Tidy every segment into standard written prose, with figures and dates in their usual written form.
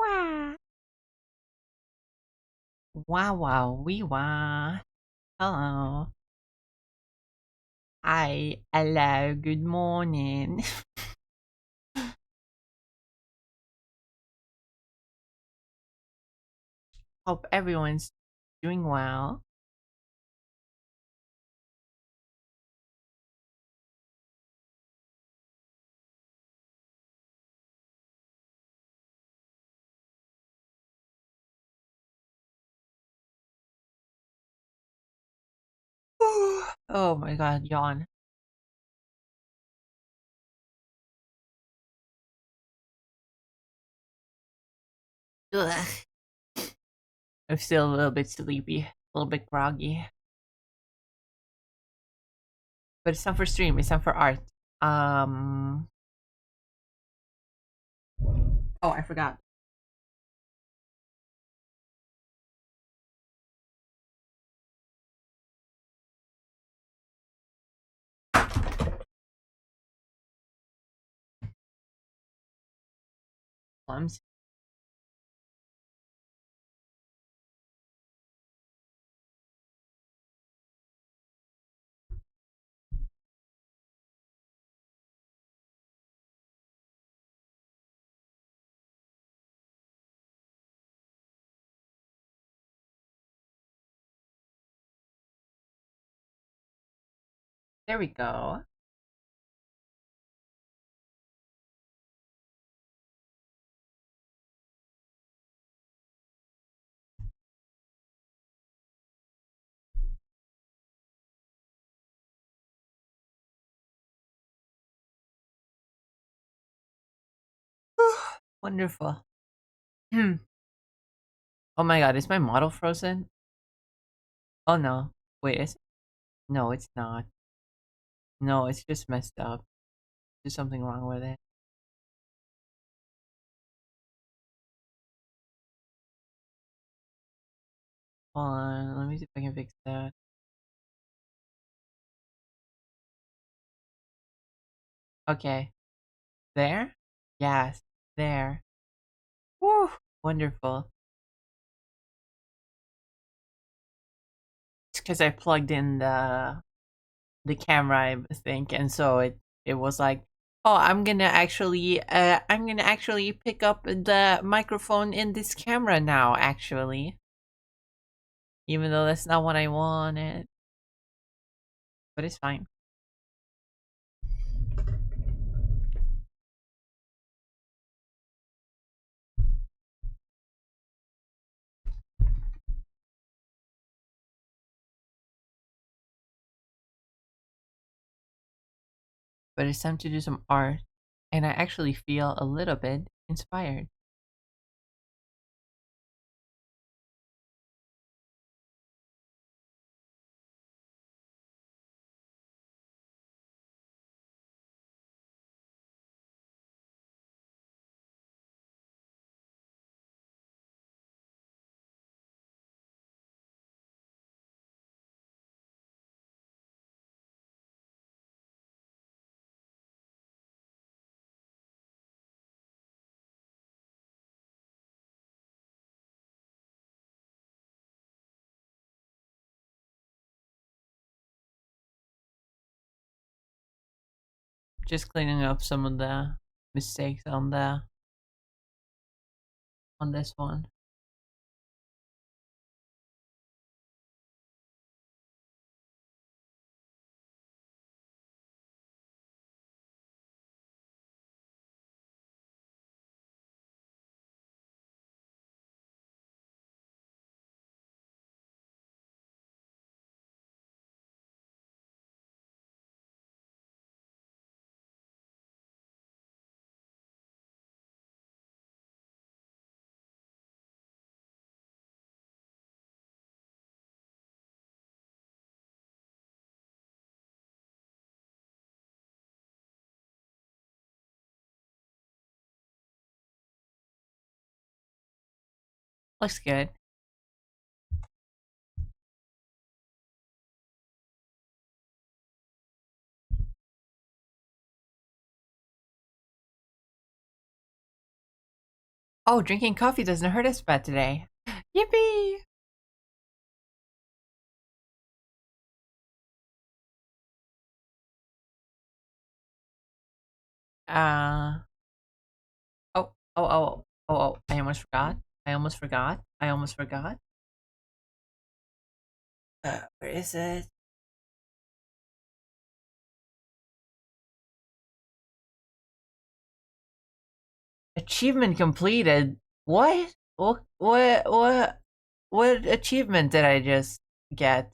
Wah. Wow, wow, wee wah. Hello. Hi. Hello. Good morning. Hope everyone's doing well. Oh my god, yawn. Ugh. I'm still a little bit sleepy, a little bit groggy. But it's time for stream, it's time for art. Um oh, I forgot. Plums. There we go. Wonderful. Hmm. Oh my god, is my model frozen? Oh no. Wait, is no, it's not. No, it's just messed up. There's something wrong with it. Hold on, let me see if I can fix that. Okay. There? Yes. There. Woo! Wonderful. It's because I plugged in the camera, I think, and so it was like, oh, I'm gonna actually pick up the microphone in this camera now, actually. Even though that's not what I wanted. But it's fine. But it's time to do some art. And I actually feel a little bit inspired. Just cleaning up some of the mistakes on this one. Looks good. Oh, drinking coffee doesn't hurt us bad today. Yippee! Uh, oh, I almost forgot. I almost forgot. I almost forgot. Where is it? Achievement completed. What? What achievement did I just get?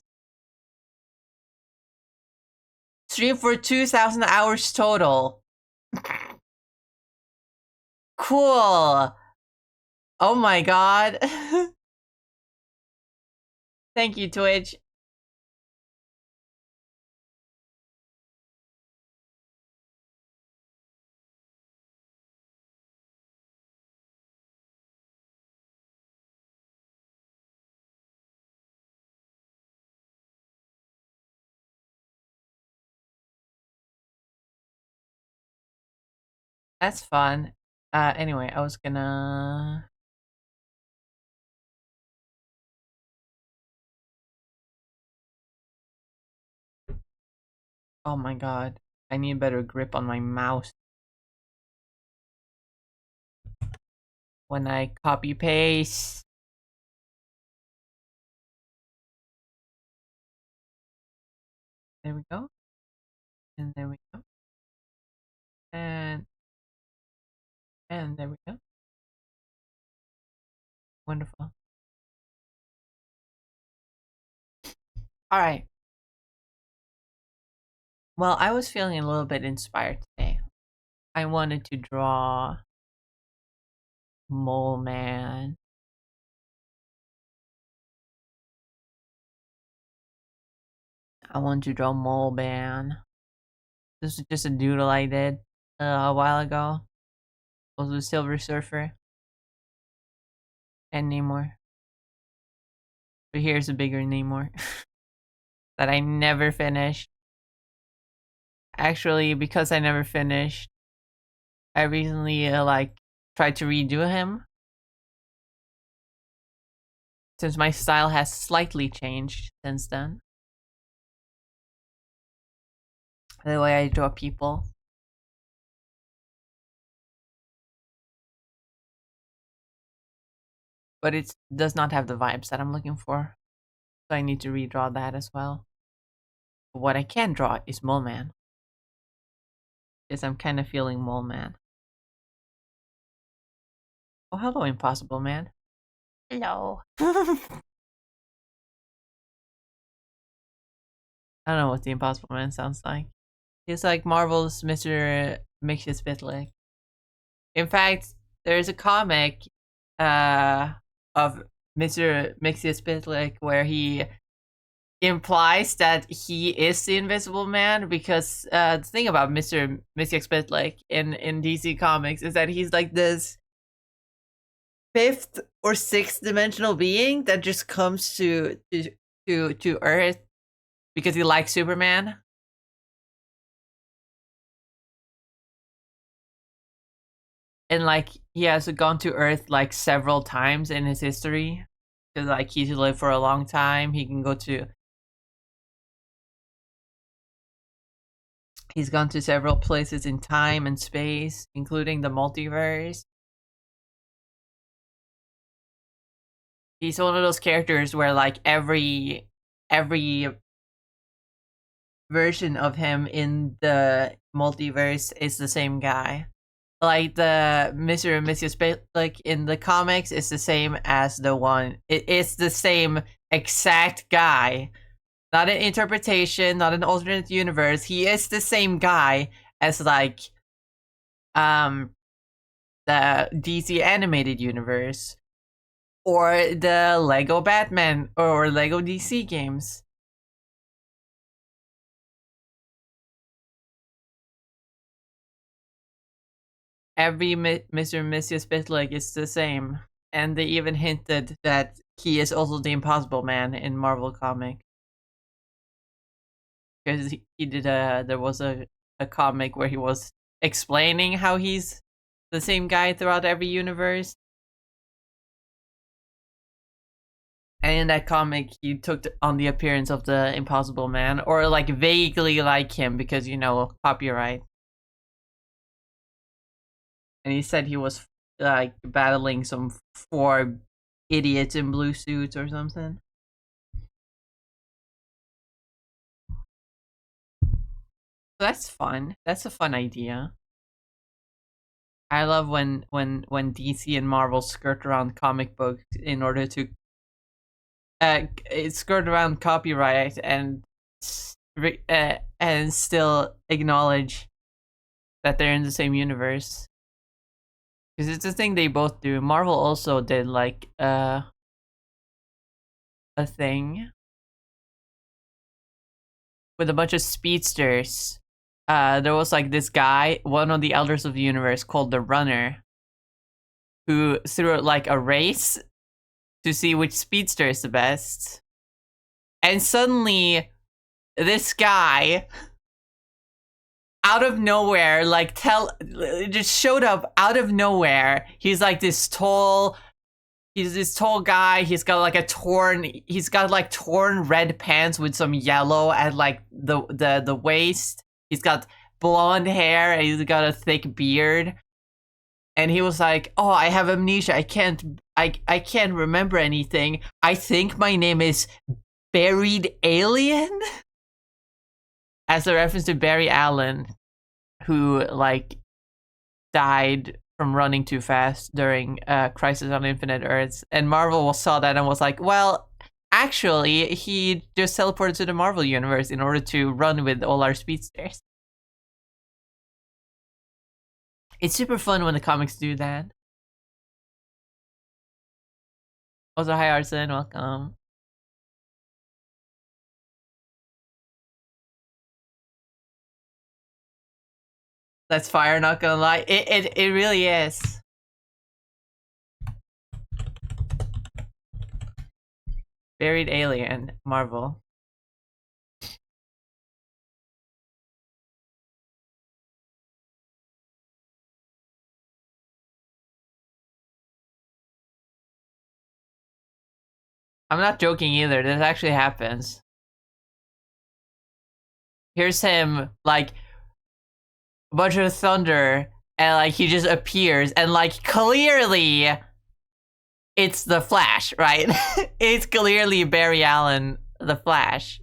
Stream for 2,000 hours total. Cool. Oh my god. Thank you, Twitch. That's fun. Anyway, I was gonna... Oh my god. I need better grip on my mouse. When I copy paste. There we go. And there we go. And there we go. Wonderful. Alright. Well, I was feeling a little bit inspired today. I wanted to draw Mole Man. I wanted to draw Mole Man. This is just a doodle I did a while ago. Also Silver Surfer. And Namor. But here's a bigger Namor. That I never finished. Actually, because I never finished, I recently tried to redo him. Since my style has slightly changed since then. The way I draw people. But it does not have the vibes that I'm looking for. So I need to redraw that as well. But what I can draw is Mole Man. Because I'm kind of feeling Mole Man. Oh, hello, Impossible Man. Hello. I don't know what the Impossible Man sounds like. He's like Marvel's Mr. Mxyzptlk. In fact, there's a comic of Mr. Mxyzptlk where he implies that he is the Invisible Man, because the thing about Mr. Mxyzptlk in DC Comics is that he's like this fifth or sixth dimensional being that just comes to Earth because he likes Superman. And like he has gone to Earth like several times in his history. Because like he's lived for a long time. He's gone to several places in time and space, including the multiverse. He's one of those characters where like every version of him in the multiverse is the same guy. Like the Mr. and Mrs. Space, like in the comics, it's the same as the one. It's the same exact guy. Not an interpretation, not an alternate universe. He is the same guy as like the DC animated universe or the Lego Batman or Lego DC games. Every Mr. and Mrs. Spitleg is the same. And they even hinted that he is also the Impossible Man in Marvel Comics. Because he did there was a comic where he was explaining how he's the same guy throughout every universe. And in that comic, he took on the appearance of the Impossible Man, or like vaguely like him because copyright. And he said he was like battling some four idiots in blue suits or something. So that's fun. That's a fun idea. I love when DC and Marvel skirt around comic books in order to skirt around copyright and still acknowledge that they're in the same universe. Because it's a thing they both do. Marvel also did like a thing with a bunch of speedsters. There was like this guy, one of the elders of the universe, called the Runner, who threw like a race to see which speedster is the best. And suddenly, this guy, out of nowhere, just showed up out of nowhere. He's like this tall. He's this tall guy. He's got like torn red pants with some yellow at like the waist. He's got blonde hair and he's got a thick beard. And he was like, "Oh, I have amnesia. I can't remember anything. I think my name is Buried Alien," as a reference to Barry Allen, who like died from running too fast during Crisis on Infinite Earths. And Marvel saw that and was like, "Well, actually, he just teleported to the Marvel universe in order to run with all our speedsters." It's super fun when the comics do that. Also, hi Arson, welcome. That's fire, not gonna lie. It really is. Buried Alien, Marvel. I'm not joking either. This actually happens. Here's him, like, a bunch of thunder, and like he just appears, and like clearly it's the Flash, right? It's clearly Barry Allen, the Flash.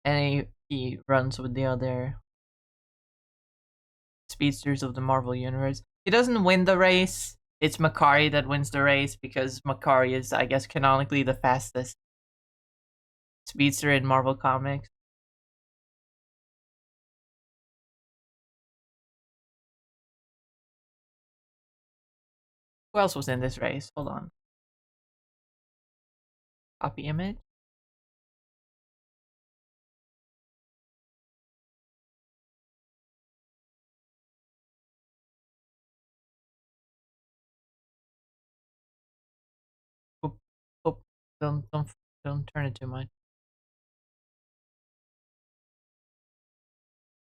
And he runs with the other speedsters of the Marvel Universe. He doesn't win the race. It's Makari that wins the race because Makari is, I guess, canonically the fastest speedster in Marvel Comics. Who else was in this race? Hold on. Copy image. Oop, oop. Don't turn it too much.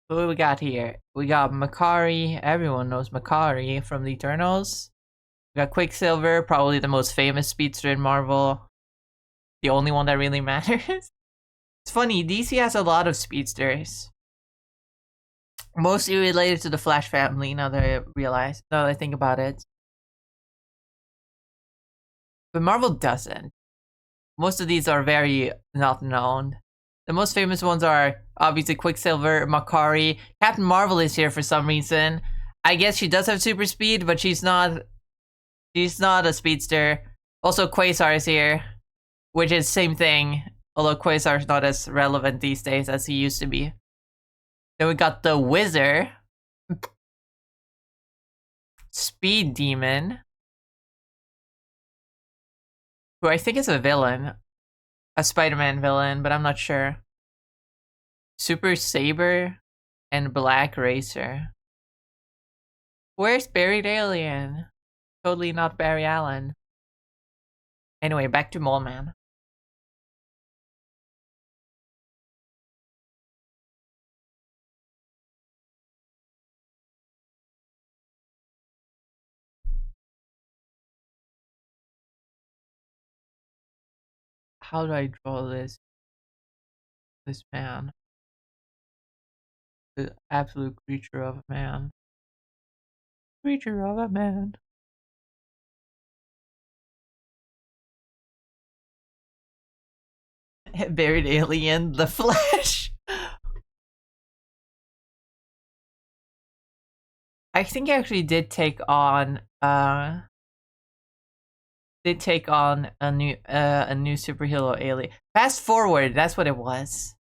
Who we got here? We got Makari. Everyone knows Makari from the Eternals. We got Quicksilver, probably the most famous speedster in Marvel. The only one that really matters. It's funny, DC has a lot of speedsters. Mostly related to the Flash family, now that I think about it. But Marvel doesn't. Most of these are very not known. The most famous ones are obviously Quicksilver, Makari. Captain Marvel is here for some reason. I guess she does have super speed, but she's not a speedster. Also, Quasar is here, which is same thing. Although Quasar is not as relevant these days as he used to be. Then we got the Wizard, Speed Demon, who I think is a villain, a Spider-Man villain, but I'm not sure. Super Saber and Black Racer. Where's Buried Alien? Totally not Barry Allen. Anyway, back to Mole Man. how do I draw this man? The absolute creature of a man. Creature of a man. Buried alien, the Flash. I think he actually did take on a new superhero alien. Fast Forward, that's what it was.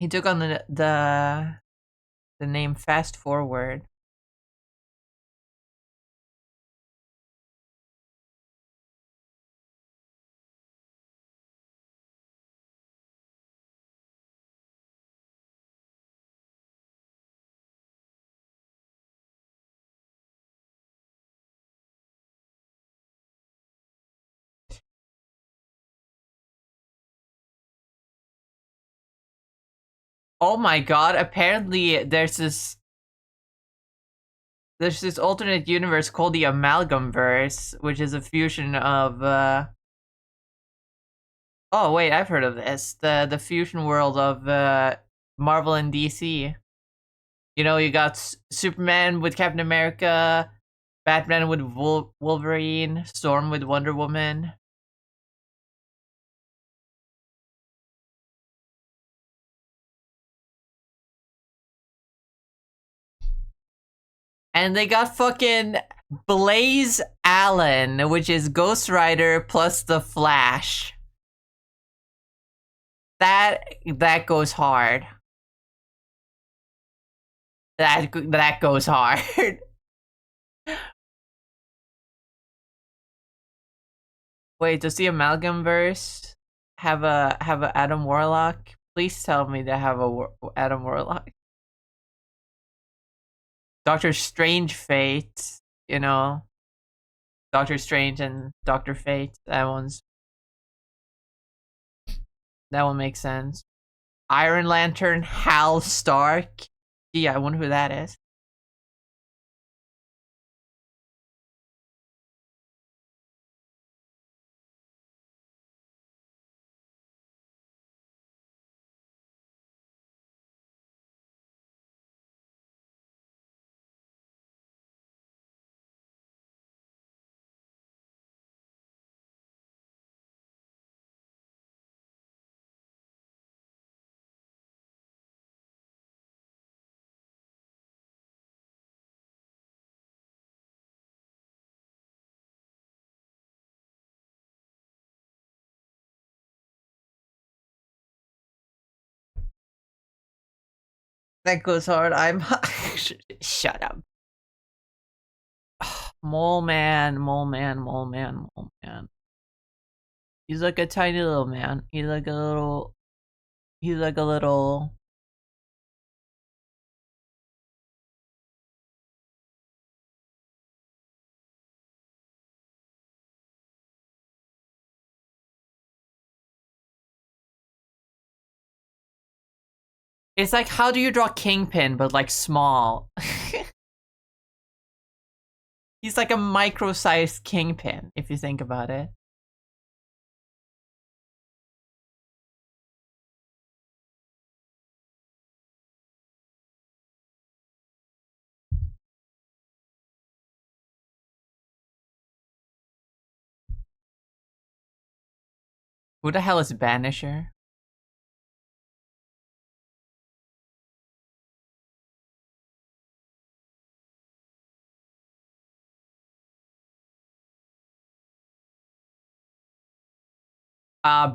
He took on the name Fast Forward. Oh my god, apparently there's this alternate universe called the Amalgam Verse, which is a fusion of oh wait, I've heard of this. The fusion world of Marvel and DC. You know, you got Superman with Captain America, Batman with Wolverine, Storm with Wonder Woman. And they got fucking Blaze Allen, which is Ghost Rider plus the Flash. That goes hard. That goes hard. Wait, does the Amalgam Verse have a Adam Warlock? Please tell me they have a Adam Warlock. Doctor Strange Fate, you know, Doctor Strange and Doctor Fate. That one makes sense. Iron Lantern, Hal Stark. Gee, I wonder who that is. That goes hard. I'm shut up. Mole man, mole man, mole man, mole man. He's like a tiny little man. He's like a little. He's like a little. It's like, how do you draw Kingpin, but like small? He's like a micro-sized Kingpin, if you think about it. Who the hell is Banisher?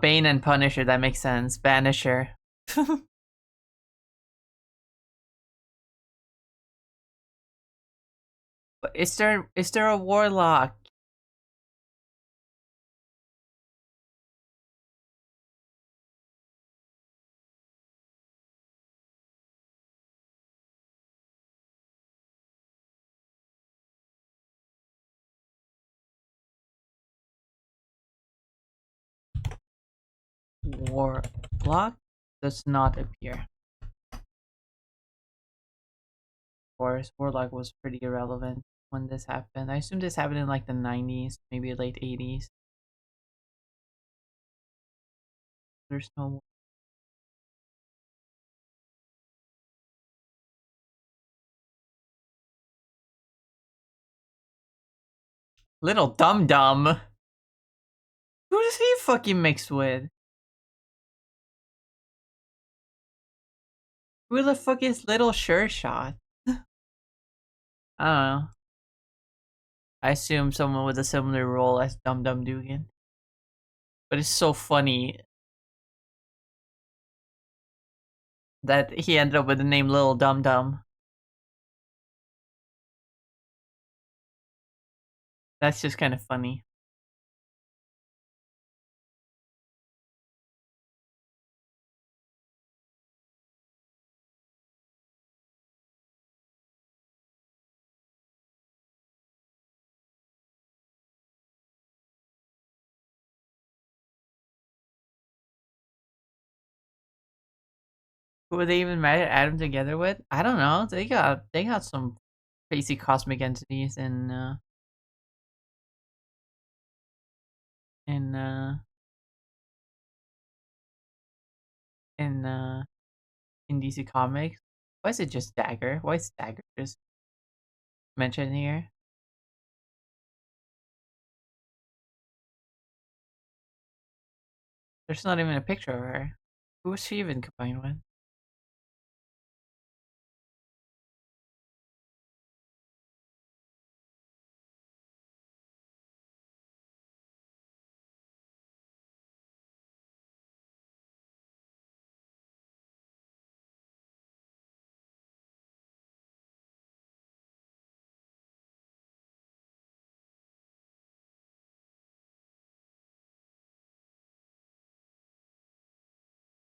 Bane and Punisher, that makes sense. Banisher. But is there a warlock? Warlock does not appear. Of course, Warlock was pretty irrelevant. when this happened. I assume this happened in like the 90s, maybe late 80s. There's no little dum dum. Who does he fucking mix with? Who the fuck is Little Sure Shot? I don't know. I assume someone with a similar role as Dum Dum Dugan. But it's so funny that he ended up with the name Little Dum Dum. That's just kind of funny. Who were they even mad at Adam together with? I don't know. They got some crazy cosmic entities in uh in uh in DC Comics. Why is it just Dagger? Why is Dagger just mentioned here? There's not even a picture of her. Who was she even combined with?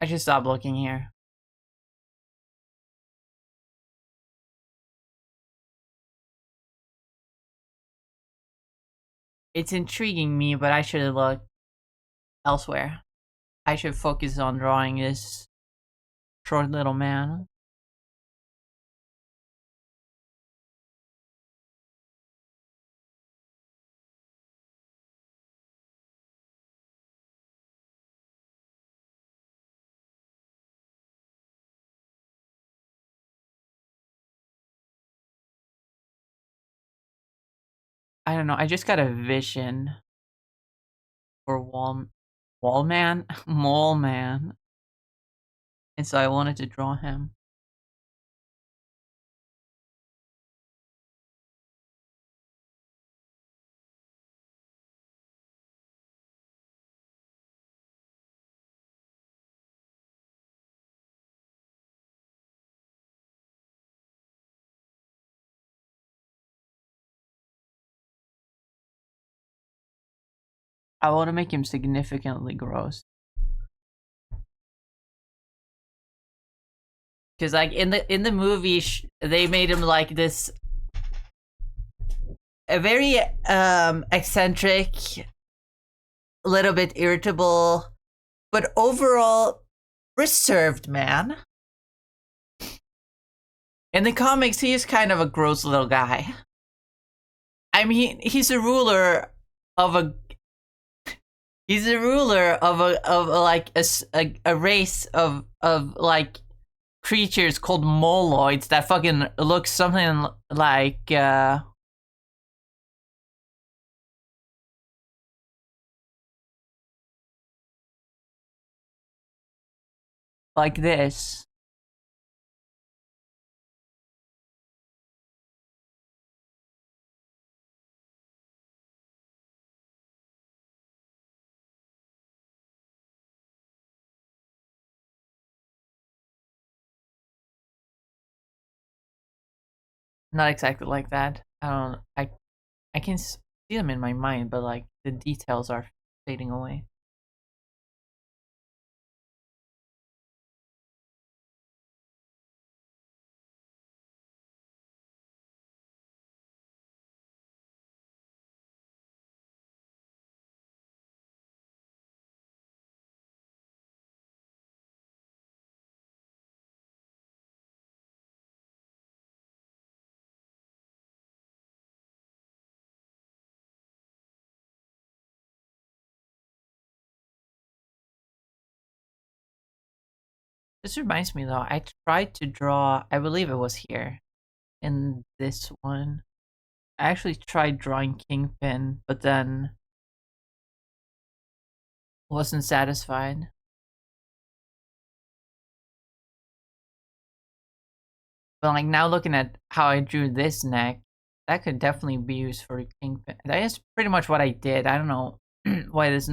I should stop looking here. It's intriguing me, but I should look elsewhere. I should focus on drawing this short little man. I don't know. I just got a vision for Wall Man, Mole Man, and so I wanted to draw him. I want to make him significantly gross. Because like in the movie, they made him like this, a very eccentric, a little bit irritable, but overall reserved man. In the comics, he is kind of a gross little guy. I mean, he's a ruler of a. He's a ruler of like a race of like creatures called moloids that fucking look something like this. Not exactly like that. I don't. I can see them in my mind, but like the details are fading away. This reminds me though, I tried to draw, I believe it was here in this one. I actually tried drawing Kingpin, but then wasn't satisfied. But like now looking at how I drew this neck, that could definitely be used for Kingpin. That is pretty much what I did. I don't know why this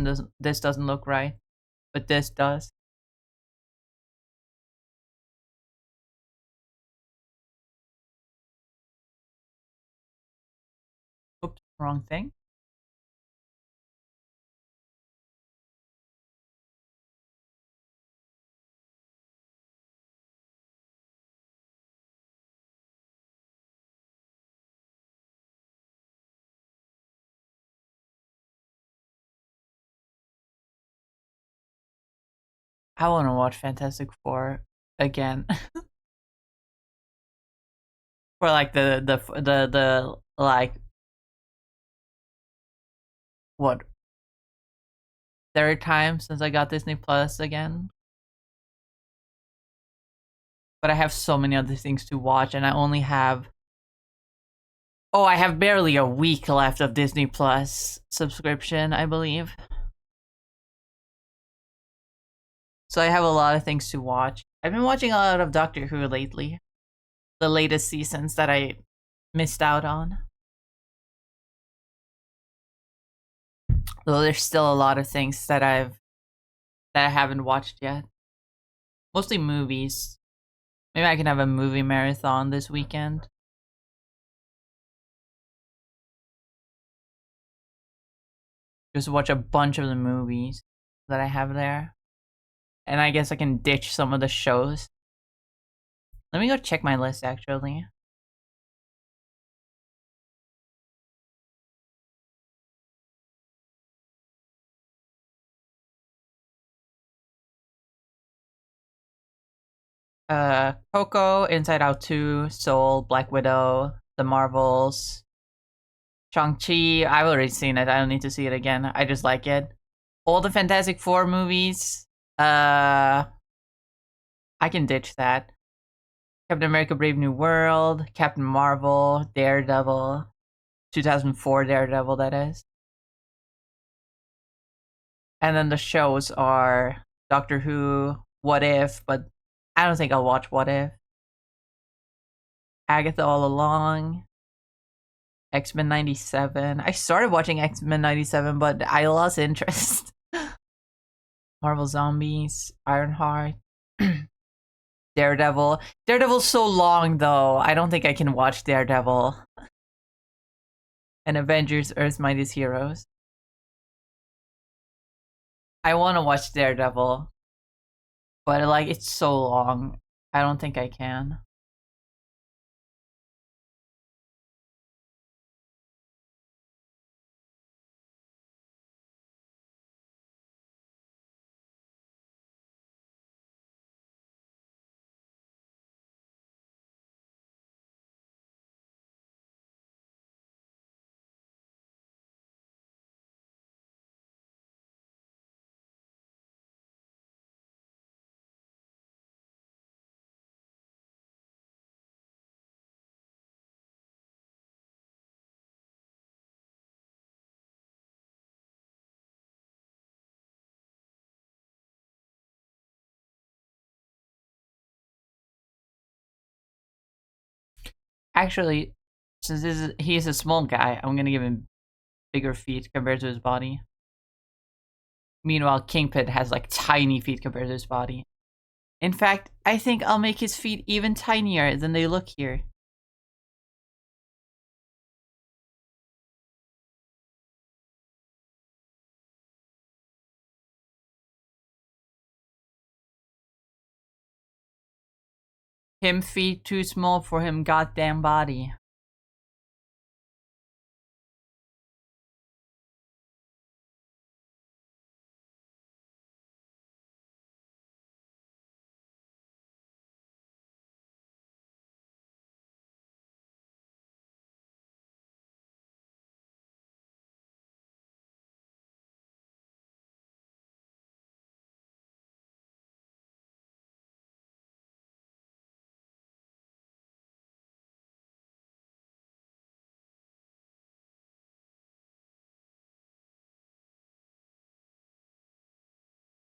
doesn't look right, but this does. Oops, wrong thing. I want to watch Fantastic Four again for like the like what third time since I got Disney Plus again. But I have so many other things to watch, and I only have I have barely a week left of Disney Plus subscription, I believe. So I have a lot of things to watch. I've been watching a lot of Doctor Who lately. The latest seasons that I missed out on. Though there's still a lot of things that I haven't watched yet. Mostly movies. Maybe I can have a movie marathon this weekend. Just watch a bunch of the movies that I have there. And I guess I can ditch some of the shows. Let me go check my list actually. Coco, Inside Out 2, Soul, Black Widow, The Marvels, Shang-Chi. I've already seen it. I don't need to see it again. I just like it. All the Fantastic Four movies. I can ditch that. Captain America Brave New World, Captain Marvel, Daredevil, 2004 Daredevil, that is. And then the shows are Doctor Who, What If, but I don't think I'll watch What If. Agatha All Along, X-Men 97. I started watching X-Men 97, but I lost interest. Marvel Zombies, Ironheart, Daredevil. Daredevil's so long, though. I don't think I can watch Daredevil. And Avengers Earth's Mightiest Heroes. I want to watch Daredevil, but like it's so long. I don't think I can. Actually, since he's a small guy, I'm gonna give him bigger feet compared to his body. Meanwhile, Kingpin has like tiny feet compared to his body. In fact, I think I'll make his feet even tinier than they look here. Him feet too small for him goddamn body.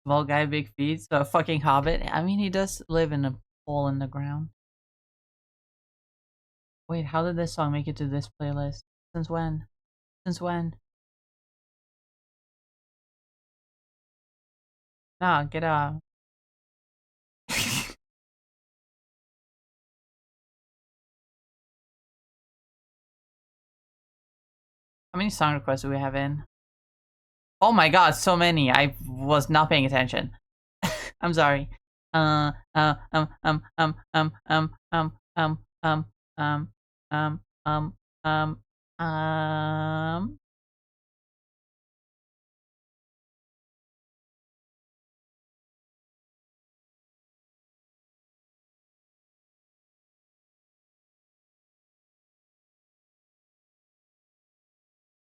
Small guy, big feet. So a fucking hobbit. I mean, he does live in a hole in the ground. Wait, how did this song make it to this playlist? Since when? Since when? Nah, get out. How many song requests do we have in? Oh my god, so many. I was not paying attention. I'm sorry. Um, um, um, um, um, um, um, um, um, um, um, um, um, um, um.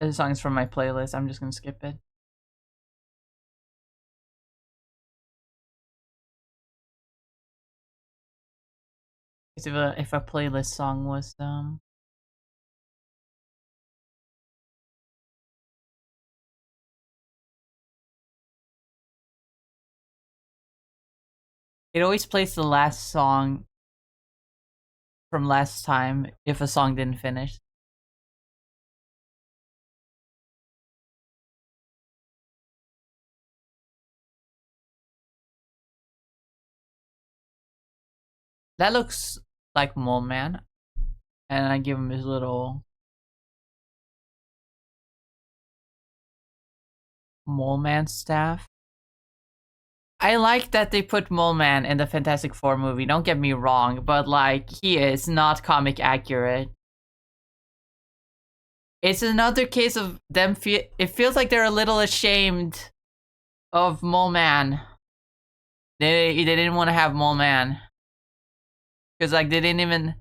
This song is from my playlist. I'm just gonna skip it. If a playlist song was it always plays the last song from last time if a song didn't finish. That looks like Mole Man, and I give him his little Mole Man staff. I like that they put Mole Man in the Fantastic Four movie, don't get me wrong, but like, he is not comic accurate. It's another case of them it feels like they're a little ashamed of Mole Man. They didn't want to have Mole Man. Because like they didn't even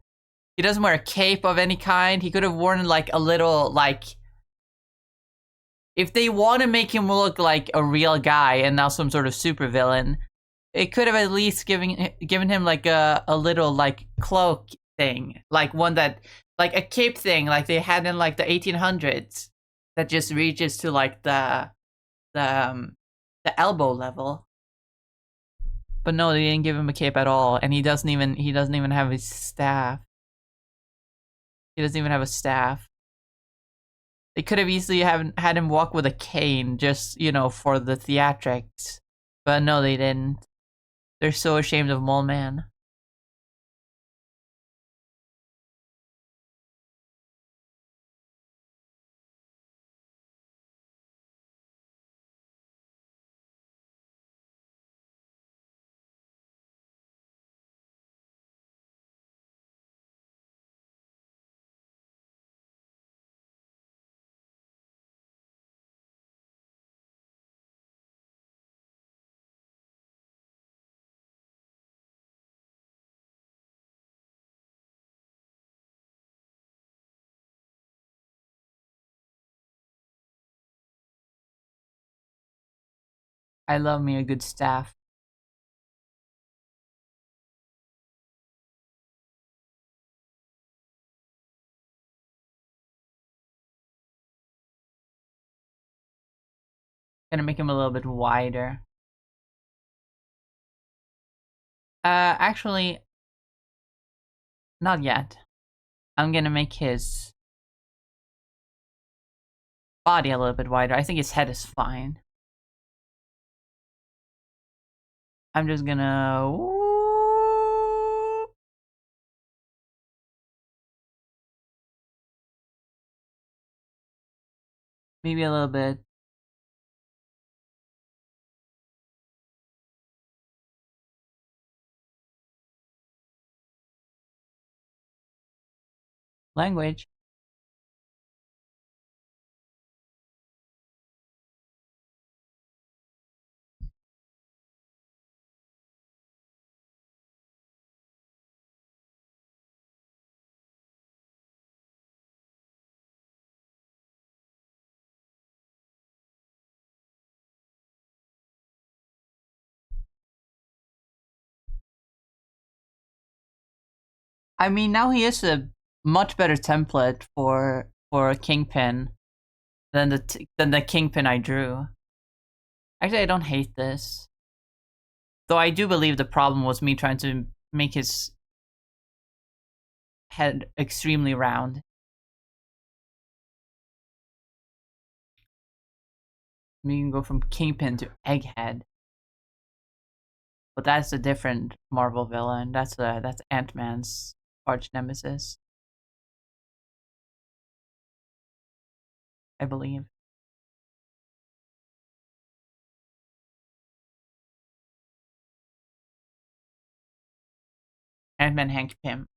he doesn't wear a cape of any kind. He could have worn like a little like if they want to make him look like a real guy and not some sort of supervillain, it could have at least given him like a little like cloak thing, like one that like a cape thing, like they had in like the 1800s, that just reaches to like the elbow level. But no, they didn't give him a cape at all, and he doesn't even have his staff. He doesn't even have a staff. They could have easily had him walk with a cane, just, you know, for the theatrics. But no, they didn't. They're so ashamed of Mole Man. I love me a good staff. Gonna make him a little bit wider. Actually, not yet. I'm gonna make his body a little bit wider. I think his head is fine. I'm just gonna... maybe a little bit. Language. I mean, now he is a much better template for a Kingpin than the Kingpin I drew. Actually, I don't hate this. Though I do believe the problem was me trying to make his head extremely round. You can go from Kingpin to Egghead. But that's a different Marvel villain. That's Ant-Man's arch nemesis, I believe. Ant-Man Hank Pym.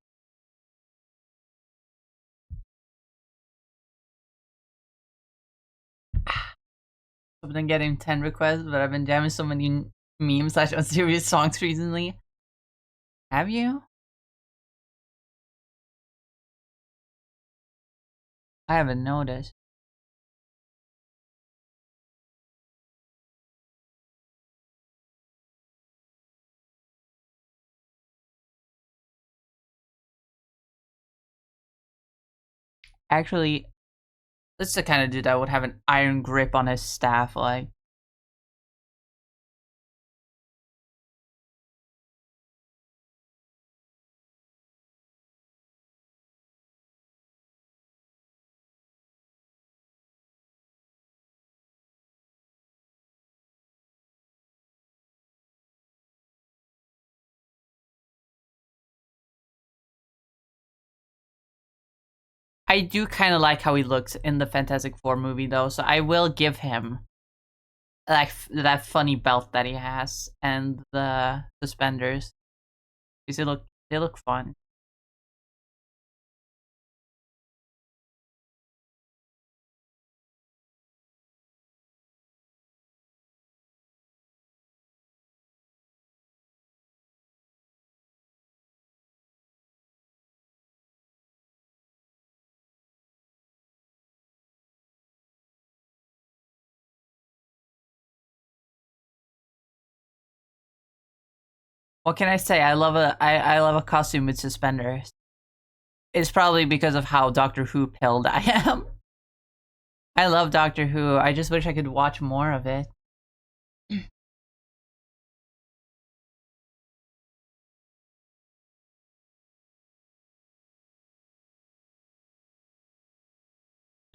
I've been getting 10 requests, but I've been jamming so many memes slash unserious songs recently. Have you? I haven't noticed. Actually, this is the kind of dude that would have an iron grip on his staff, like. I do kind of like how he looks in the Fantastic Four movie, though, so I will give him like that funny belt that he has and the suspenders because they look fun. What can I say? I love a costume with suspenders. It's probably because of how Doctor Who pilled I am. I love Doctor Who. I just wish I could watch more of it.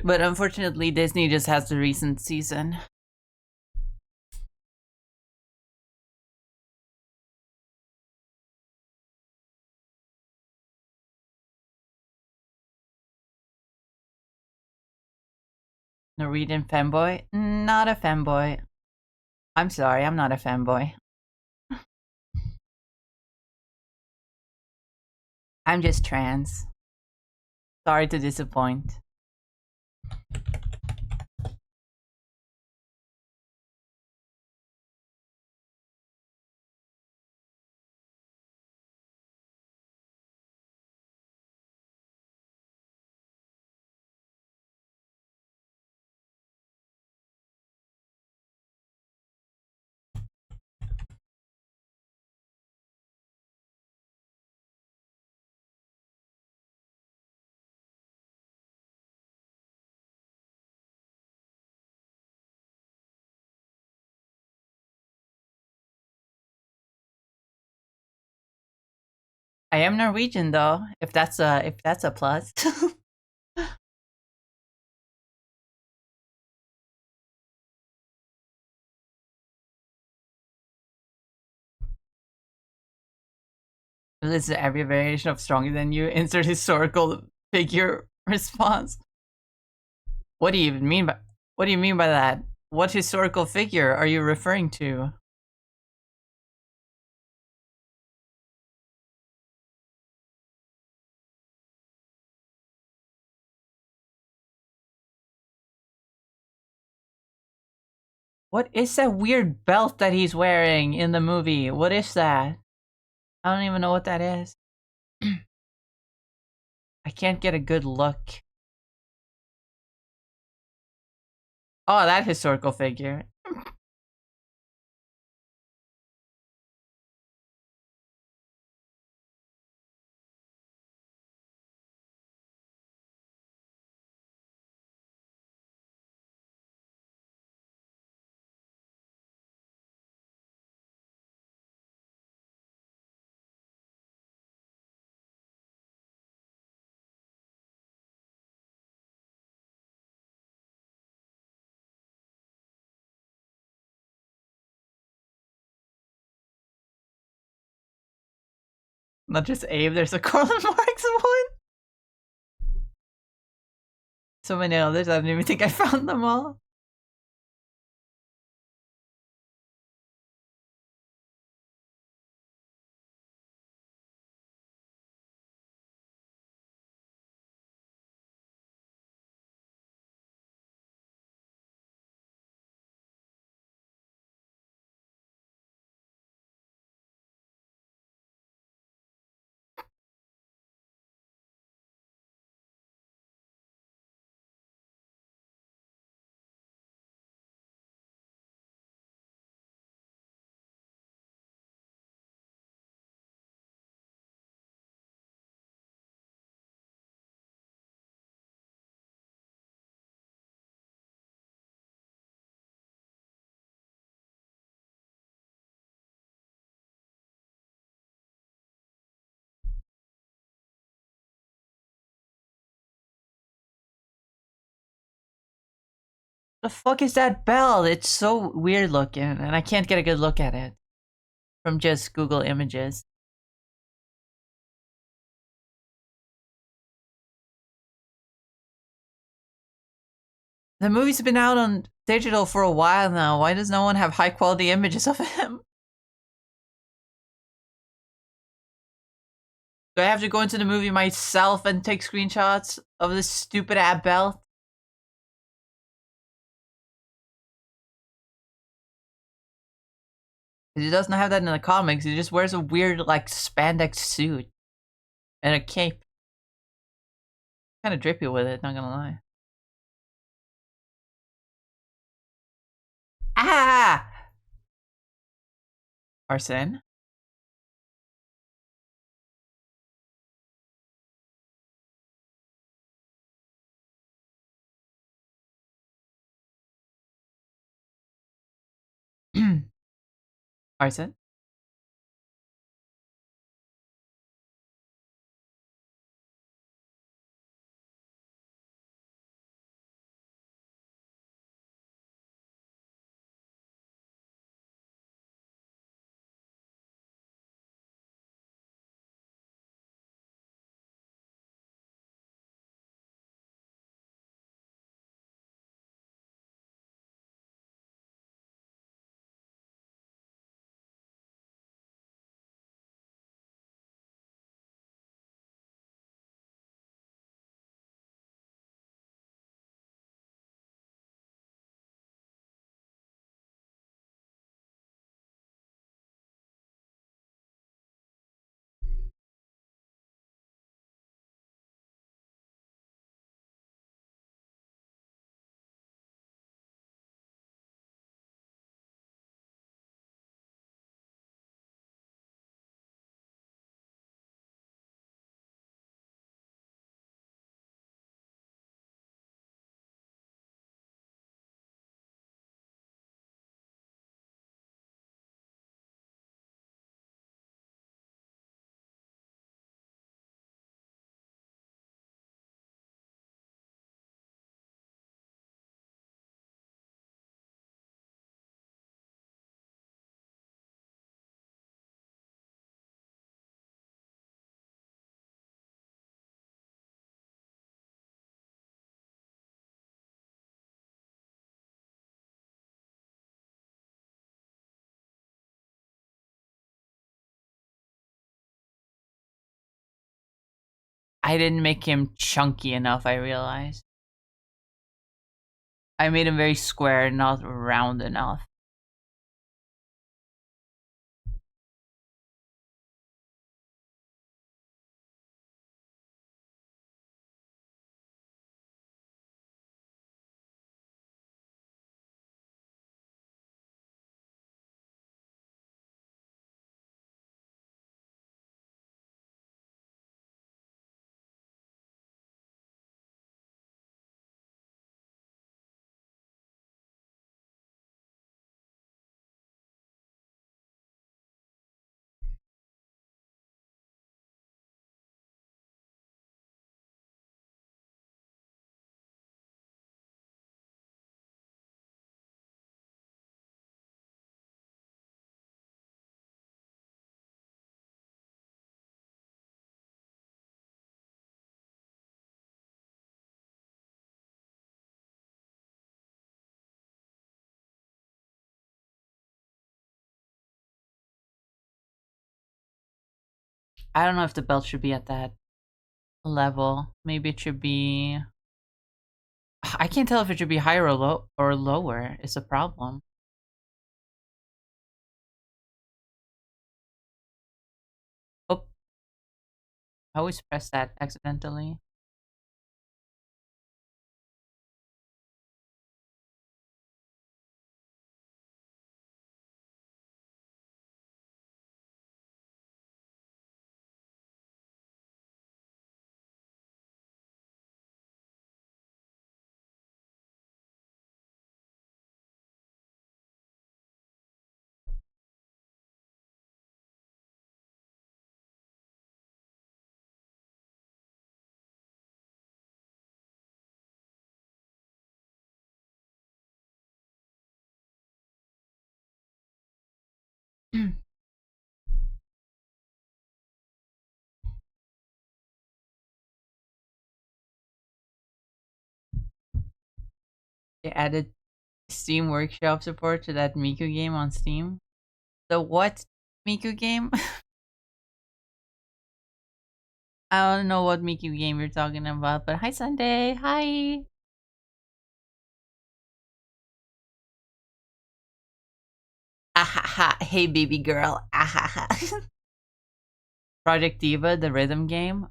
But unfortunately, Disney just has the recent season. Norwegian femboy? Not a femboy. I'm sorry, I'm not a femboy. I'm just trans. Sorry to disappoint. I am Norwegian though, if that's a plus. This is every variation of stronger than you. Insert historical figure response. What do you even mean by what do you mean by that? What historical figure are you referring to? What is that weird belt that he's wearing in the movie? What is that? I don't even know what that is. I can't get a good look. Oh, that historical figure. Not just Abe, there's a Karl Marx one. So many others, I don't even think I found them all. The fuck is that bell? It's so weird looking, and I can't get a good look at it from just Google Images. The movie's been out on digital for a while now. Why does no one have high quality images of him? Do I have to go into the movie myself and take screenshots of this stupid app belt? He doesn't have that in the comics. He just wears a weird, like, spandex suit and a cape. Kind of drippy with it, not gonna lie. Ah! Arson? Arson? I didn't make him chunky enough, I realized. I made him very square, not round enough. I don't know if the belt should be at that level. Maybe it should be. I can't tell if it should be higher or lower. It's a problem. Oh, I always press that accidentally. They added Steam Workshop support to that Miku game on Steam. The what Miku game? I don't know what Miku game you're talking about, but hi Sunday, hi. Ahaha, hey baby girl, ahaha. Project Diva, the rhythm game.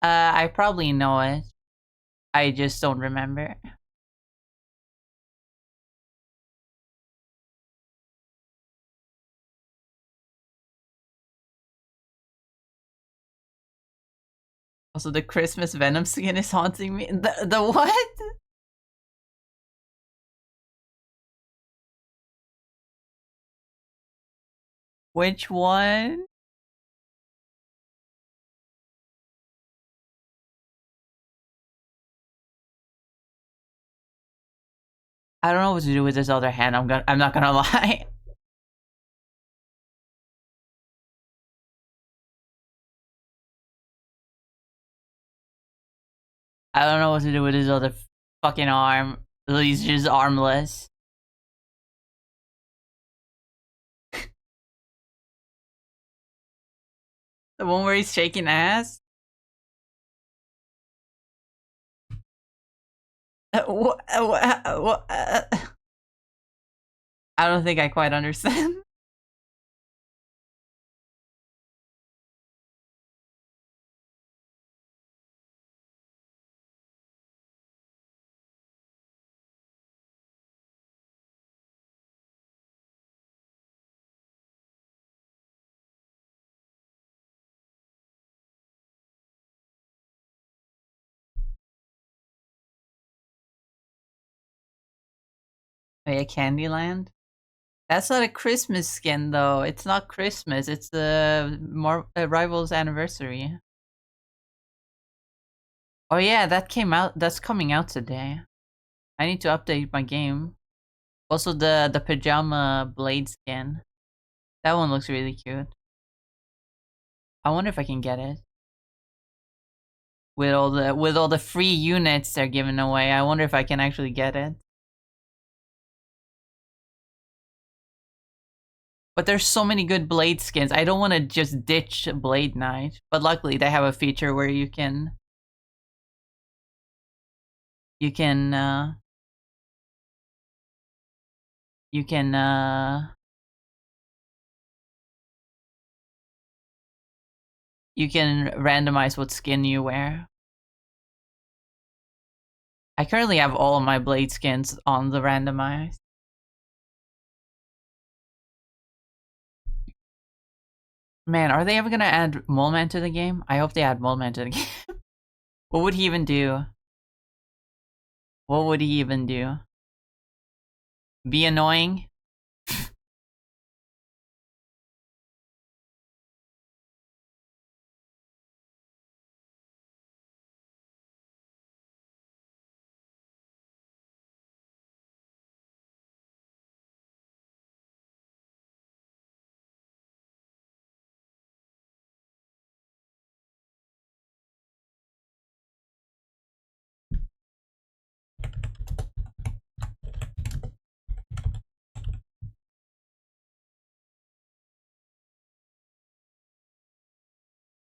I probably know it. I just don't remember. Also, the Christmas Venom skin is haunting me. The what? Which one? I don't know what to do with this other hand. I'm not gonna lie. I don't know what to do with his other fucking arm. He's just armless. The one where he's shaking ass. I don't think I quite understand. Oh yeah, Candyland. That's not a Christmas skin though. It's not Christmas. It's the Rivals anniversary. Oh yeah, that came out. That's coming out today. I need to update my game. Also, the pajama blade skin. That one looks really cute. I wonder if I can get it with all the free units they're giving away. I wonder if I can actually get it. But there's so many good blade skins. I don't want to just ditch Blade Knight. But luckily, they have a feature where you can you can you can randomize what skin you wear. I currently have all of my blade skins on the randomize. Man, are they ever gonna add Mole Man to the game? I hope they add Mole Man to the game. What would he even do? What would he even do? Be annoying?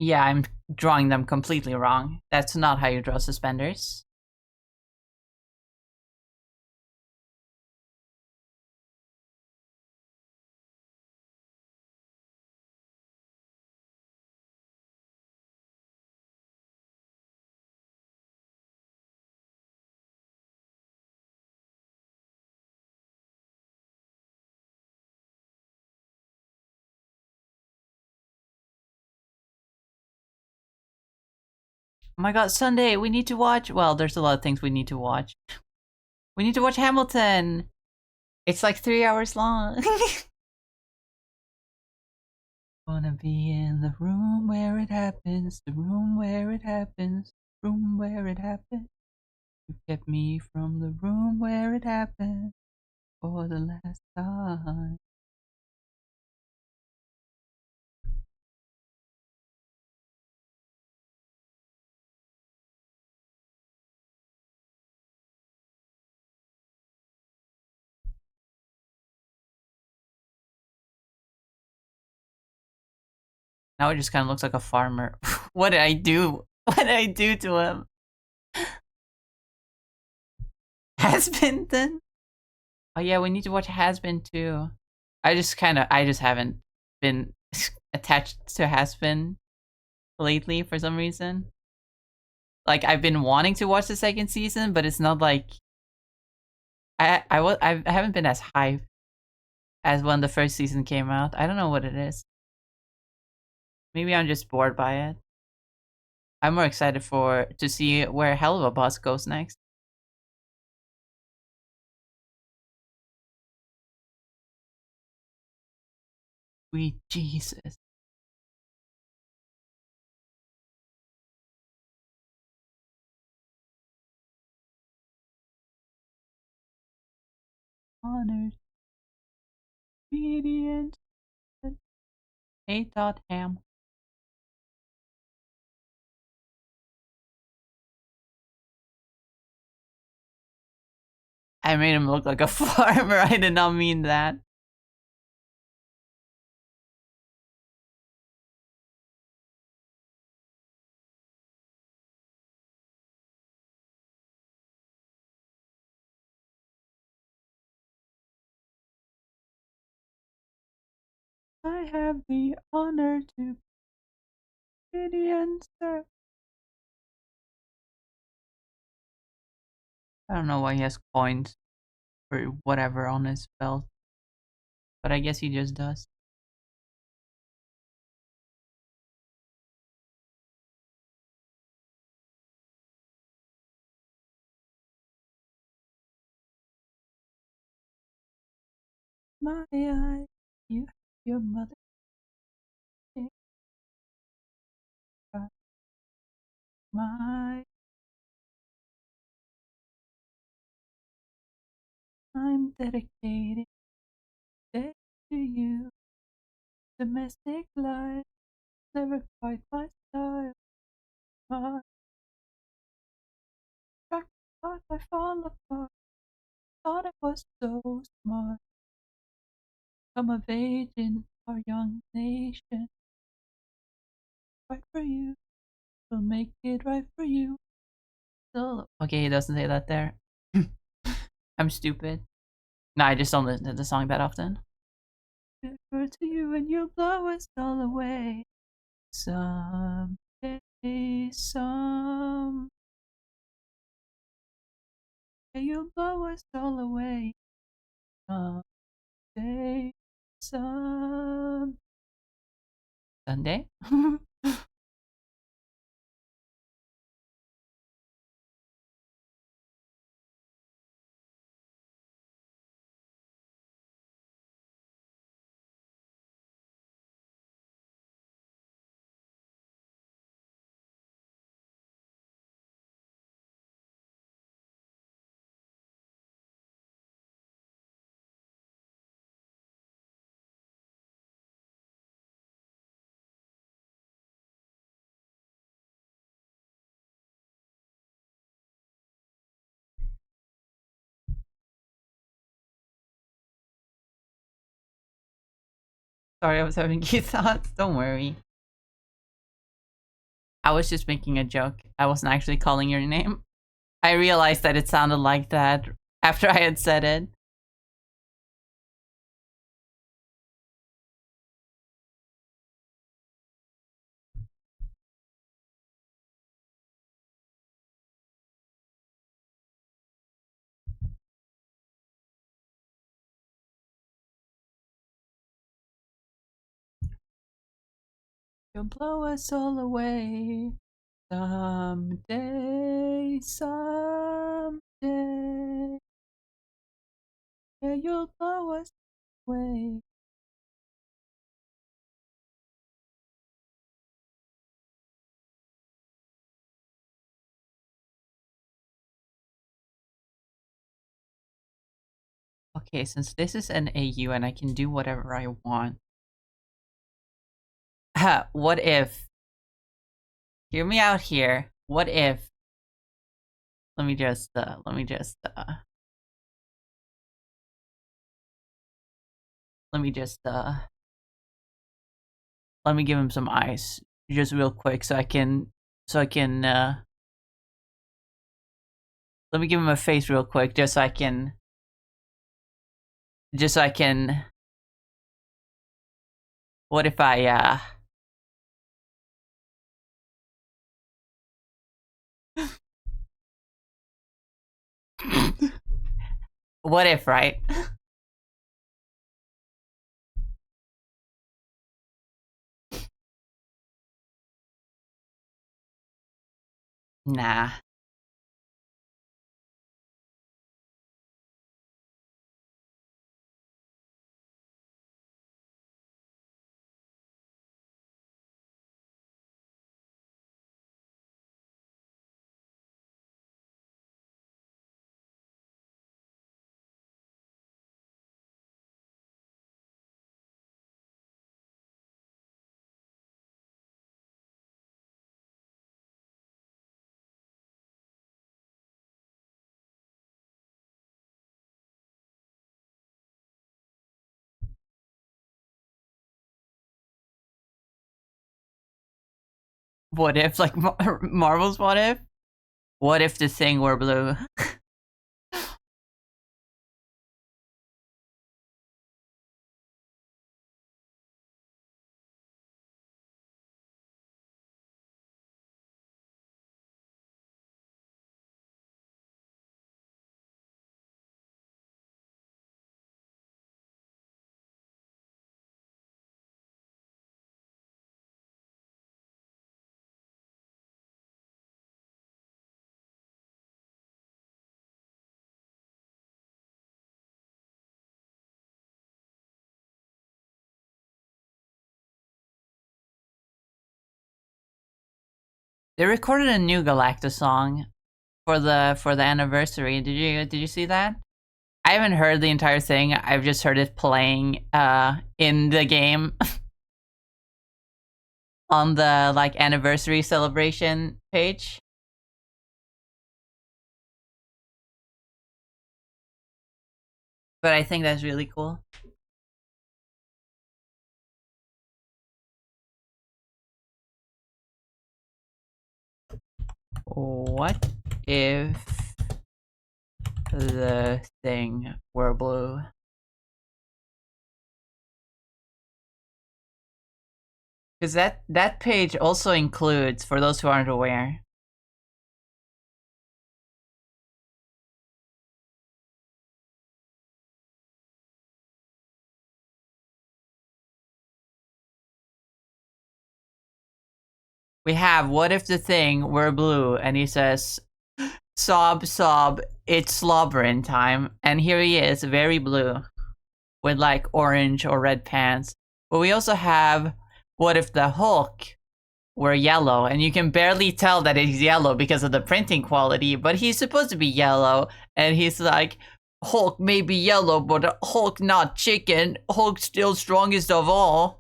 Yeah, I'm drawing them completely wrong. That's not how you draw suspenders. Oh my god, Sunday, we need to watch. Well, there's a lot of things we need to watch. We need to watch Hamilton. It's like 3 hours long. Wanna be in the room where it happens, the room where it happens, room where it happens. You kept me from the room where it happened for the last time. Now it just kind of looks like a farmer. What did I do? What did I do to him? Has been then? Oh yeah, we need to watch Has Been too. I just haven't been attached to Has Been lately for some reason. Like I've been wanting to watch the second season, but it's not like I haven't been as hyped as when the first season came out. I don't know what it is. Maybe I'm just bored by it. I'm more excited for to see where Hell of a Boss goes next. Sweet Jesus. Honored, obedient, A.Ham. I made him look like a farmer. I did not mean that. I have the honor to be obedient, sir. I don't know why he has coins or whatever on his belt, but I guess he just does. My eyes, you, your mother, my, I'm dedicated to you. Domestic life, never quite my style. My track, thought I fall apart. Thought I was so smart. Come of age in our young nation. Right for you, we'll make it right for you. So, okay, he doesn't say that there. I'm stupid. No, I just don't listen to the song that often. Good to you and you'll blow us all away. Someday, someday, you'll blow us all away. Someday, some Sunday. Sorry, I was having key thoughts. Don't worry. I was just making a joke. I wasn't actually calling your name. I realized that it sounded like that after I had said it. You'll blow us all away. Someday, someday. Yeah, you'll blow us away. Okay, since this is an AU and I can do whatever I want. What if? Hear me out here. What if? Let me just, let me just let me give him some ice. Just real quick so I can, let me give him a face real quick just so I can, what if I, what if, right? Nah. What if, like, Marvel's what if? What if the thing were blue? They recorded a new Galactus song for the anniversary. Did you see that? I haven't heard the entire thing. I've just heard it playing in the game on the like anniversary celebration page. But I think that's really cool. What if the thing were blue? Because that page also includes, for those who aren't aware, we have what if the thing were blue, and he says, sob, sob, it's slobbering time. And here he is, very blue, with like orange or red pants. But we also have what if the Hulk were yellow, and you can barely tell that he's yellow because of the printing quality, but he's supposed to be yellow, and he's like, Hulk may be yellow, but Hulk not chicken. Hulk still strongest of all.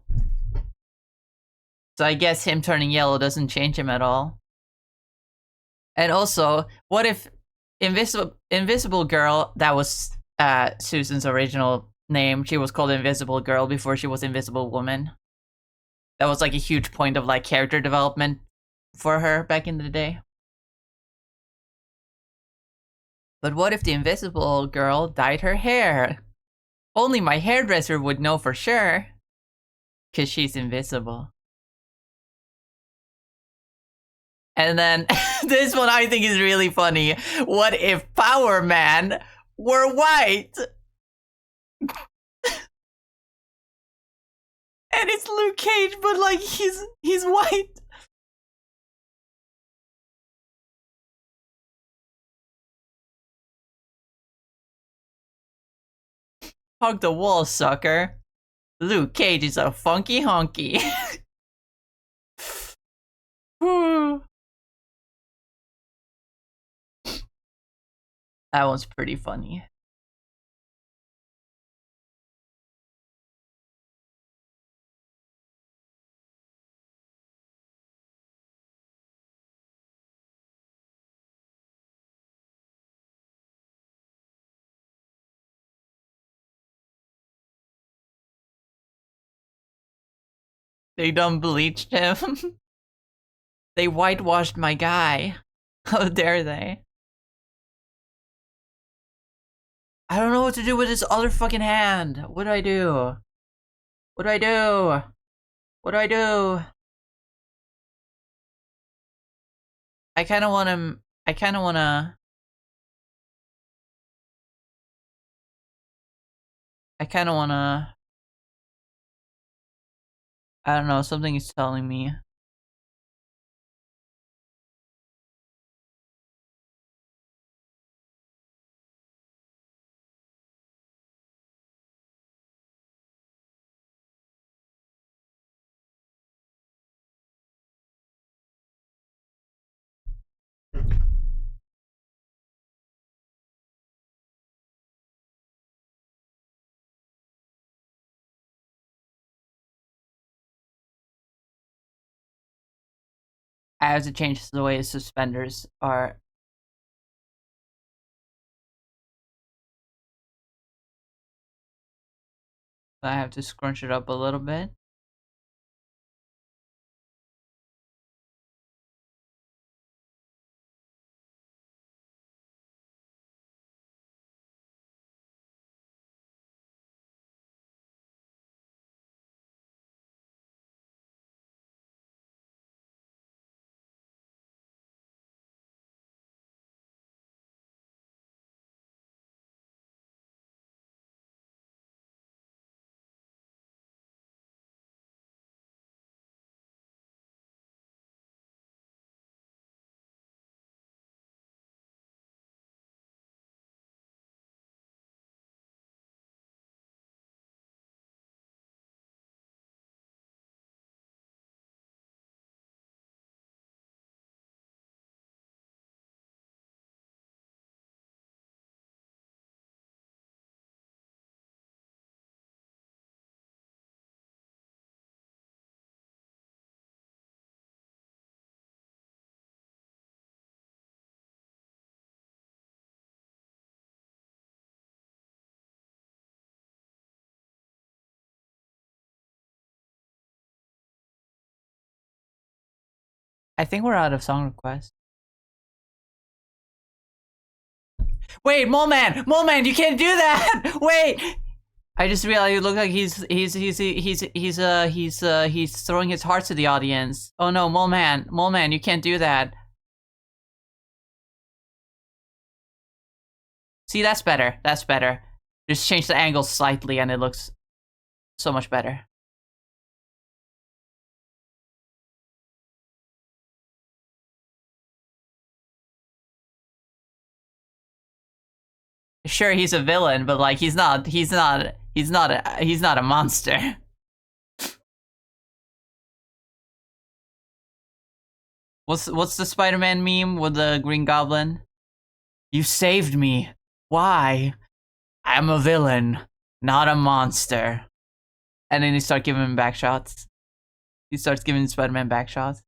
So I guess him turning yellow doesn't change him at all. And also, what if Invisible Girl, that was Susan's original name. She was called Invisible Girl before she was Invisible Woman. That was like a huge point of like character development for her back in the day. But what if the invisible girl dyed her hair? Only my hairdresser would know for sure. Because she's invisible. And then this one I think is really funny. What if Power Man were white? And it's Luke Cage, but like he's white. Hug the wall, sucker. Luke Cage is a funky honky. That one's pretty funny. They done bleached him. They whitewashed my guy. How dare they? I don't know what to do with this other fucking hand. What do I do? What do I do? What do I do? I kind of want him. I kind of want to. I kind of want to. I don't know. Something is telling me. I have to change the way his suspenders are. I have to scrunch it up a little bit. I think we're out of song requests. Wait, Mole Man! Mole Man, you can't do that! Wait! I just realized it looked like he's throwing his heart to the audience. Oh no, Mole Man, you can't do that. See, that's better. That's better. Just change the angle slightly and it looks so much better. Sure, he's a villain, but like he's not a monster. What's the Spider-Man meme with the Green Goblin? You saved me. Why? I'm a villain, not a monster. And then he starts giving him back shots. He starts giving Spider-Man back shots.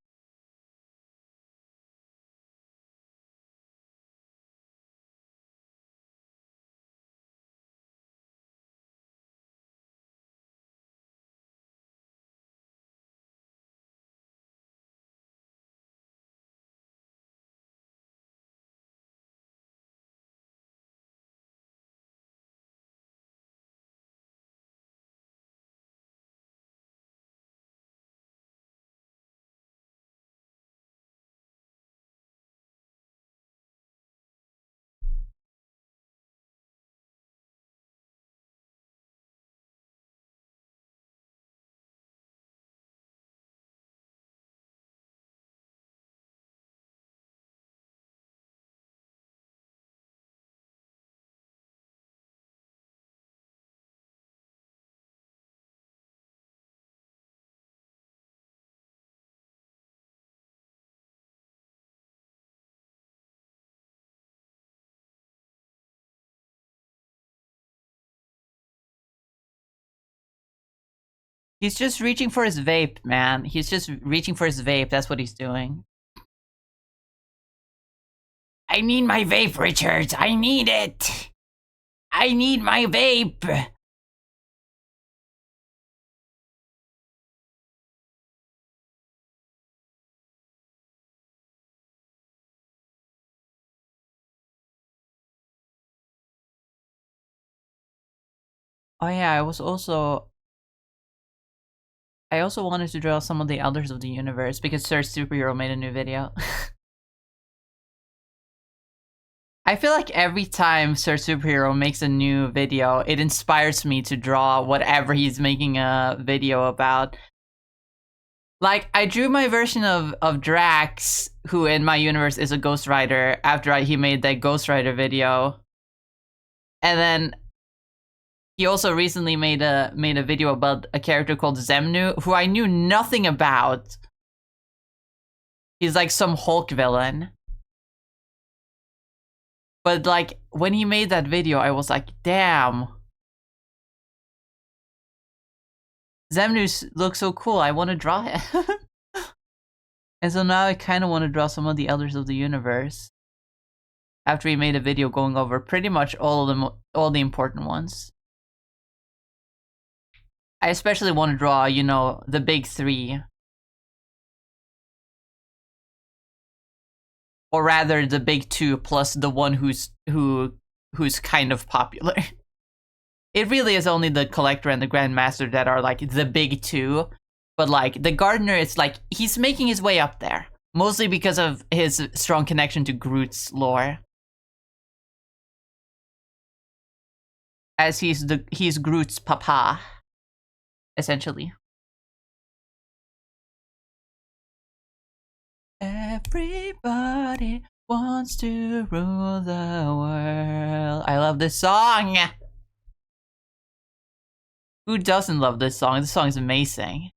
He's just reaching for his vape, man. He's just reaching for his vape. That's what he's doing. I need my vape, Richard. I need it. I need my vape. Oh yeah, I also wanted to draw some of the elders of the universe because Sir Superhero made a new video. I feel like every time Sir Superhero makes a new video, it inspires me to draw whatever he's making a video about. Like, I drew my version of Drax, who in my universe is a Ghost Rider, after he made that Ghost Rider video. And then he also recently made a video about a character called Zemnu, who I knew nothing about. He's like some Hulk villain. But like, when he made that video, I was like, damn. Zemnu looks so cool, I want to draw him. And so now I kind of want to draw some of the Elders of the Universe. After he made a video going over pretty much all the important ones. I especially want to draw, you know, the big three. Or rather, the big two plus the one who's kind of popular. It really is only the Collector and the Grandmaster that are like the big two. But like, the Gardener is like, he's making his way up there. Mostly because of his strong connection to Groot's lore. As he's Groot's papa. Essentially. Everybody wants to rule the world. I love this song! Who doesn't love this song? This song is amazing.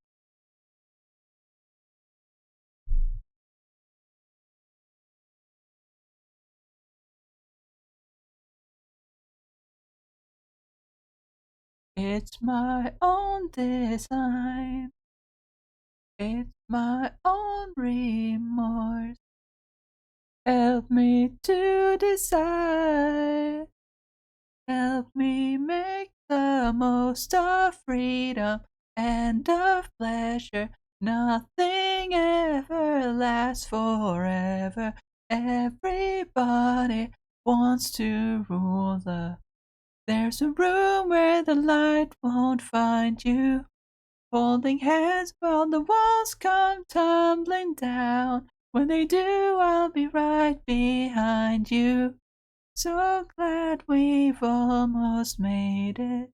It's my own design. It's my own remorse. Help me to decide. Help me make the most of freedom and of pleasure. Nothing ever lasts forever. Everybody wants to rule the... There's a room where the light won't find you. Holding hands while the walls come tumbling down. When they do, I'll be right behind you. So glad we've almost made it.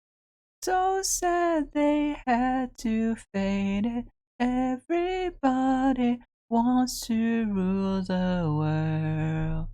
So sad they had to fade it. Everybody wants to rule the world.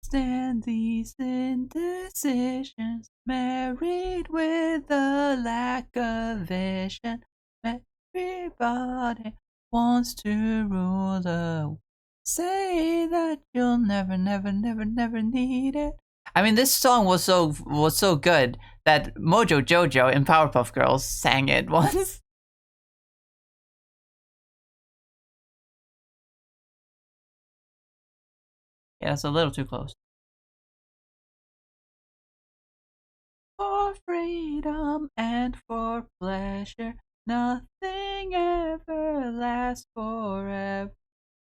Stand these indecisions, married with a lack of vision. Everybody wants to rule the... Say that you'll never, never, never, never need it. I mean, this song was so good that Mojo Jojo in Powerpuff Girls sang it once. Yeah, it's a little too close. For freedom and for pleasure, nothing ever lasts forever.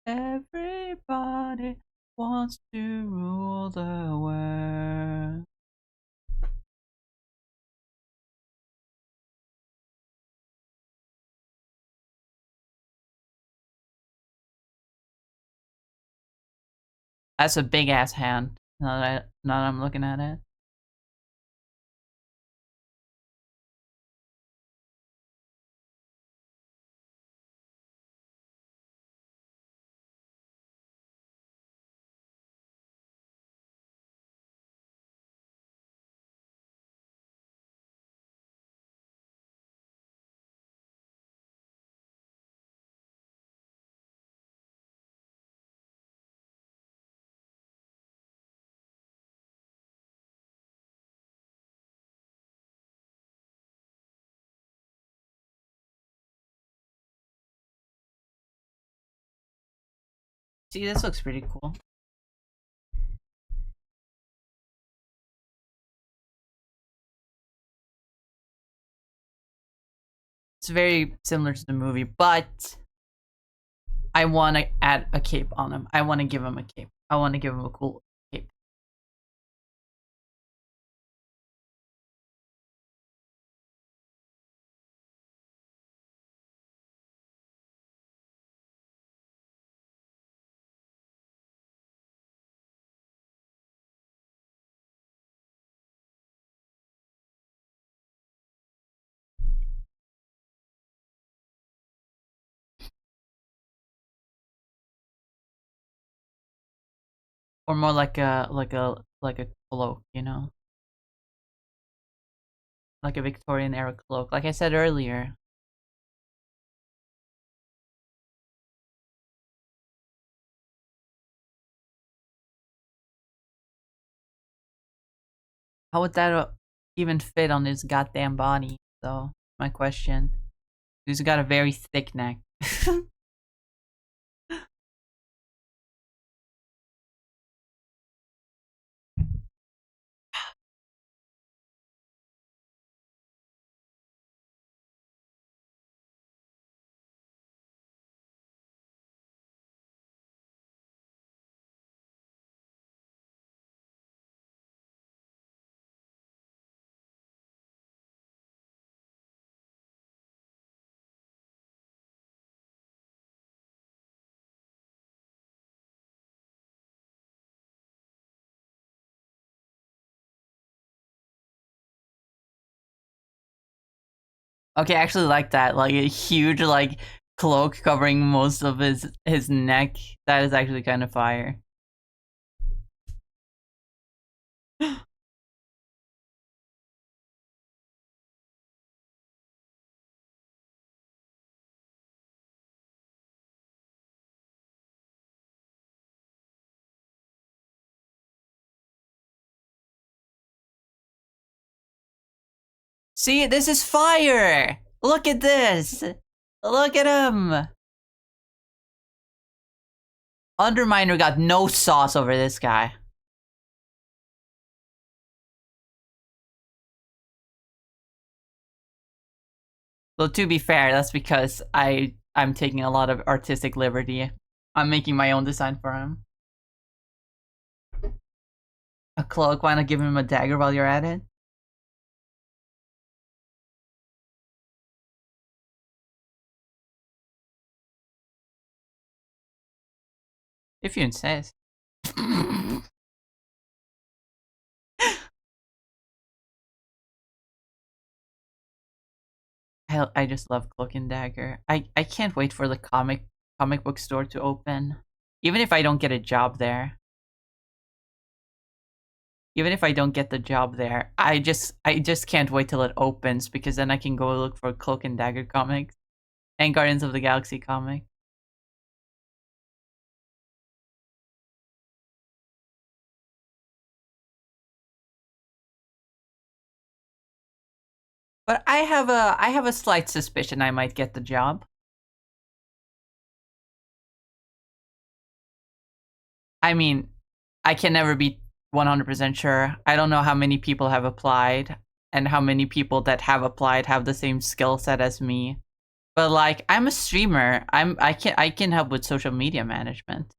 Everybody wants to rule the world. That's a big ass hand. Now that I'm looking at it. See, this looks pretty cool. It's very similar to the movie, but I want to add a cape on him. I want to give him a cape. I want to give him a cool cape. Or more like a cloak, you know? Like a Victorian era cloak. Like I said earlier. How would that even fit on his goddamn body? So, my question. He's got a very thick neck. Okay, I actually like that. Like a huge like cloak covering most of his neck. That is actually kind of fire. See, this is fire! Look at this! Look at him! Underminer got no sauce over this guy. So to be fair, that's because I'm taking a lot of artistic liberty. I'm making my own design for him. A cloak, why not give him a dagger while you're at it? If you insist. I just love Cloak and Dagger. I can't wait for the comic book store to open. Even if I don't get a job there. Even if I don't get the job there, I just can't wait till it opens because then I can go look for Cloak and Dagger comics and Guardians of the Galaxy comic. But I have a slight suspicion I might get the job. I mean, I can never be 100% sure. I don't know how many people have applied and how many people that have applied have the same skill set as me. But like, I'm a streamer. I can help with social media management.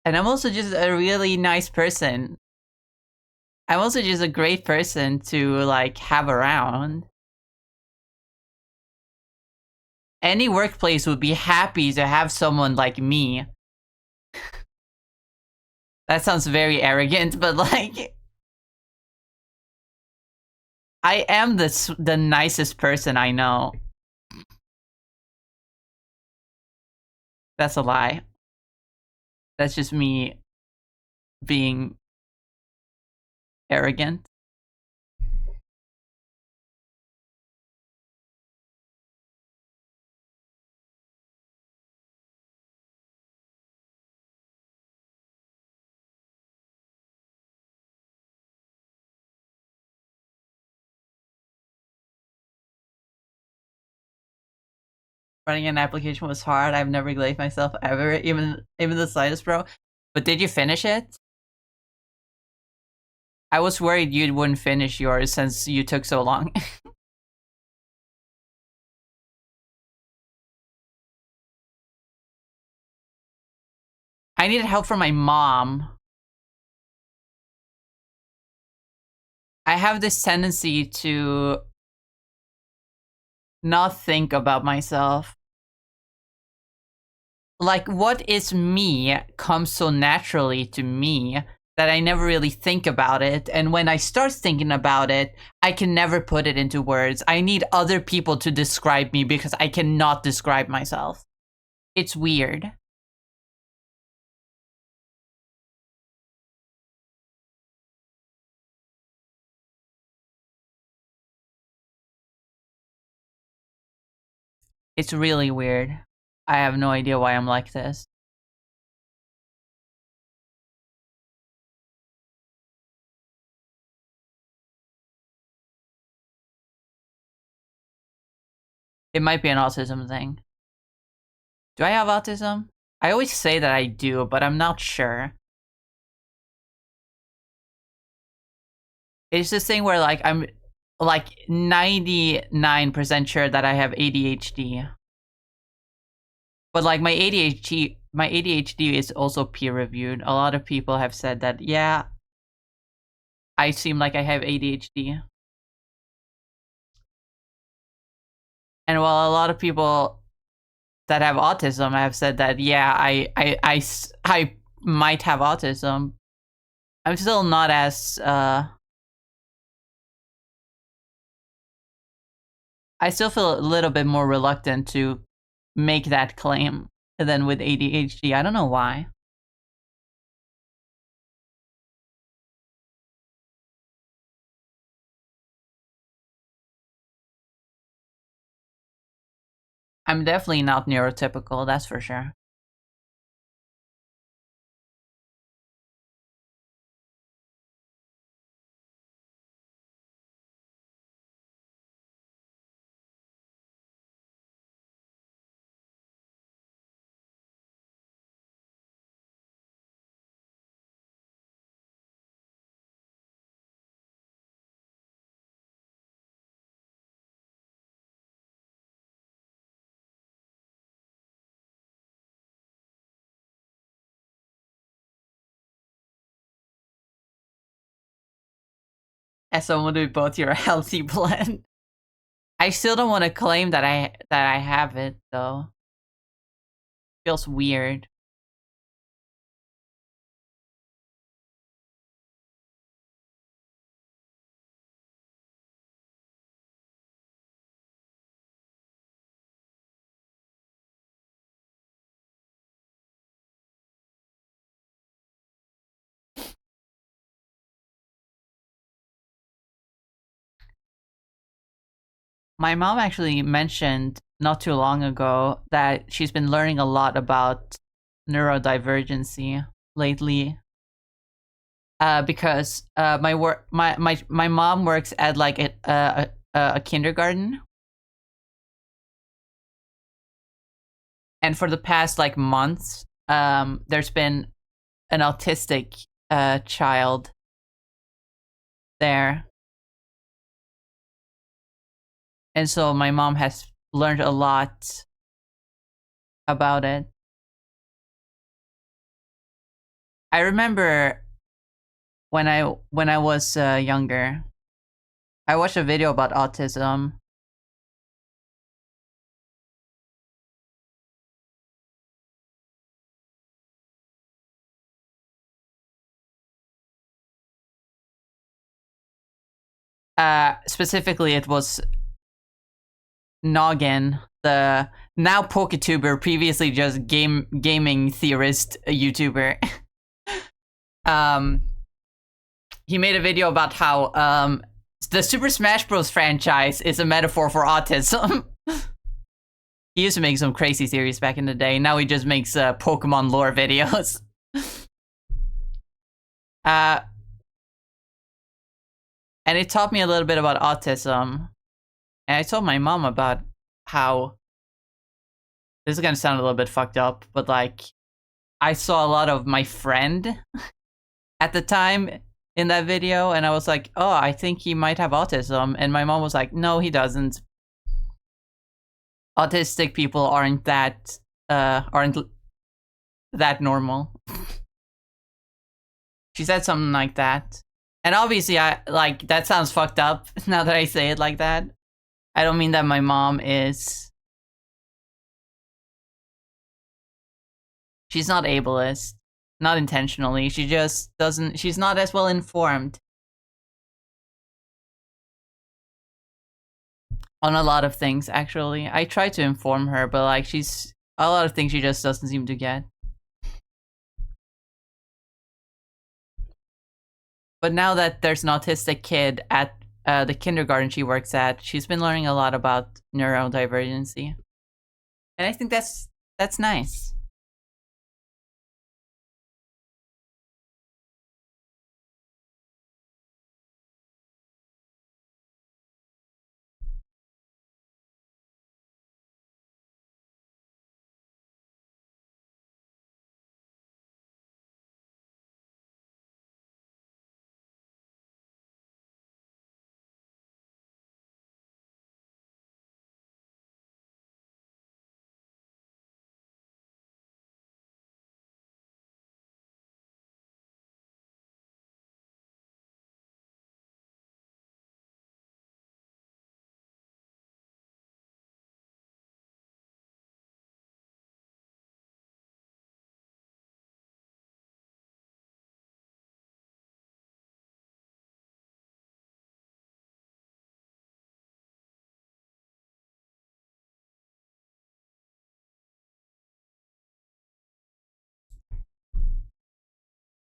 And I'm also just a really nice person. I'm also just a great person to like have around. Any workplace would be happy to have someone like me. That sounds very arrogant, but like, I am the nicest person I know. That's a lie. That's just me being arrogant. Running an application was hard. I've never graded myself ever, even the slightest, bro. But did you finish it? I was worried you wouldn't finish yours since you took so long. I needed help from my mom. I have this tendency to not think about myself. Like, what is me comes so naturally to me that I never really think about it. And when I start thinking about it, I can never put it into words. I need other people to describe me because I cannot describe myself. It's weird. It's really weird. I have no idea why I'm like this. It might be an autism thing. Do I have autism? I always say that I do, but I'm not sure. It's this thing where like I'm like 99% sure that I have ADHD. But like my ADHD is also peer reviewed. A lot of people have said that, yeah, I seem like I have ADHD. And while a lot of people that have autism have said that, yeah, I might have autism, I'm still not as I still feel a little bit more reluctant to make that claim than with ADHD. I don't know why. I'm definitely not neurotypical, that's for sure. As someone with both, you're a healthy blend. I still don't want to claim that I have it though. Feels weird. My mom actually mentioned not too long ago that she's been learning a lot about neurodivergency lately. Because my mom works at like a kindergarten, and for the past like months, there's been an autistic child there, and so my mom has learned a lot about it. I remember when I was younger, I watched a video about autism, Specifically, it was Noggin, the now PokeTuber, previously just gaming theorist YouTuber. He made a video about how the Super Smash Bros. Franchise is a metaphor for autism. He used to make some crazy theories back in the day. Now he just makes Pokemon lore videos. And it taught me a little bit about autism. And I told my mom about how, this is gonna sound a little bit fucked up, but like, I saw a lot of my friend at the time in that video, and I was like, oh, I think he might have autism. And my mom was like, no, he doesn't. Autistic people aren't that normal. She said something like that. And obviously, that sounds fucked up now that I say it like that. I don't mean that my mom is... She's not ableist. Not intentionally. She just doesn't... She's not as well informed on a lot of things, actually. I try to inform her, but like, she's... A lot of things she just doesn't seem to get. But now that there's an autistic kid at the kindergarten she works at, she's been learning a lot about neurodivergency. And I think that's nice.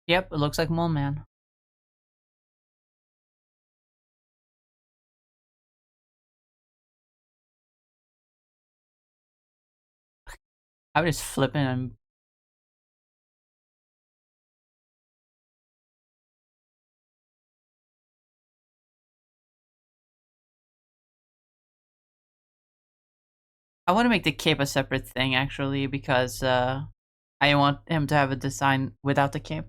Yep, it looks like Mole Man. I was just flipping and... I want to make the cape a separate thing, actually, because I want him to have a design without the cape.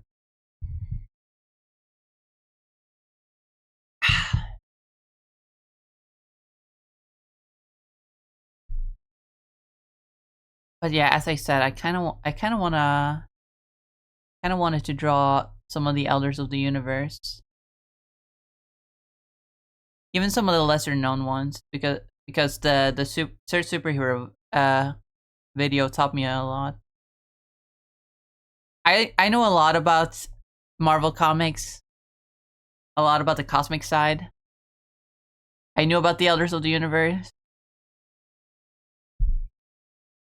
But yeah, as I said, I kind of wanted to draw some of the Elders of the Universe, even some of the lesser known ones, because the third superhero video taught me a lot. I know a lot about Marvel Comics, a lot about the cosmic side. I knew about the Elders of the Universe,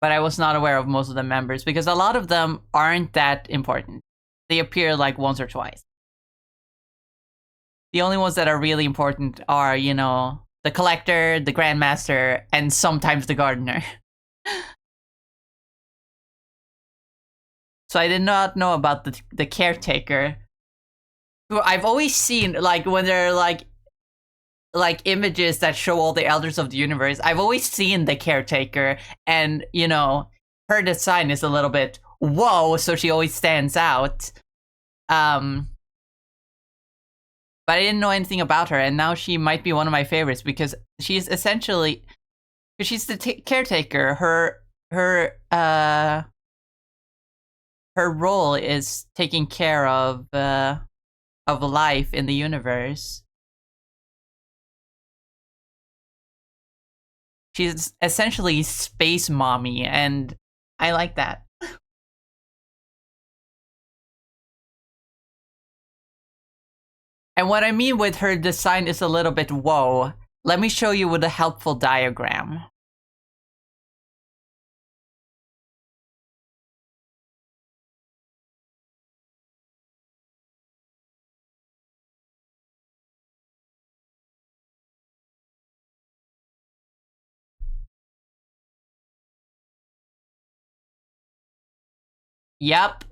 but I was not aware of most of the members because a lot of them aren't that important. They appear like once or twice. The only ones that are really important are, you know, the Collector, the Grandmaster, and sometimes the Gardener. So I did not know about the Caretaker, who I've always seen, like, when they're like images that show all the Elders of the Universe. I've always seen the Caretaker, and, you know, her design is a little bit whoa, so she always stands out. But I didn't know anything about her, and now she might be one of my favorites because she's essentially, she's the caretaker. Her role is taking care of life in the universe. She's essentially space mommy, and I like that. And what I mean with her design is a little bit whoa. Let me show you with a helpful diagram. Yep.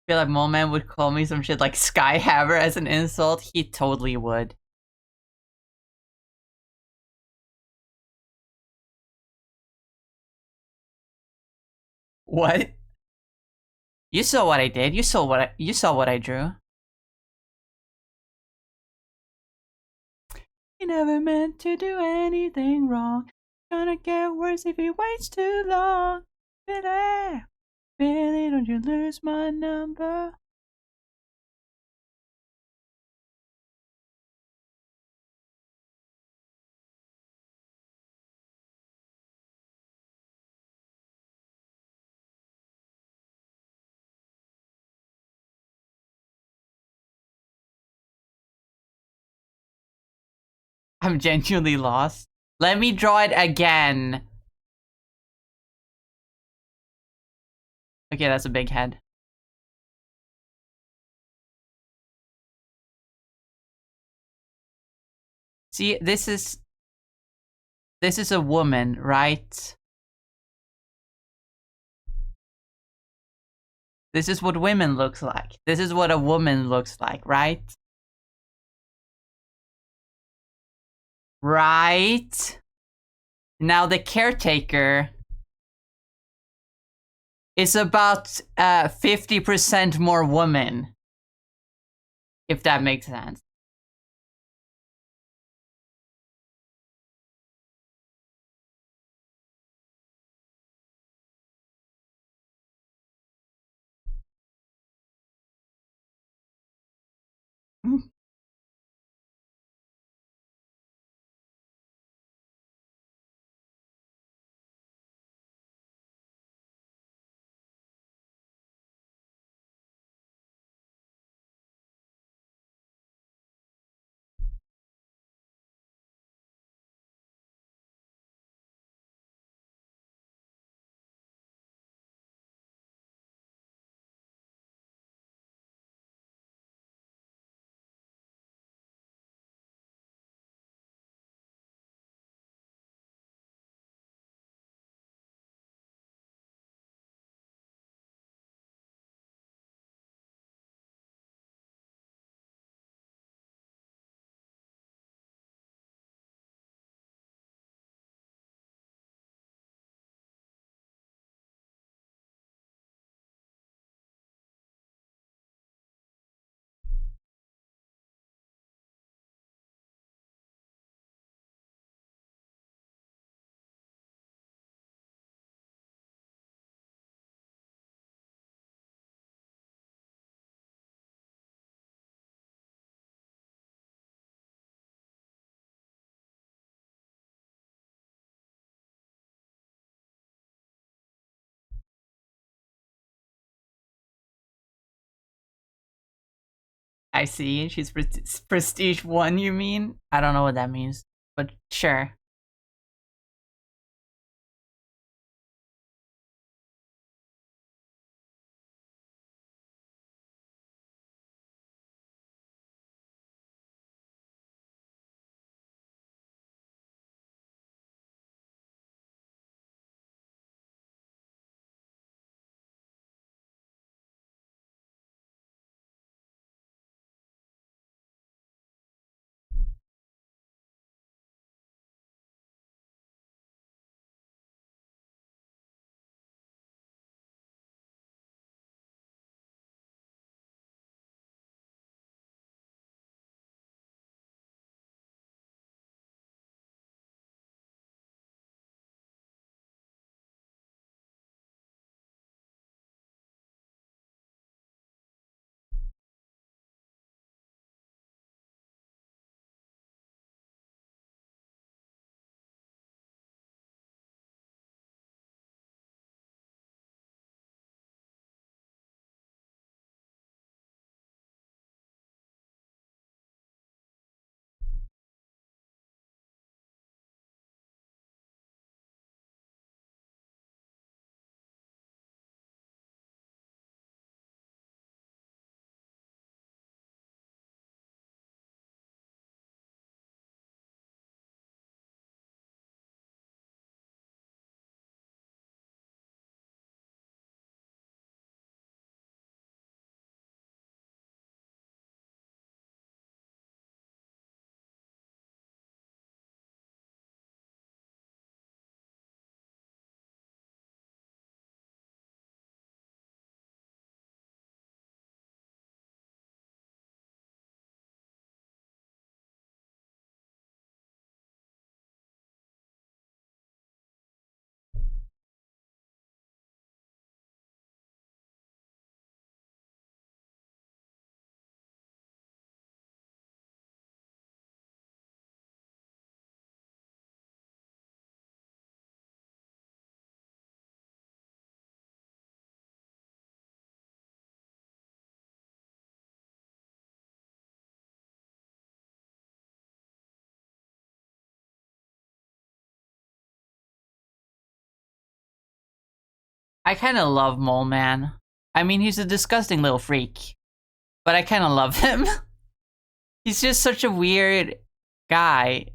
Feel like Mole Man would call me some shit like Skyhammer as an insult. He totally would. What? You saw what I did. You saw what I drew. He never meant to do anything wrong. Gonna get worse if he waits too long. Billy, Billy, don't you lose my number. I'm genuinely lost. Let me draw it again. Okay, that's a big head. See, this is a woman, right? This is what women looks like. This is what a woman looks like, right? Right? Now the caretaker is about 50% more woman. If that makes sense. I see. She's prestige 1, you mean? I don't know what that means, but sure. I kind of love Mole Man. I mean, he's a disgusting little freak, but I kind of love him. He's just such a weird guy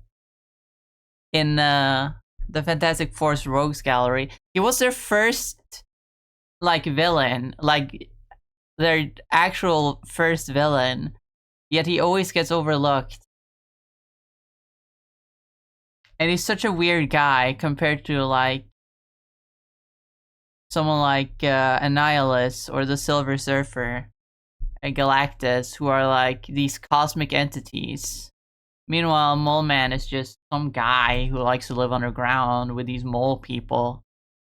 in the Fantastic Four's Rogues Gallery. He was their first like villain, like their actual first villain. Yet he always gets overlooked. And he's such a weird guy compared to like someone like Annihilus or the Silver Surfer and Galactus, who are like these cosmic entities. Meanwhile, Mole Man is just some guy who likes to live underground with these mole people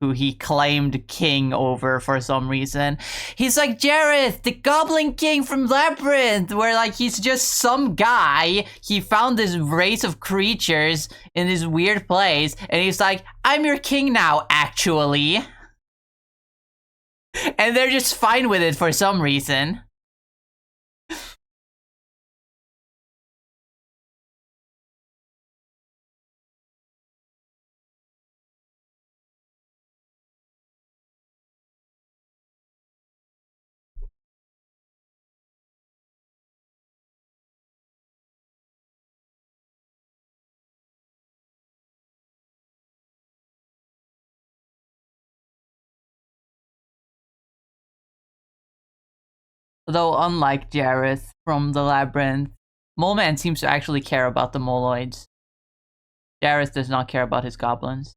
who he claimed king over for some reason. He's like Jareth, the Goblin King from Labyrinth, where like he's just some guy. He found this race of creatures in this weird place, and he's like, I'm your king now, actually. And they're just fine with it for some reason. Though unlike Jareth from the Labyrinth, Mole Man seems to actually care about the moloids. Jareth does not care about his goblins.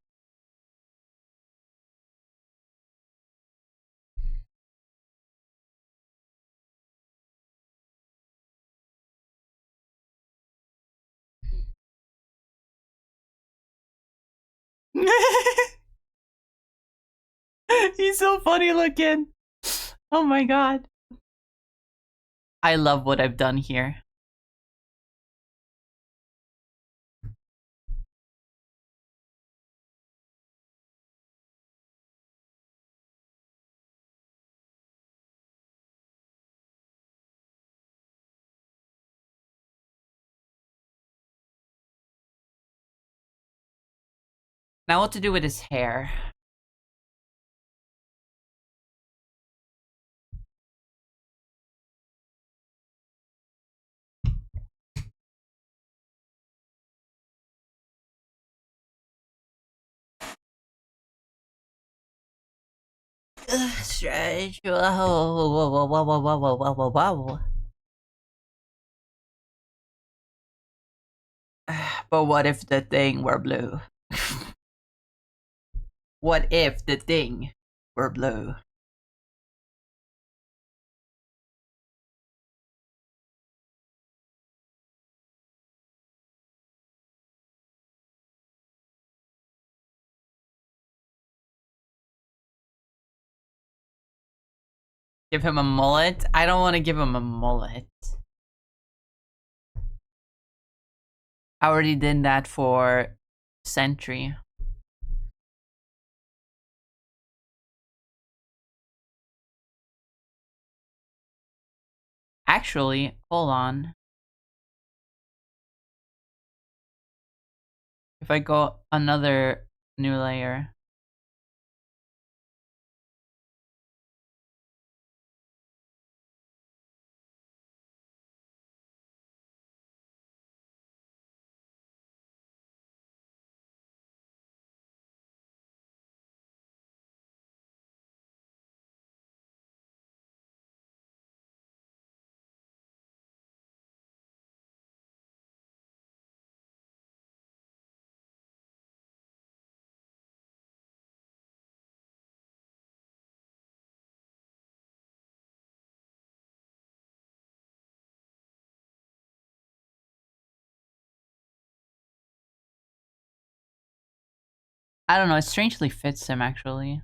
He's so funny looking. Oh my god. I love what I've done here. Now what to do with his hair? Stretch. But what if the thing were blue? What if the thing were blue? Give him a mullet? I don't want to give him a mullet. I already did that for Sentry. Actually, hold on. If I go another new layer. I don't know, it strangely fits him actually.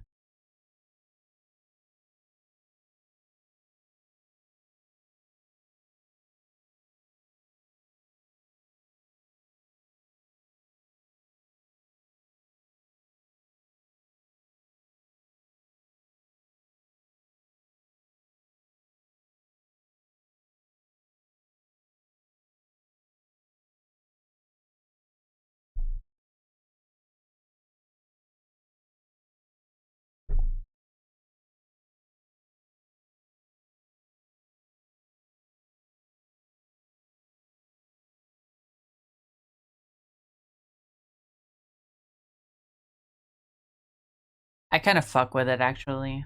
I kind of fuck with it actually.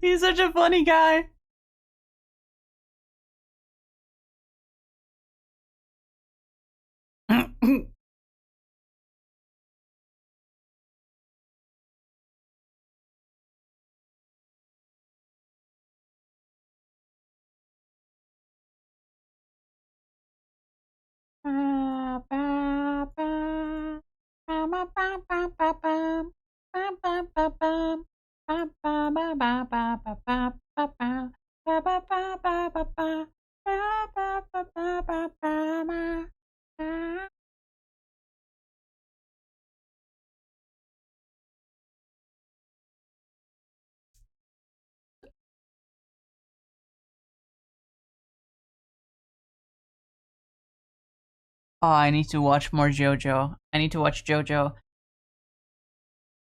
He's such a funny guy. Oh, I need to watch more JoJo. I need to watch JoJo.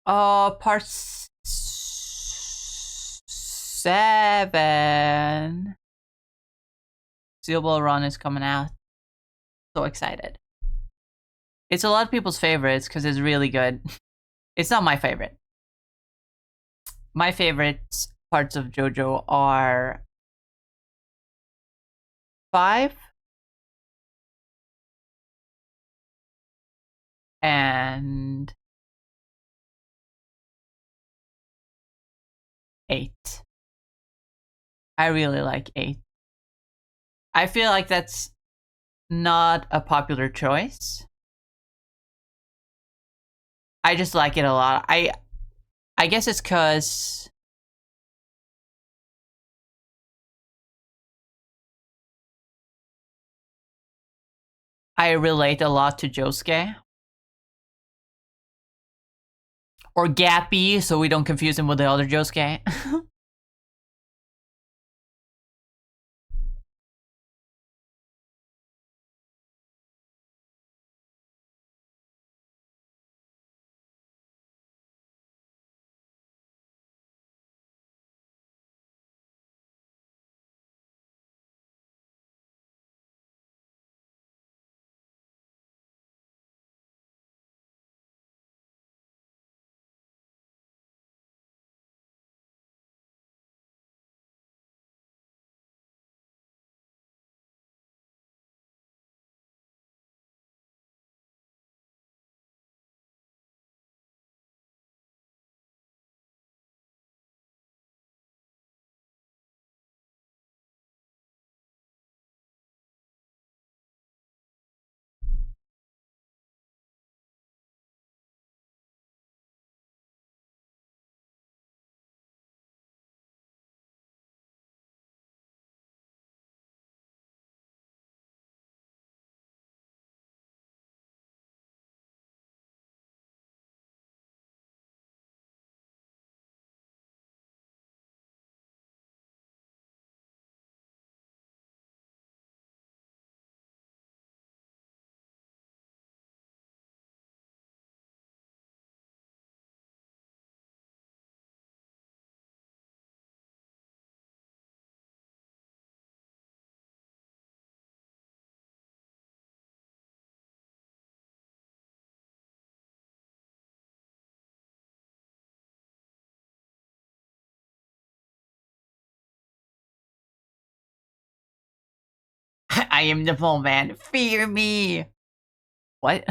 Part 7. Steel Run is coming out. So excited. It's a lot of people's favorites because it's really good. It's not my favorite. My favorite parts of JoJo are 5 and 8. I really like 8. I feel like that's not a popular choice. I just like it a lot. I guess it's cuz I relate a lot to Josuke. Or Gappy, so we don't confuse him with the other Josuke. I am the full man. Fear me. What?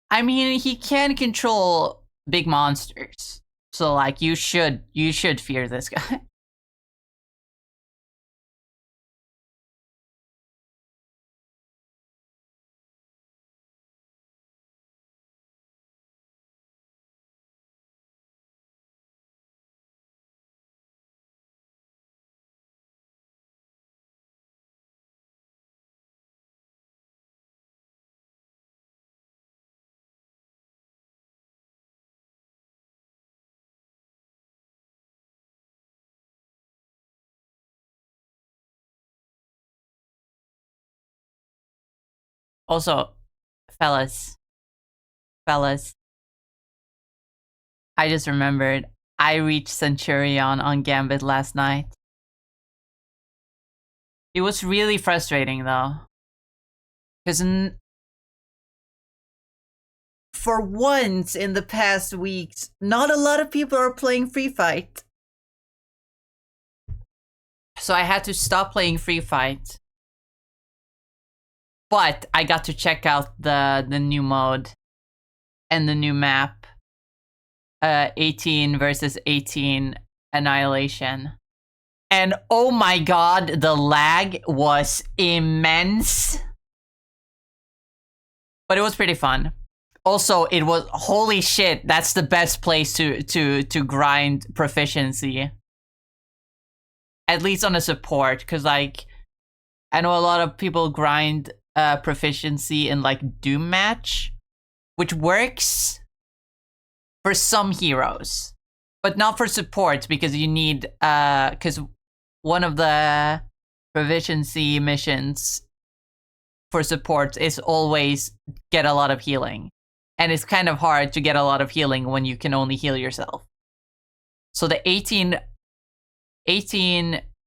I mean, he can control big monsters. So like you should fear this guy. Also, fellas, fellas, I just remembered I reached Centurion on Gambit last night. It was really frustrating though, because for once in the past weeks, not a lot of people are playing Free Fight. So I had to stop playing Free Fight. But I got to check out the new mode and the new map. 18 versus 18 Annihilation. And oh my god, the lag was immense. But it was pretty fun. Also, it was holy shit, that's the best place to grind proficiency. At least on a support, because like I know a lot of people grind proficiency in like Doom Match, which works for some heroes, but not for supports because you need because one of the proficiency missions for supports is always get a lot of healing, and it's kind of hard to get a lot of healing when you can only heal yourself. So the 18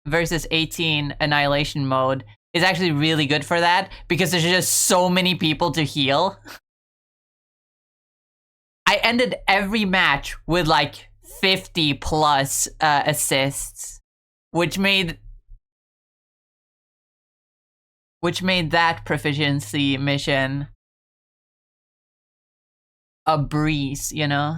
versus 18 Annihilation mode is actually really good for that because there's just so many people to heal. I ended every match with like 50 plus assists, which made that proficiency mission a breeze, you know?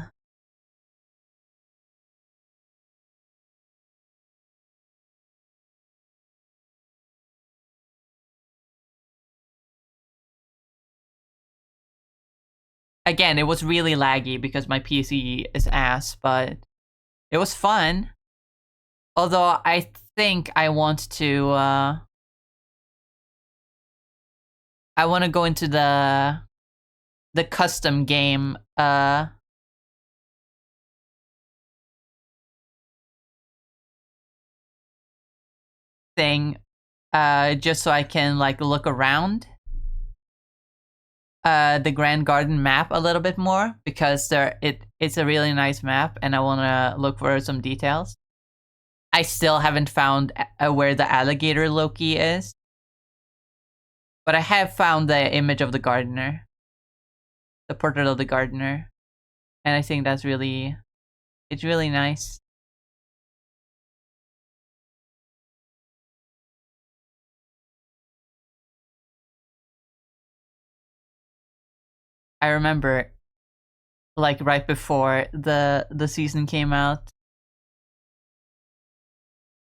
Again, it was really laggy because my PC is ass, but it was fun. Although I think I want to go into the custom game thing just so I can like look around the Grand Garden map a little bit more because it's a really nice map and I want to look for some details. I still haven't found where the alligator Loki is, but I have found the image of the gardener, the portrait of the gardener, and I think it's really nice. I remember like right before the season came out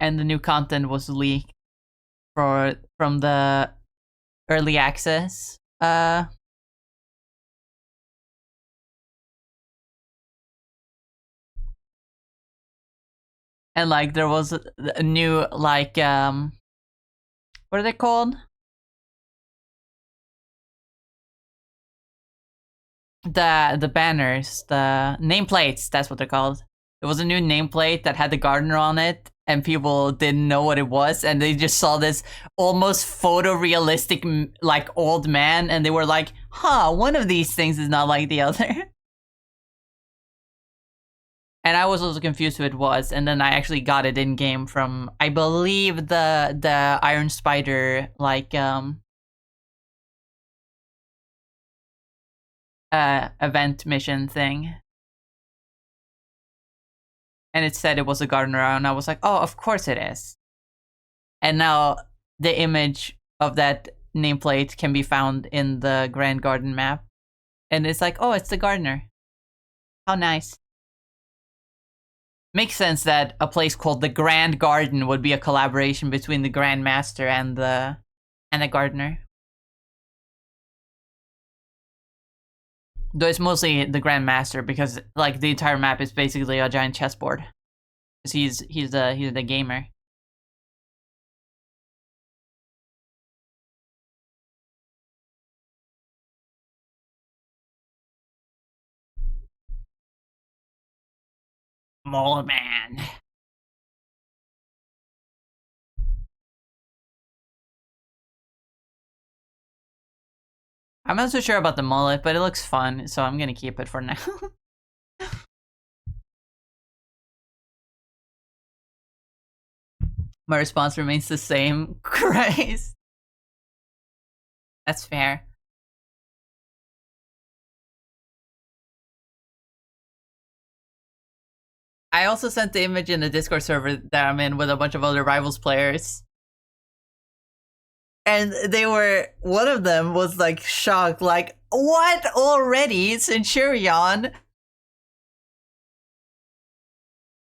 and the new content was leaked from the early access and like there was a new like what are they called? The banners, the nameplates, that's what they're called. There was a new nameplate that had the gardener on it, and people didn't know what it was, and they just saw this almost photorealistic, like, old man, and they were like, huh, one of these things is not like the other. And I was also confused who it was, and then I actually got it in-game from, I believe, the Iron Spider, like, event mission thing. And it said it was a gardener, and I was like, oh, of course it is. And now the image of that nameplate can be found in the Grand Garden map. And it's like, oh, it's the gardener. How nice. Makes sense that a place called the Grand Garden would be a collaboration between the Grand Master and the gardener. Though it's mostly the Grand Master because like the entire map is basically a giant chessboard. Because he's the gamer. Mole Man. I'm not so sure about the mullet, but it looks fun, so I'm gonna keep it for now. My response remains the same. Christ. That's fair. I also sent the image in the Discord server that I'm in with a bunch of other Rivals players. And they were, one of them was like shocked, like, what already? Centurion?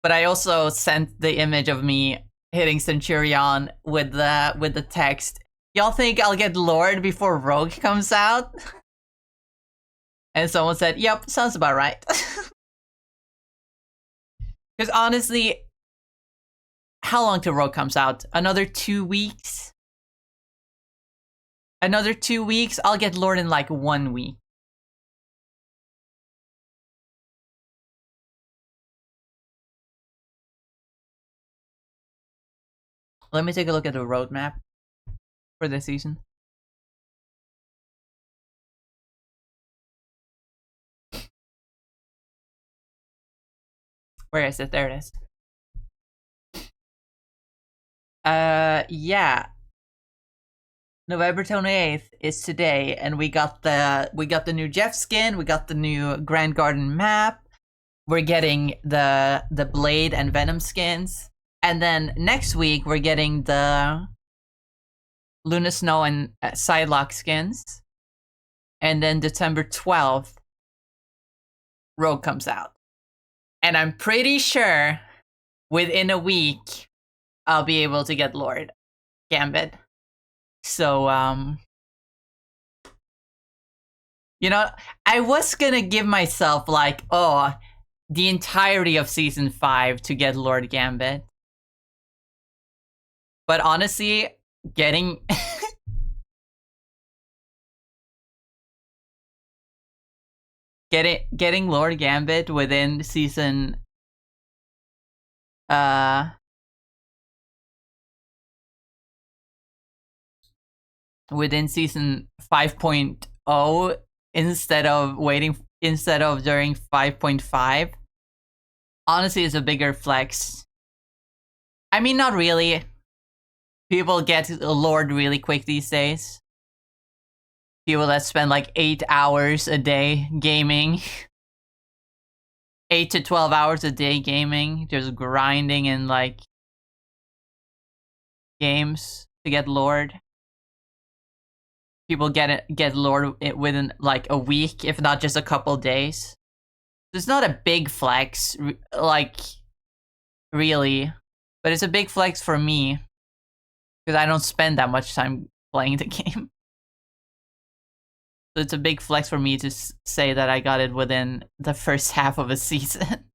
But I also sent the image of me hitting Centurion with the text, y'all think I'll get Lord before Rogue comes out? And someone said, yep, sounds about right. Because honestly, how long till Rogue comes out? Another 2 weeks? Another 2 weeks? I'll get Lord in like 1 week. Let me take a look at the roadmap for this season. Where is it? There it is. Yeah. November 28th is today, and we got the new Jeff skin, we got the new Grand Garden map, we're getting the Blade and Venom skins, and then next week we're getting the Luna Snow and Sidelock skins, and then December 12th, Rogue comes out, and I'm pretty sure within a week I'll be able to get Lord Gambit. So you know, I was gonna give myself like, oh, the entirety of season 5 to get Lord Gambit. But honestly, getting getting Lord Gambit within season within season 5.0 instead of during 5.5 honestly is a bigger flex. I mean, not really. People get Lord really quick these days. People that spend like 8 hours a day gaming. 8 to 12 hours a day gaming, just grinding in like games to get Lord. People get Lord within like a week, if not just a couple days. It's not a big flex, like, really, but it's a big flex for me because I don't spend that much time playing the game. So it's a big flex for me to say that I got it within the first half of a season.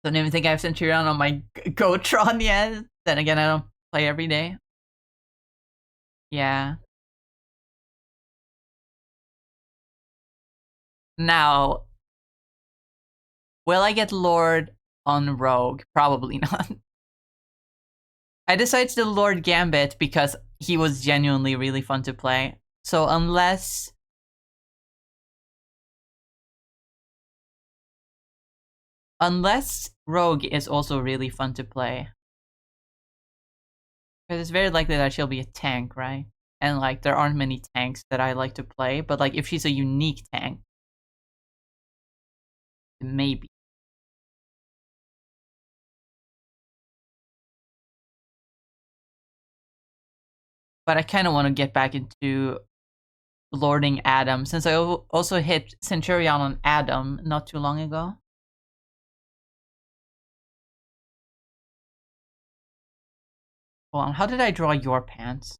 Don't even think I have Centurion on my Gotron yet. Then again, I don't play every day. Yeah. Now, will I get Lord on Rogue? Probably not. I decided to Lord Gambit because he was genuinely really fun to play. So unless Rogue is also really fun to play. Because it's very likely that she'll be a tank, right? And like there aren't many tanks that I like to play, but like if she's a unique tank, maybe. But I kind of want to get back into lording Adam, since I also hit Centurion on Adam not too long ago. Hold on, how did I draw your pants?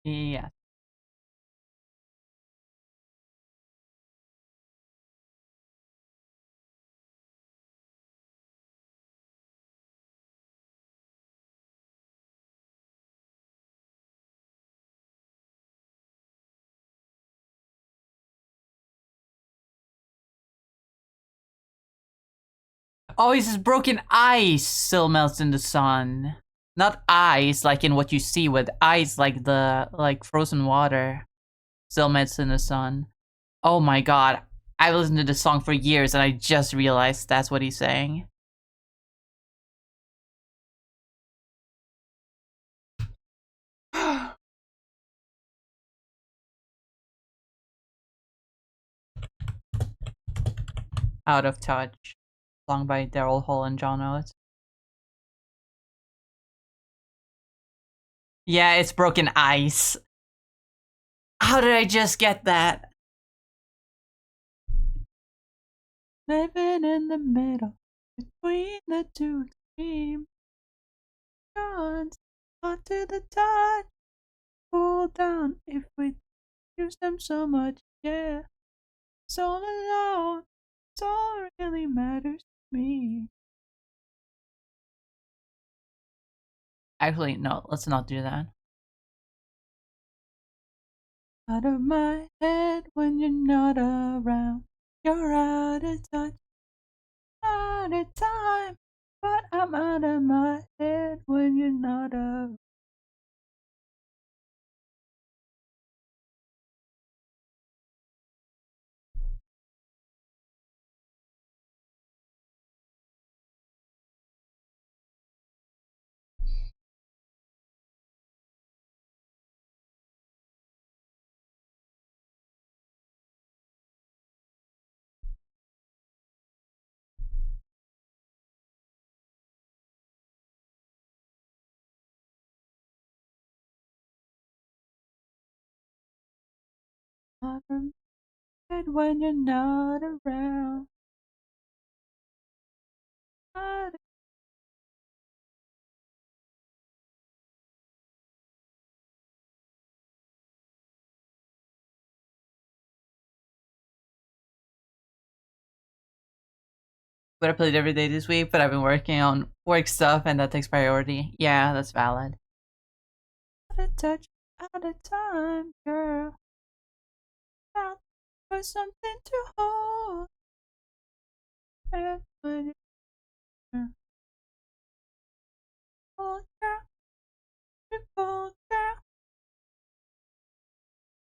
Yeah. Oh, it's just broken ice still melts in the sun. Not ice like in what you see with ice like the like frozen water still melts in the sun. Oh my god. I've listened to this song for years and I just realized that's what he's saying. Out of Touch. Song by Daryl Hall and John Oates. Yeah, it's broken ice. How did I just get that? Living in the middle between the two extremes. Guns hot to the touch, cool down if we use them so much. Yeah, it's all alone. It's all really matters to me. Actually, no, let's not do that. Out of my head when you're not around. You're out of touch, out of time. But I'm out of my head when you're not around. Out of my head when you're not around. Out of but I played every day this week, but I've been working on work stuff and that takes priority. Yeah, that's valid. Out of touch, out of time, girl. Out for something to hold. And when you're cold, girl, you're cold, girl.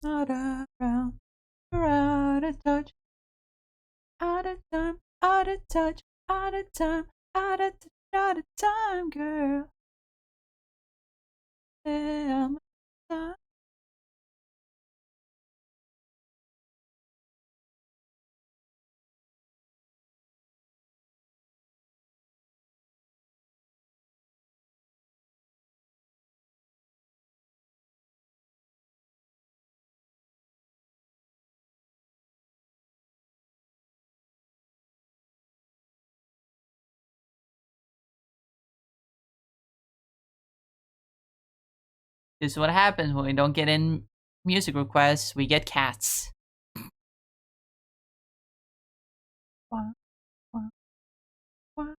Not around, you're out of touch. Out of time, out of touch, out of time, out of touch, out of time, girl. Yeah, I'm out. This is what happens when we don't get in music requests. We get cats. Wah, wah, wah.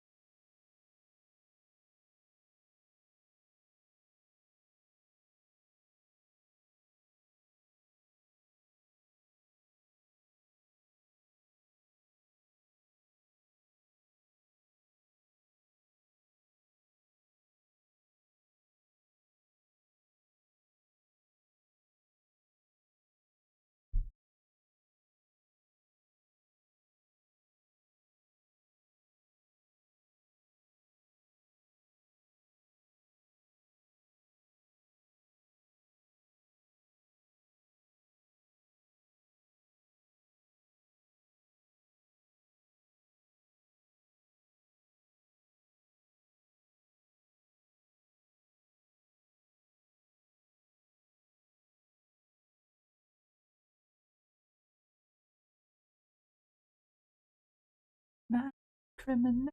Not criminal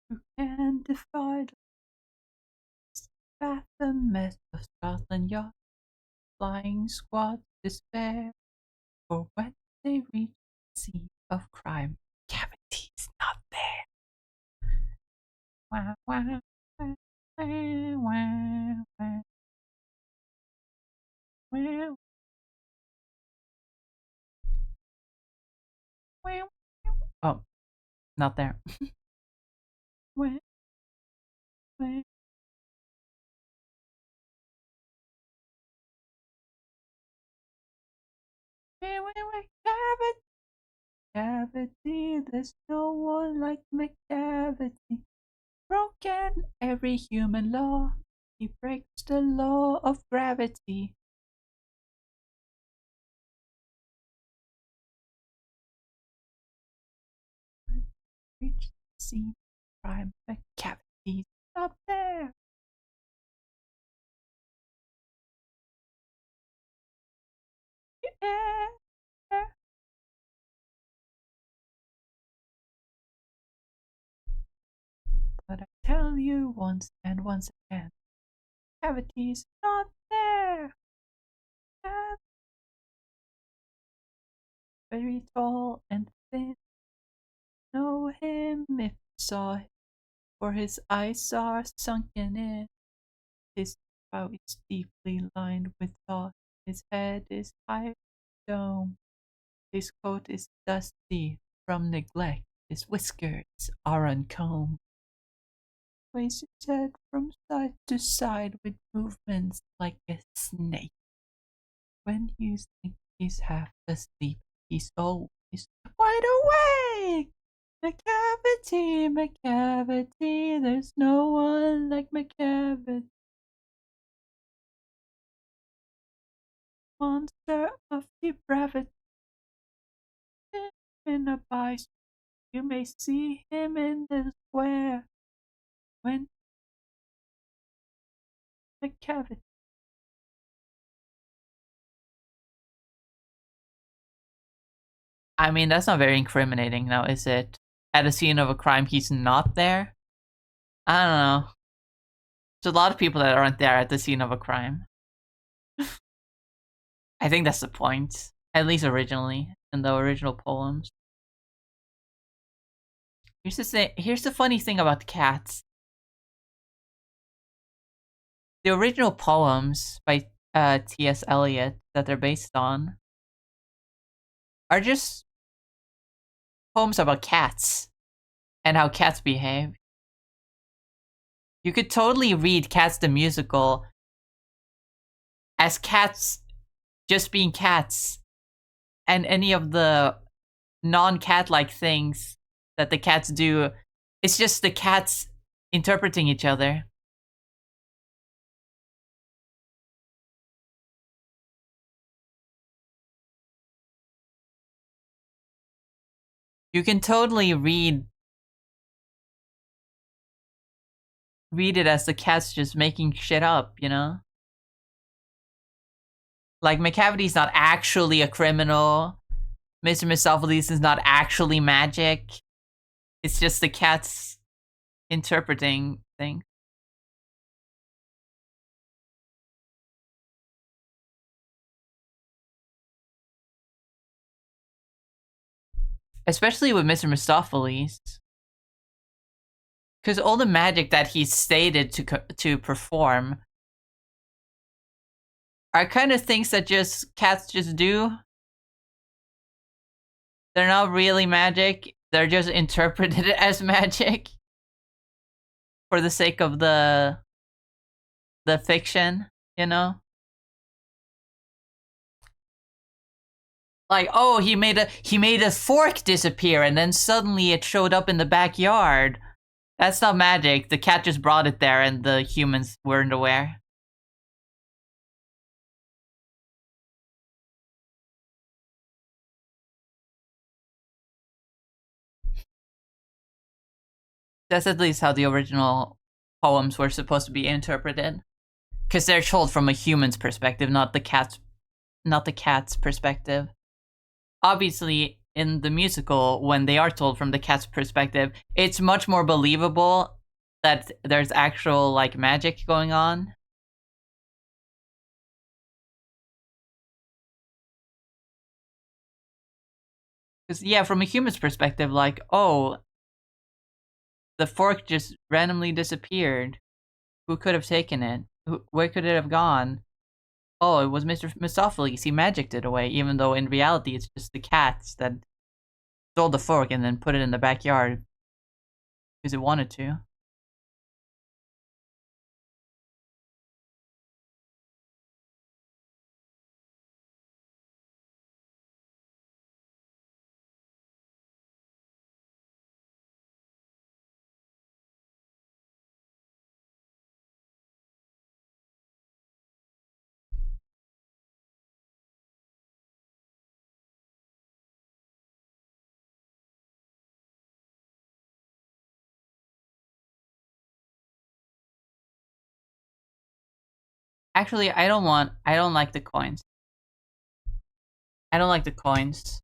who can defy the Baphomet of Scotland Yard. Flying squads despair, for when they reach the scene of crime, cavity's not there. Wah, wah, wah, wah, wah, wah, wah, wah. Oh, not there. Wait, wait. Wait, Cavity, there's no one like McCavity. Broken every human law. He breaks the law of gravity. Reach the scene, crime, McCavity's up there. Yeah. But I tell you once and once again, cavity's not there. Very tall and thin. Know him if you saw him, for his eyes are sunken in. His brow is deeply lined with thought. His head is high dome. His coat is dusty from neglect. His whiskers are uncombed. Waves his head from side to side with movements like a snake. When you think he's half asleep, he's always wide awake. McCavity, McCavity, there's no one like McCavity. Monster of depravity. In a bison, you may see him in the square. When McCavity. I mean, that's not very incriminating now, is it? At a scene of a crime, he's not there? I don't know. There's a lot of people that aren't there at the scene of a crime. I think that's the point. At least originally, in the original poems. Here's the funny thing about the cats. The original poems by T.S. Eliot that they're based on are just poems about cats and how cats behave. You could totally read Cats the Musical as cats just being cats, and any of the non-cat-like things that the cats do, it's just the cats interpreting each other. You can totally read it as the cats just making shit up, you know? Like, McCavity's not actually a criminal. Mr. Mistopheles is not actually magic. It's just the cats interpreting things. Especially with Mr. Mistopheles. Because all the magic that he's stated to perform are kind of things that just cats just do. They're not really magic. They're just interpreted as magic for the sake of the fiction, you know? Like, oh, he made a fork disappear and then suddenly it showed up in the backyard. That's not magic. The cat just brought it there and the humans weren't aware. That's at least how the original poems were supposed to be interpreted. Because they're told from a human's perspective, not the cat's perspective. Obviously, in the musical, when they are told from the cat's perspective, it's much more believable that there's actual, like, magic going on. Because, yeah, from a human's perspective, like, oh, the fork just randomly disappeared. Who could have taken it? Where could it have gone? Oh, it was Mr. Mistopheles. He magicked it away, even though in reality it's just the cats that stole the fork and then put it in the backyard because it wanted to. Actually, I don't like the coins. I don't like the coins.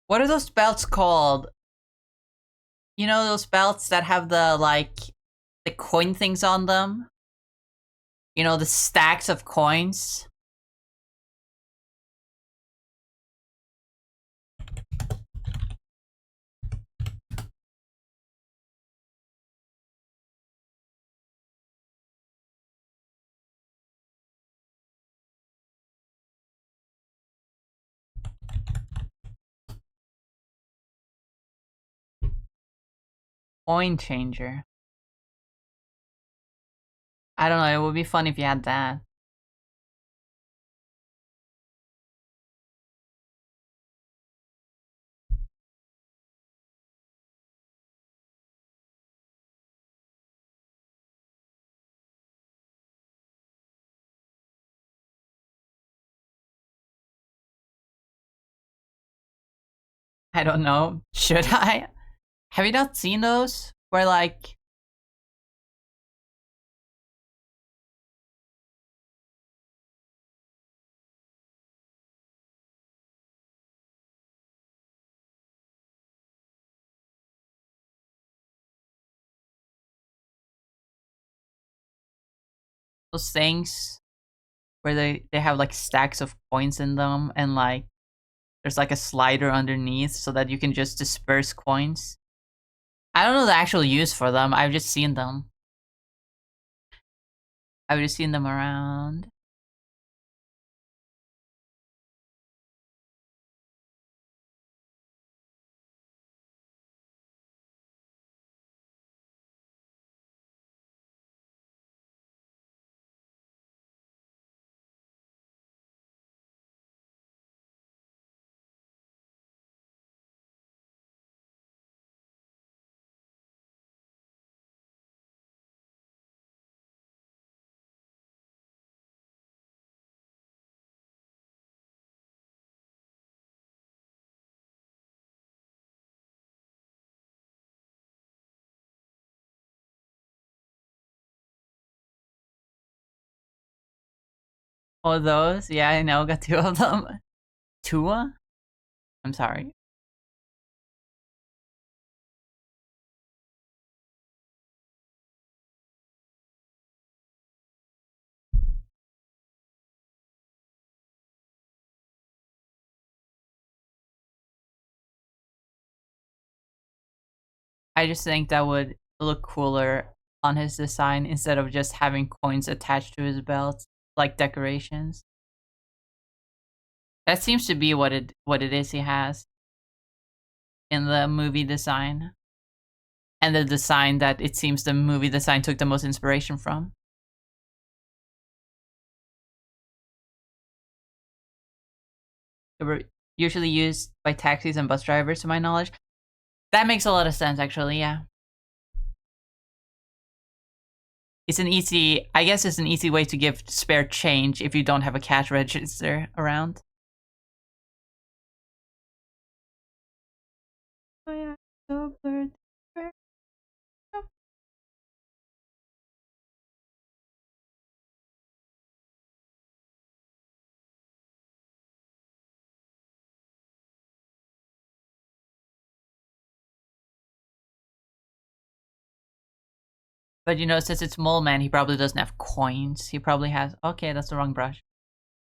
What are those belts called? You know those belts that have the the coin things on them? You know, the stacks of coins? Coin changer. I don't know, it would be fun if you had that. I don't know. Should I? Have you not seen those? Where like those things where they have like stacks of coins in them and like there's like a slider underneath so that you can just disperse coins. I don't know the actual use for them. I've just seen them. I've just seen them around. Oh, those? Yeah, I know. Got two of them. Tua? I'm sorry. I just think that would look cooler on his design instead of just having coins attached to his belt, like decorations. That seems to be what it is he has in the movie design. And the design that it seems the movie design took the most inspiration from. They were usually used by taxis and bus drivers, to my knowledge. That makes a lot of sense, actually, yeah. It's an easy, I guess it's an easy way to give spare change if you don't have a cash register around. Oh yeah, so blurred. But you know, since it's Mole Man, he probably doesn't have coins. He probably has, okay, that's the wrong brush.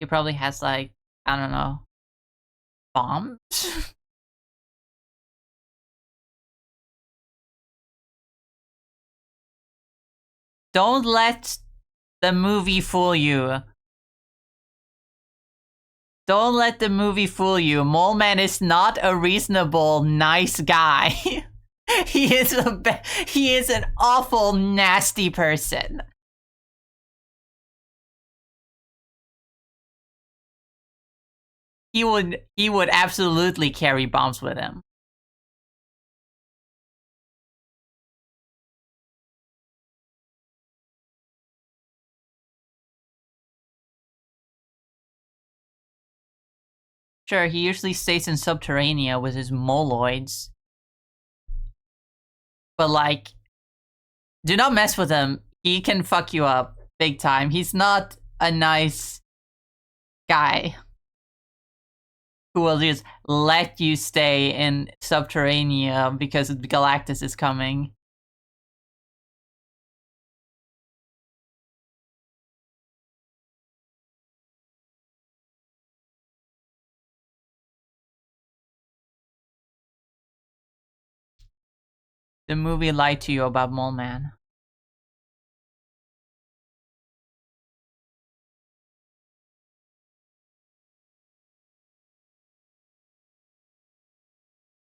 He probably has like, I don't know, bombs? Don't let the movie fool you. Don't let the movie fool you. Mole Man is not a reasonable, nice guy. He is an awful, nasty person. He would absolutely carry bombs with him. Sure, he usually stays in Subterranea with his moloids. But like, do not mess with him. He can fuck you up big time. He's not a nice guy who will just let you stay in Subterranea because Galactus is coming. The movie lied to you about Mole Man.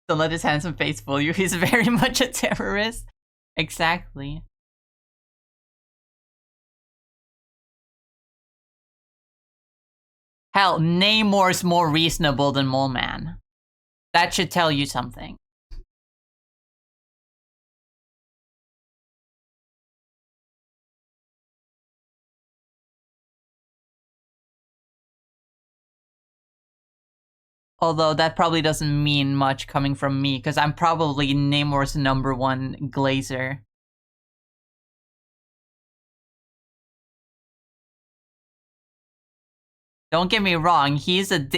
Don't let his handsome face fool you. He's very much a terrorist. Exactly. Hell, Namor's more reasonable than Mole Man. That should tell you something. Although that probably doesn't mean much coming from me, because I'm probably Namor's #1 glazer. Don't get me wrong, he's an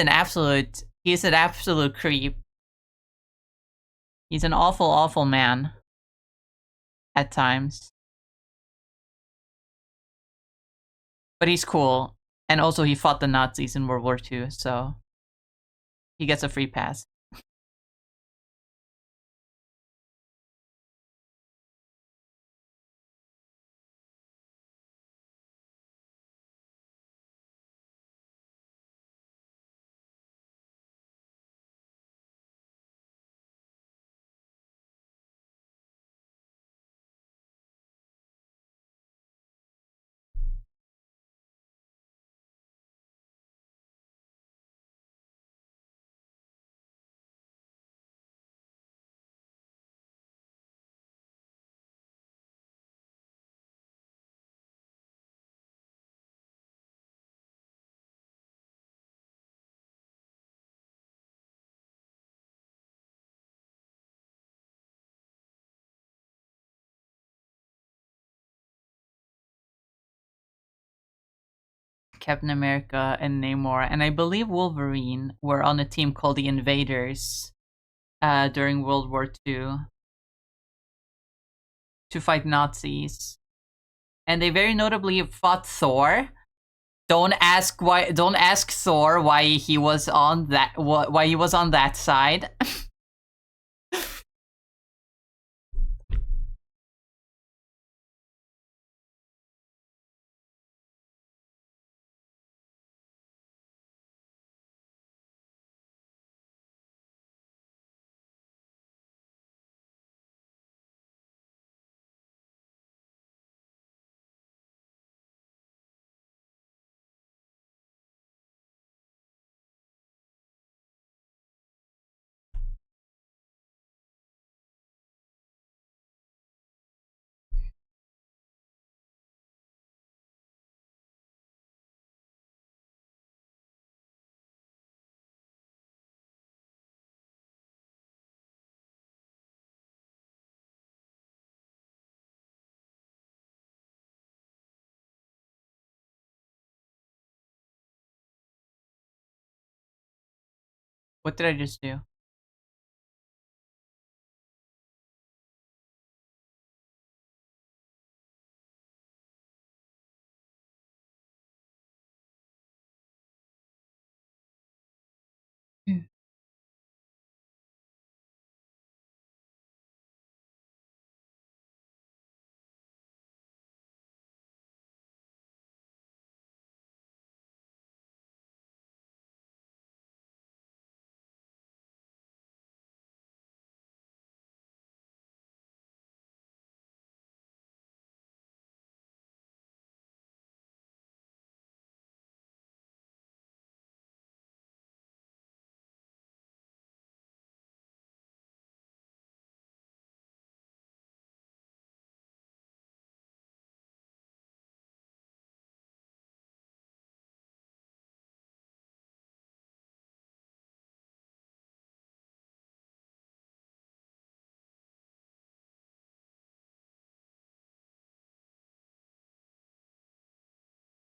absolute creep. He's an awful man at times. But he's cool. And also he fought the Nazis in World War II, so he gets a free pass. Captain America and Namor, and I believe Wolverine were on a team called the Invaders during World War II to fight Nazis. And they very notably fought Thor. Don't ask Thor why he was on that side. What did I just do?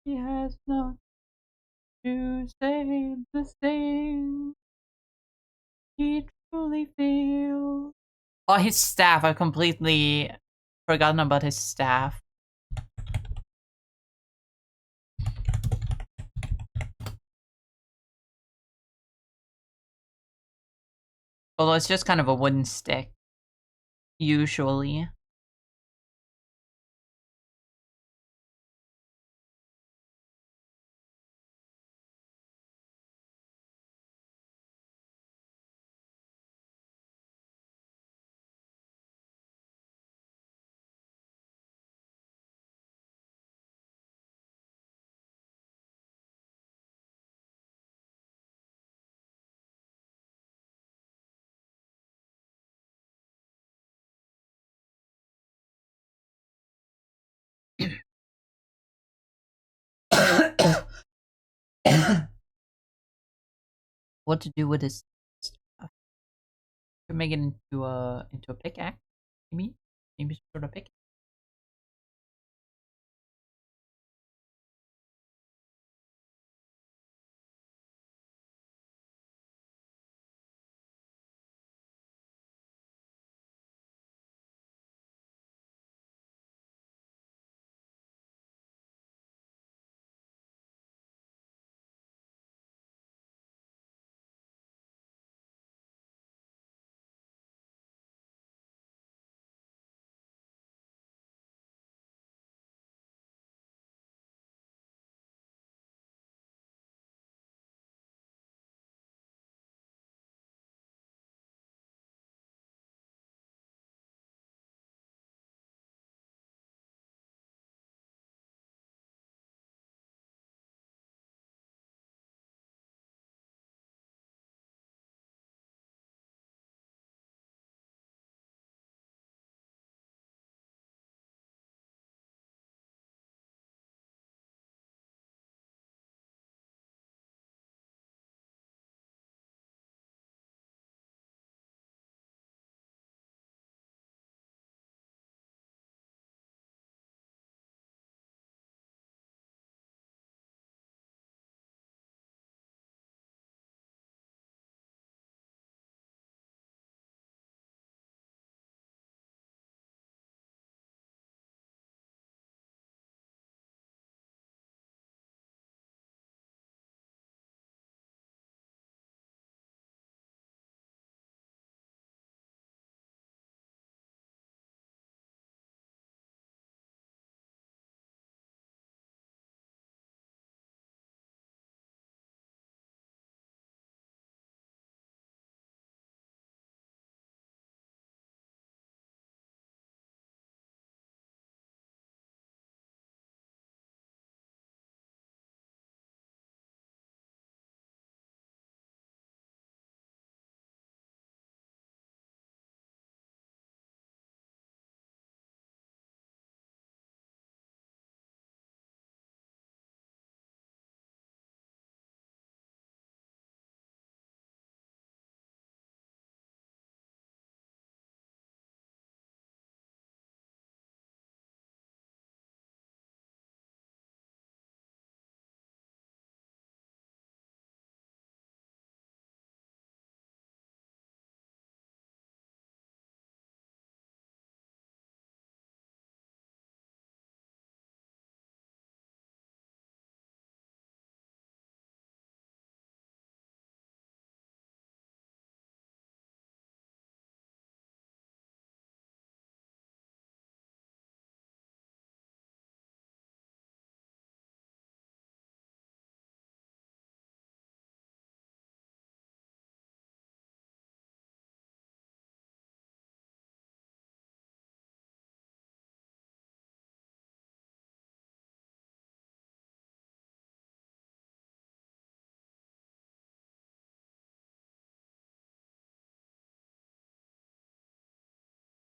He has not to say the thing he truly feels. Oh, his staff. I completely forgotten about his staff. Although it's just kind of a wooden stick. Usually. What to do with his stuff? To make it into a pickaxe? Maybe sort of pickaxe.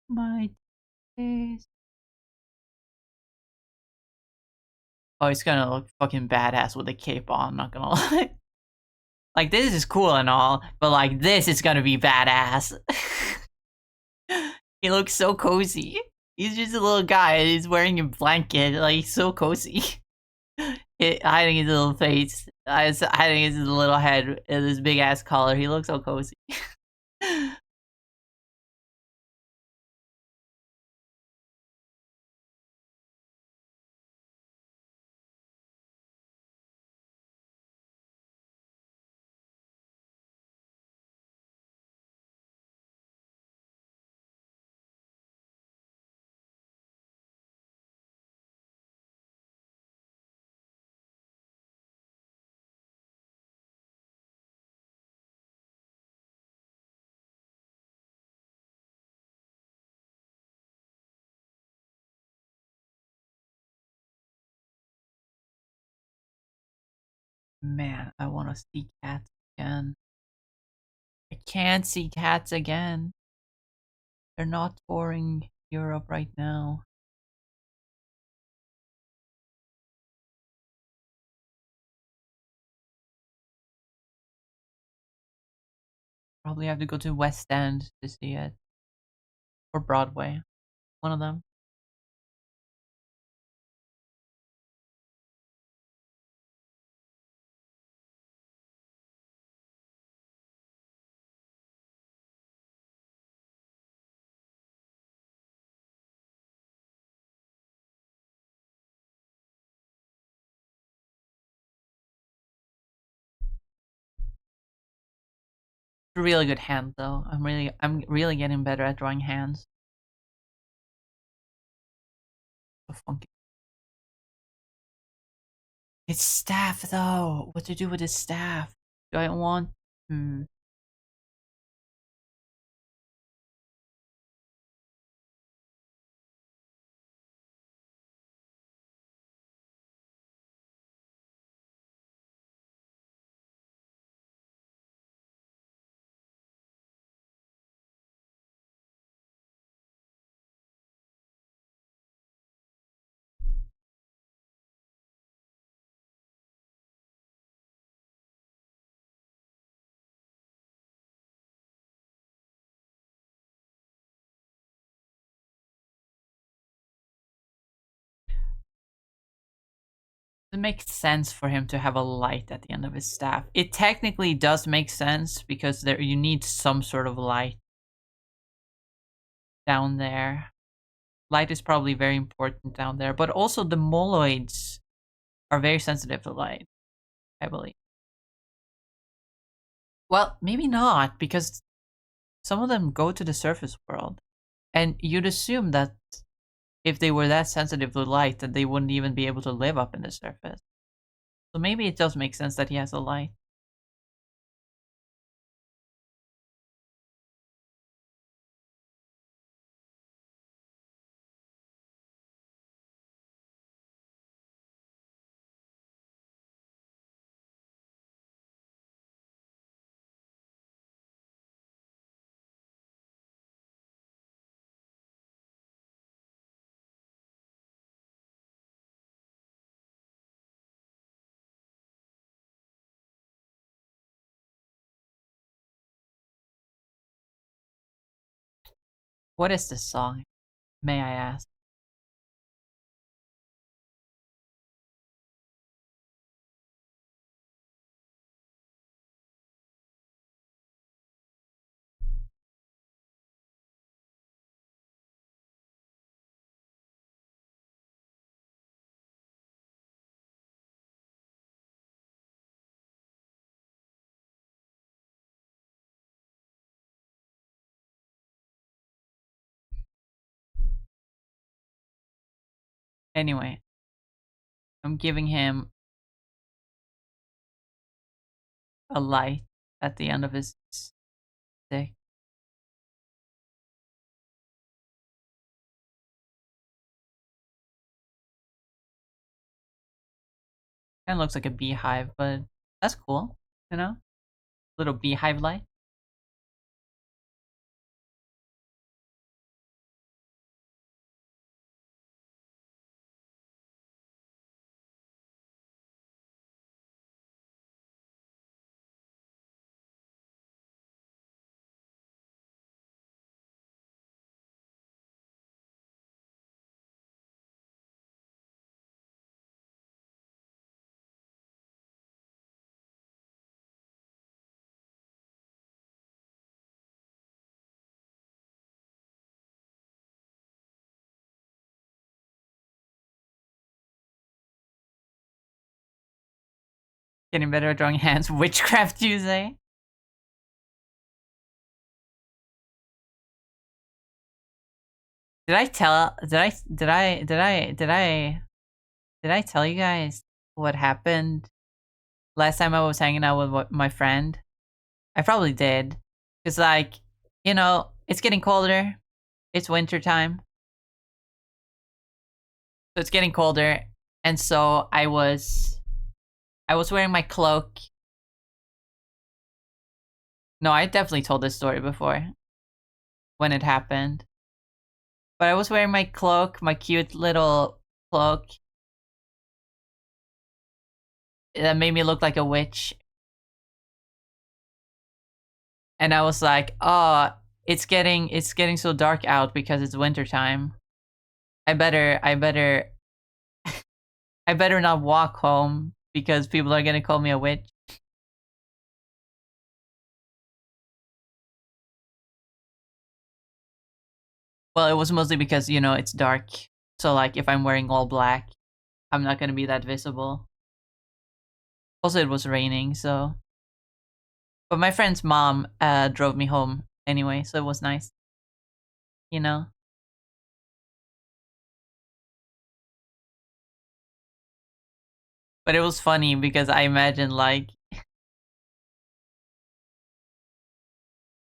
My taste. Oh, he's gonna look fucking badass with a cape on, not gonna lie. Like, this is cool and all, but like, this is gonna be badass. He looks so cozy. He's just a little guy, and he's wearing a blanket, like, he's so cozy. hiding his little face, hiding his little head in this big ass collar. He looks so cozy. Man, I want to see cats again. I can't see cats again. They're not touring Europe right now. Probably have to go to West End to see it. Or Broadway. One of them. Really good hand though. I'm really getting better at drawing hands. So funky. His staff though. What to do with his staff? Do I want it makes sense for him to have a light at the end of his staff. It technically does make sense because there you need some sort of light down there. Light is probably very important down there, but also the moloids are very sensitive to light, I believe. Well, maybe not, because some of them go to the surface world. And you'd assume that if they were that sensitive to light, that they wouldn't even be able to live up in the surface. So maybe it does make sense that he has a light. What is this song, may I ask? Anyway, I'm giving him a light at the end of his stick. Kind of looks like a beehive, but that's cool, you know? Little beehive light. Getting better at drawing hands. Witchcraft, you say? Did I tell? Did I tell you guys what happened last time I was hanging out with my friend? I probably did. Cause like, it's getting colder. It's winter time. So it's getting colder. And so I was wearing my cloak. No, I definitely told this story before when it happened. But I was wearing my cloak, my cute little cloak that made me look like a witch. And I was like, "Oh, it's getting so dark out because it's winter time. I better I better not walk home because people are going to call me a witch." Well, it was mostly because, it's dark. So like if I'm wearing all black, I'm not going to be that visible. Also, it was raining, so but my friend's mom drove me home anyway, so it was nice, you know. But it was funny because I imagine like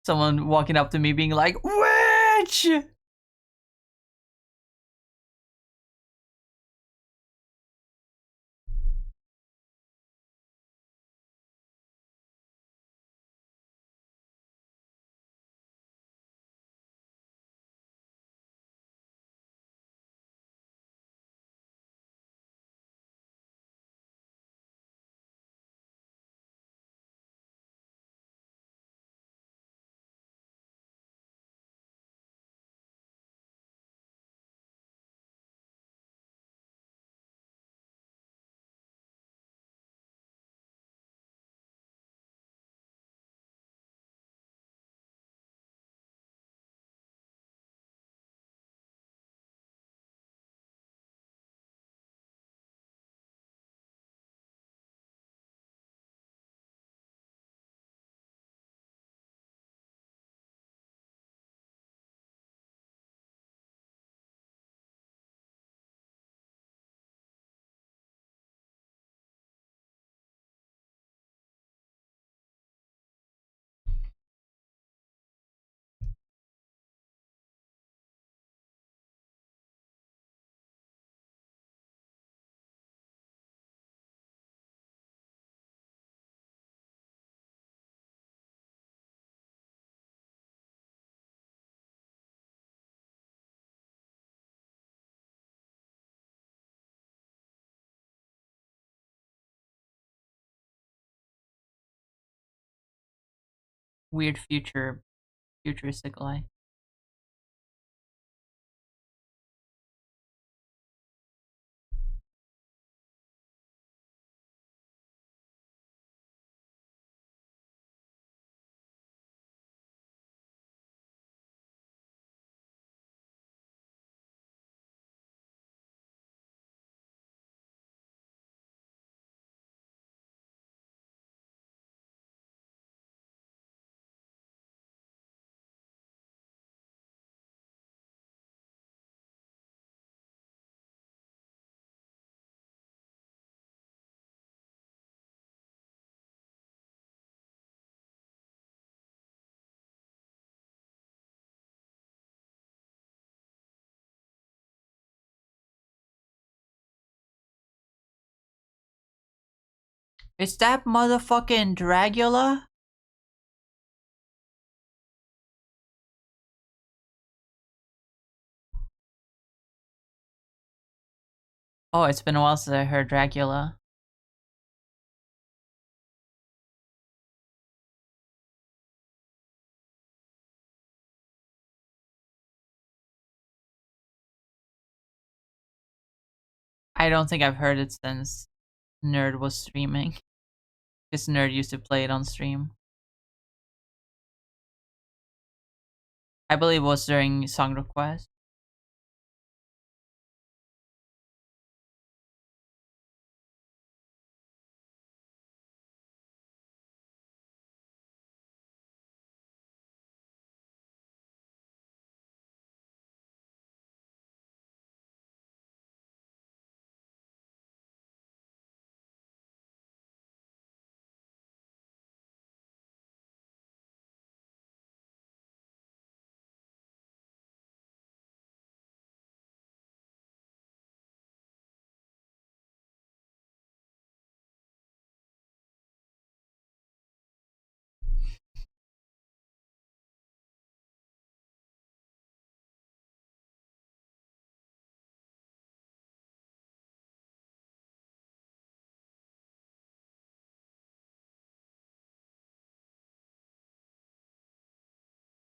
someone walking up to me being like, "Witch!" Weird futuristic life. Is that motherfucking Dracula? Oh, it's been a while since I heard Dracula. I don't think I've heard it since Nerd was streaming. This Nerd used to play it on stream. I believe it was during Song Request.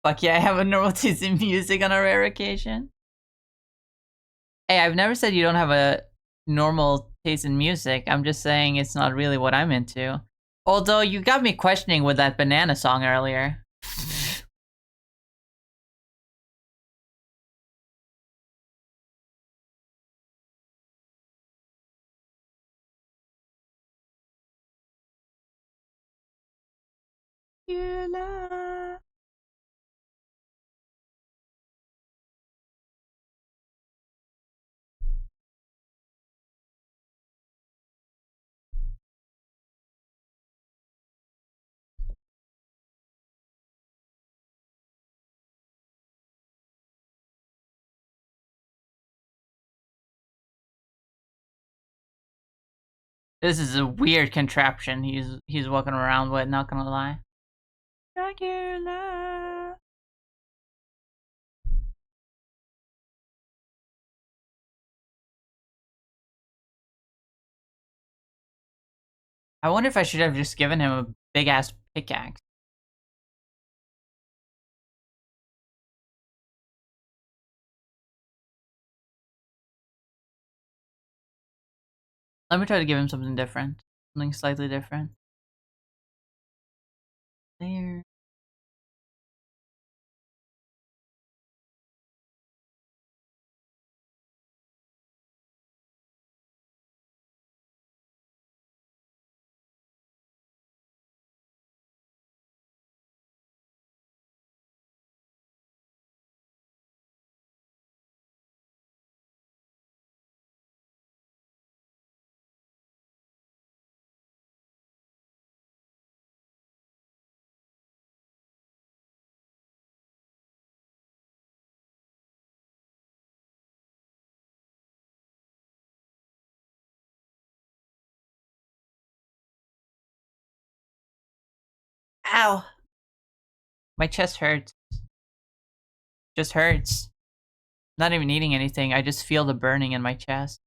Fuck yeah, I have a normal taste in music on a rare occasion. Hey, I've never said you don't have a normal taste in music. I'm just saying it's not really what I'm into. Although you got me questioning with that banana song earlier. You love. This is a weird contraption he's walking around with, not gonna lie. Dracula. I wonder if I should have just given him a big ass pickaxe. Let me try to give him something different. Something slightly different. There. Ow! My chest hurts. Just hurts. Not even eating anything. I just feel the burning in my chest.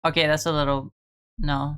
Okay, that's a little... No.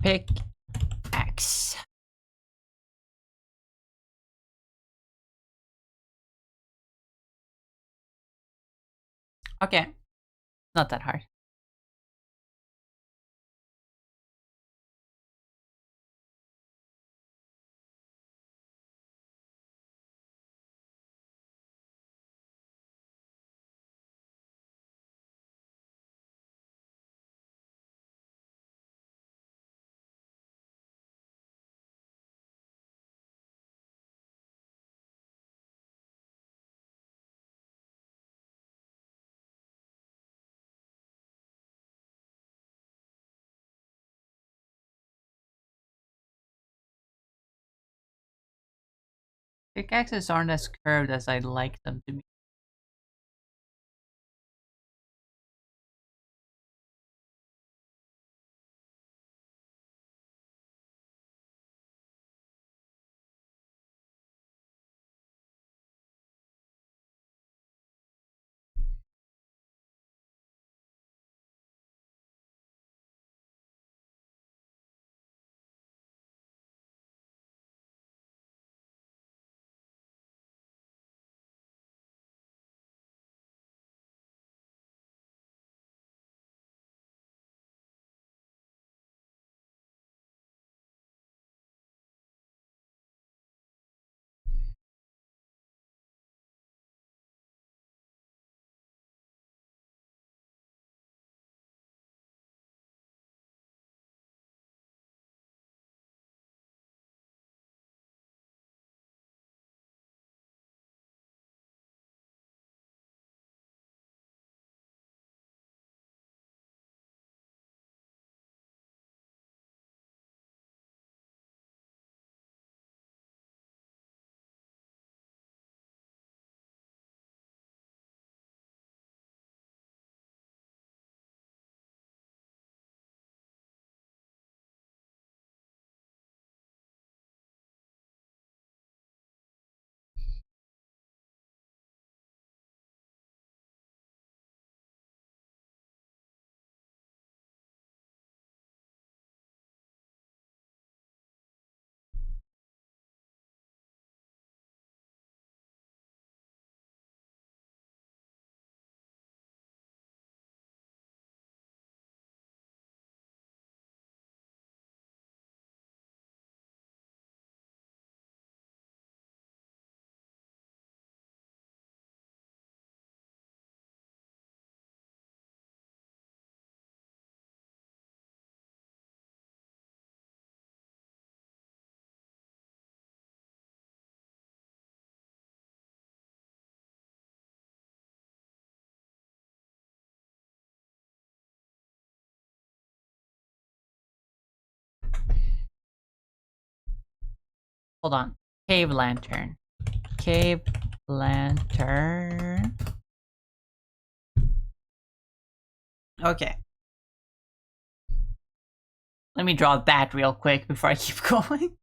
Pick X. Okay. Not that hard. Pickaxes aren't as curved as I'd like them to be. Hold on. Cave lantern. Cave lantern. Okay. Let me draw that real quick before I keep going.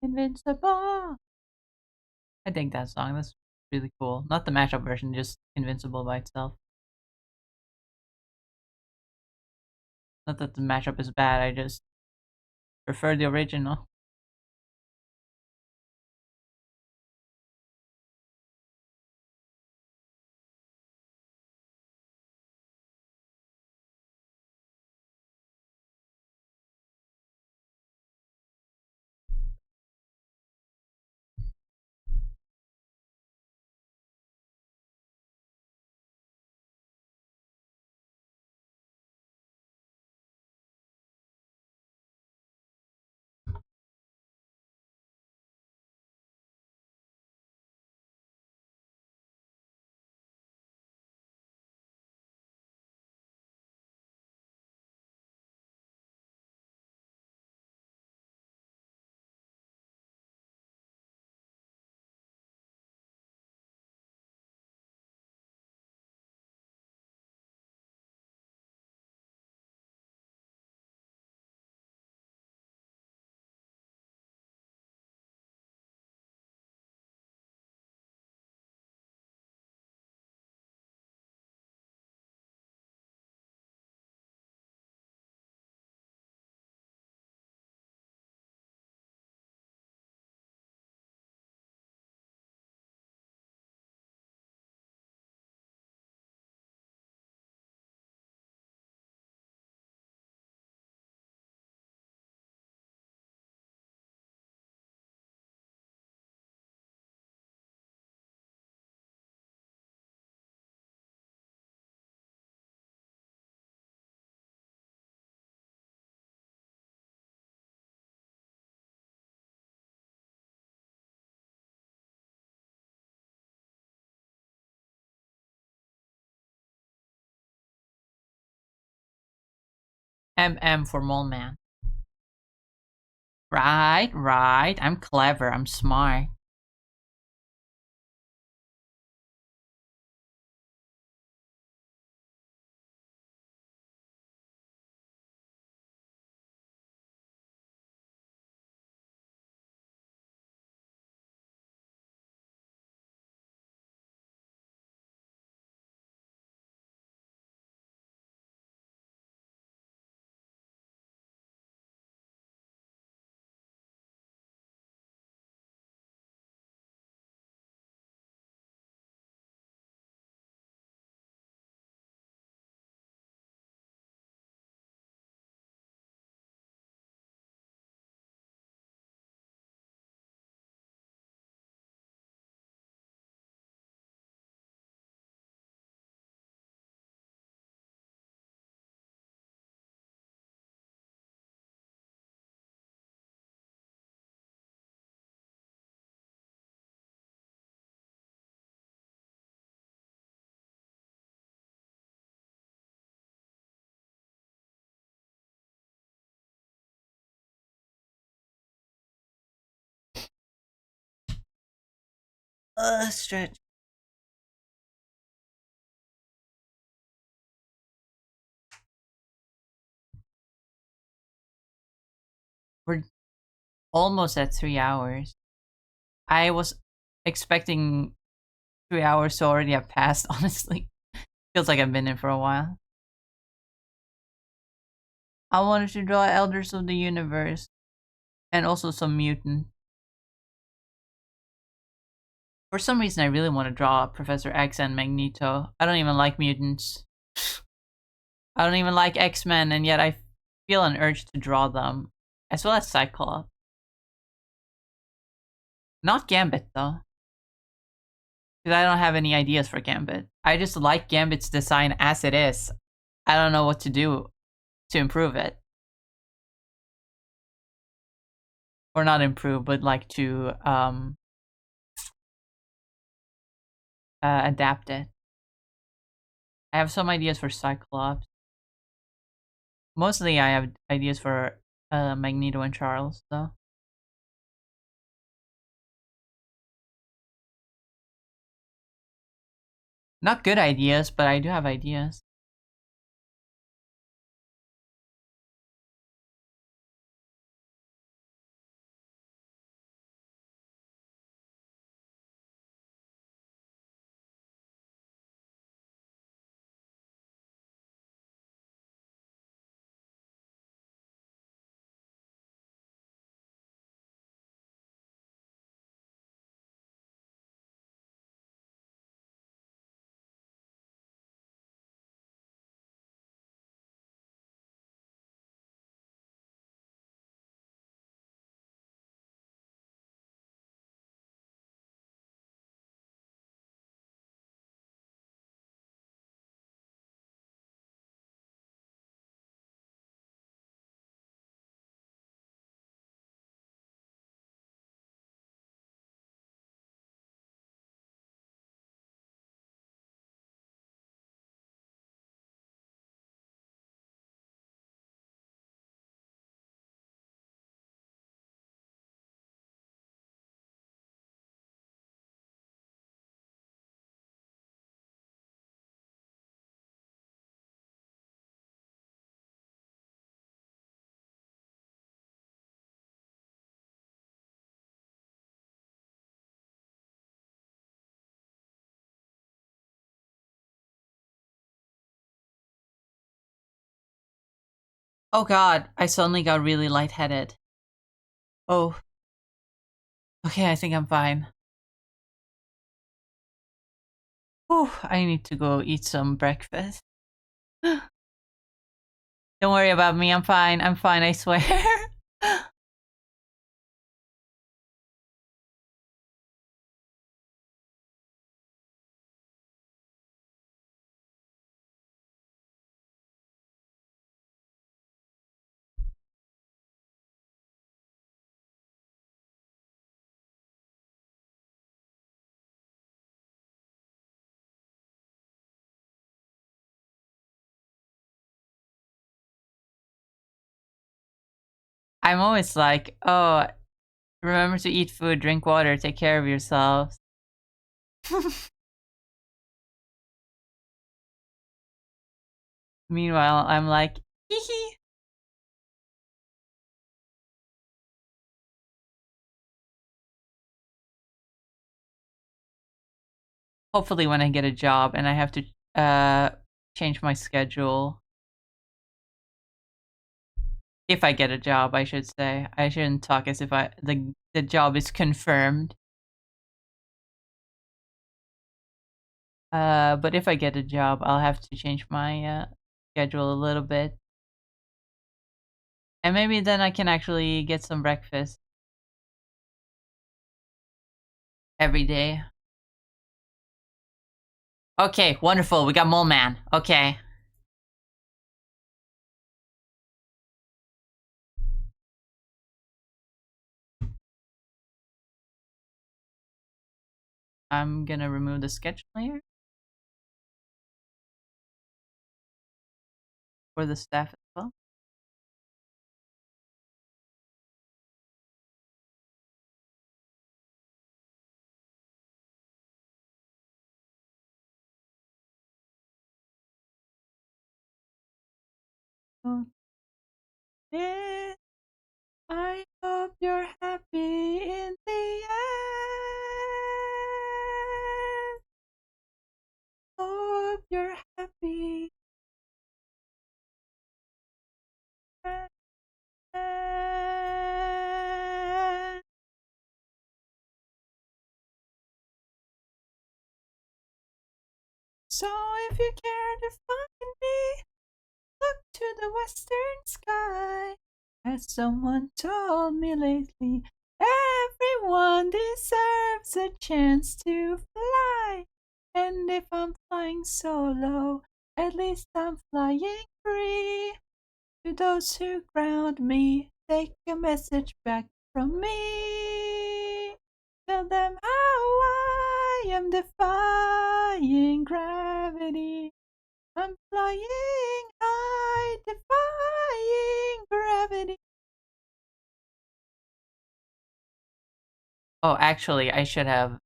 Invincible. I think that song. That's really cool. Not the mashup version, just Invincible by itself. Not that the mashup is bad, I just prefer the original. MM for Mole Man. Right, right. I'm clever. I'm smart. Stretch. We're almost at 3 hours. I was expecting 3 hours to already have passed, honestly. Feels like I've been in for a while. I wanted to draw Elders of the Universe and also some mutant. For some reason, I really want to draw Professor X and Magneto. I don't even like mutants. I don't even like X-Men, and yet I feel an urge to draw them. As well as Cyclops. Not Gambit, though. Because I don't have any ideas for Gambit. I just like Gambit's design as it is. I don't know what to do to improve it. Or not improve, but like to adapt it. I have some ideas for Cyclops. Mostly I have ideas for Magneto and Charles, though. Not good ideas, but I do have ideas. Oh god, I suddenly got really lightheaded. Oh, okay, I think I'm fine. Whew, I need to go eat some breakfast. Don't worry about me, I'm fine, I swear. I'm always like, oh, remember to eat food, drink water, take care of yourselves. Meanwhile, I'm like, hee hee. Hopefully, when I get a job and I have to change my schedule. If I get a job, I should say. I shouldn't talk as if the job is confirmed. But if I get a job, I'll have to change my schedule a little bit. And maybe then I can actually get some breakfast every day. Okay, wonderful. We got Mole Man. Okay. I'm gonna remove the sketch layer for the staff as well. Oh, yeah, I hope you're happy in the end. Hope you're happy. So if you care to find me, look to the western sky. As someone told me lately, everyone deserves a chance to fly. And if I'm flying solo, at least I'm flying free. To those who ground me, take a message back from me. Tell them how I am defying gravity. I'm flying high, defying gravity. Oh, actually, I should have,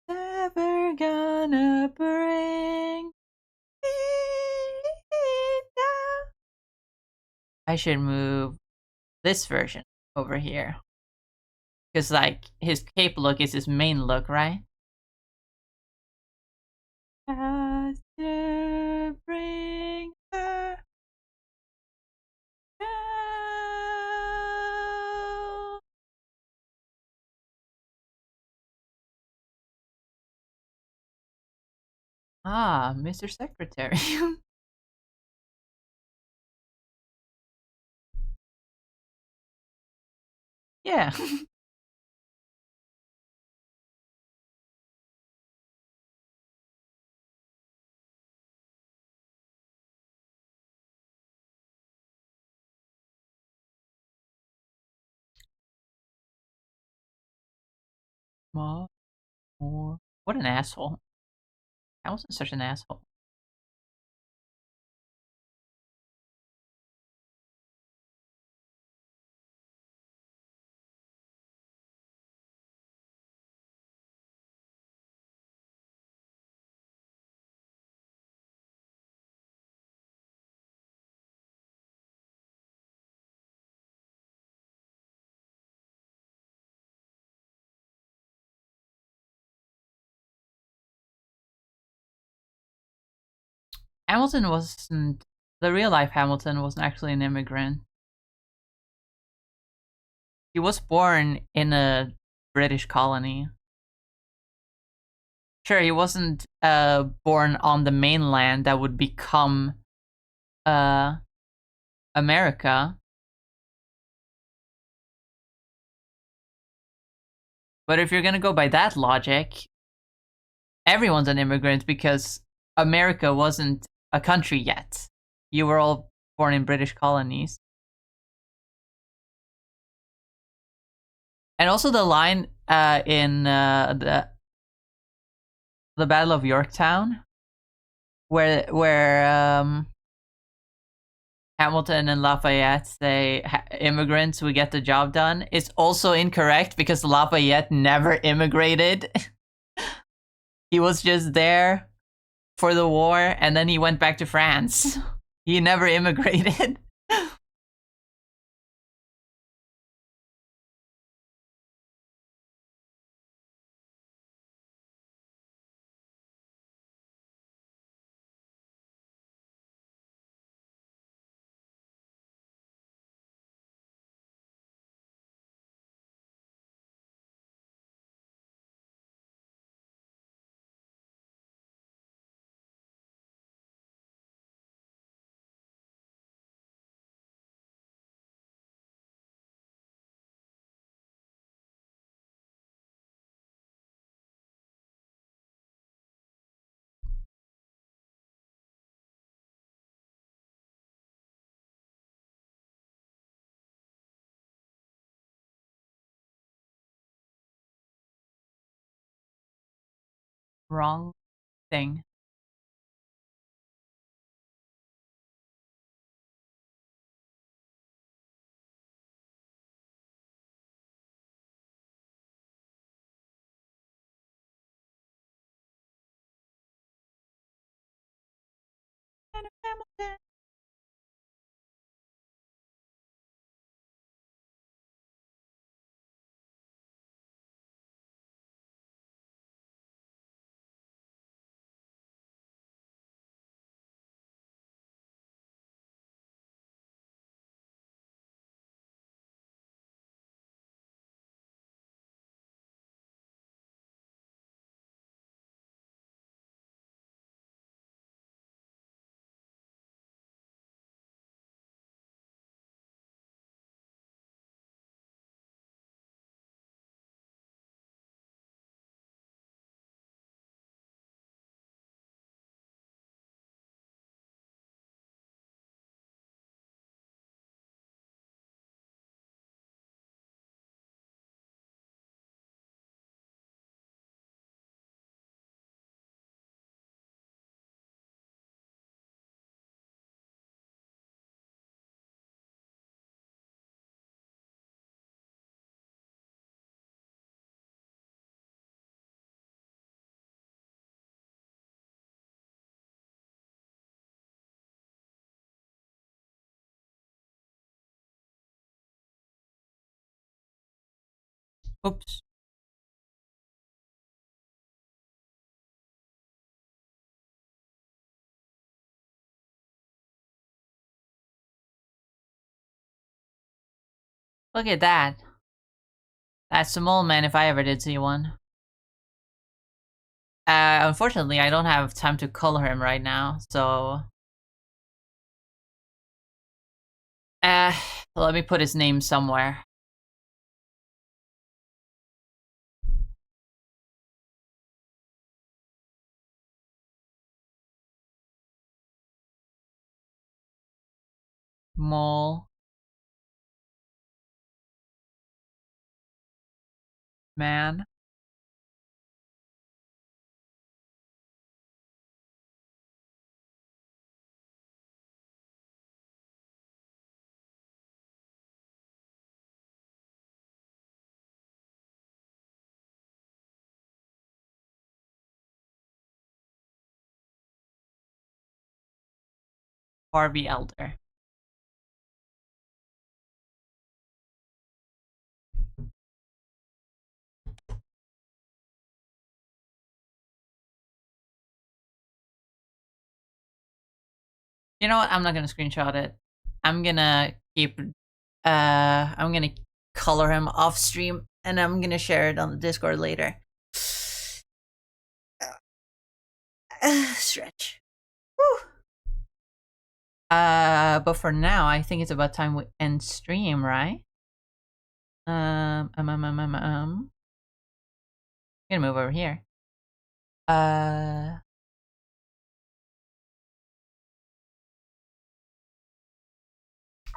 never gonna bring me down. I should move this version over here. Because, like, his cape look is his main look, right? Has to bring her down. Ah, Mr. Secretary. Yeah. More. What an asshole. I wasn't such an asshole. Hamilton wasn't. The real life Hamilton wasn't actually an immigrant. He was born in a British colony. Sure, he wasn't born on the mainland that would become uh, America. But if you're gonna go by that logic, everyone's an immigrant because America wasn't a country yet. You were all born in British colonies. And also the line in the Battle of Yorktown, where Hamilton and Lafayette say immigrants would get the job done. It's also incorrect because Lafayette never immigrated. He was just there for the war and then he went back to France. He never immigrated. Wrong thing. Hamilton. Oops. Look at that. That's the mole man if I ever did see one. Unfortunately, I don't have time to color him right now, so... Uh, let me put his name somewhere. Mole. Man. Harvey Elder. You know what? I'm not gonna screenshot it. I'm gonna keep... I'm gonna color him off stream, and I'm gonna share it on the Discord later. Stretch. Woo. But for now, I think it's about time we end stream, right? I'm gonna move over here.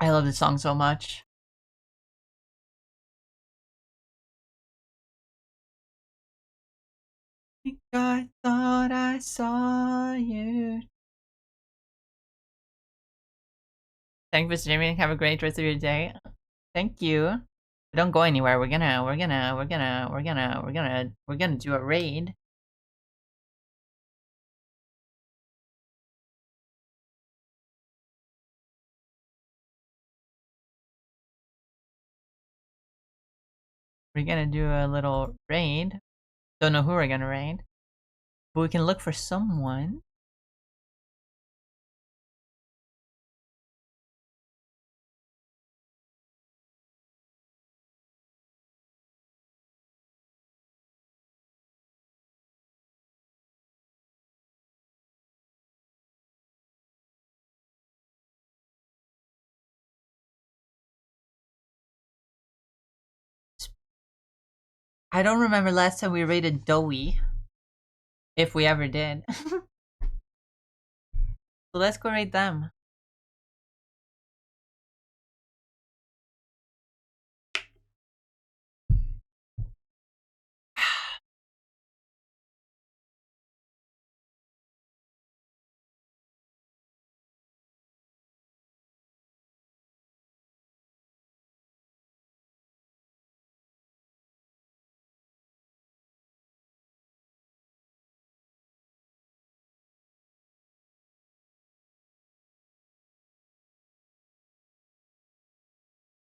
I love this song so much. I thought I saw you Thank you for streaming. Have a great rest of your day. Thank you. Don't go anywhere. We're gonna do a raid. We're gonna do a little raid. Don't know who we're gonna raid, but we can look for someone. I don't remember last time we raided Dowie, if we ever did. So let's go raid them.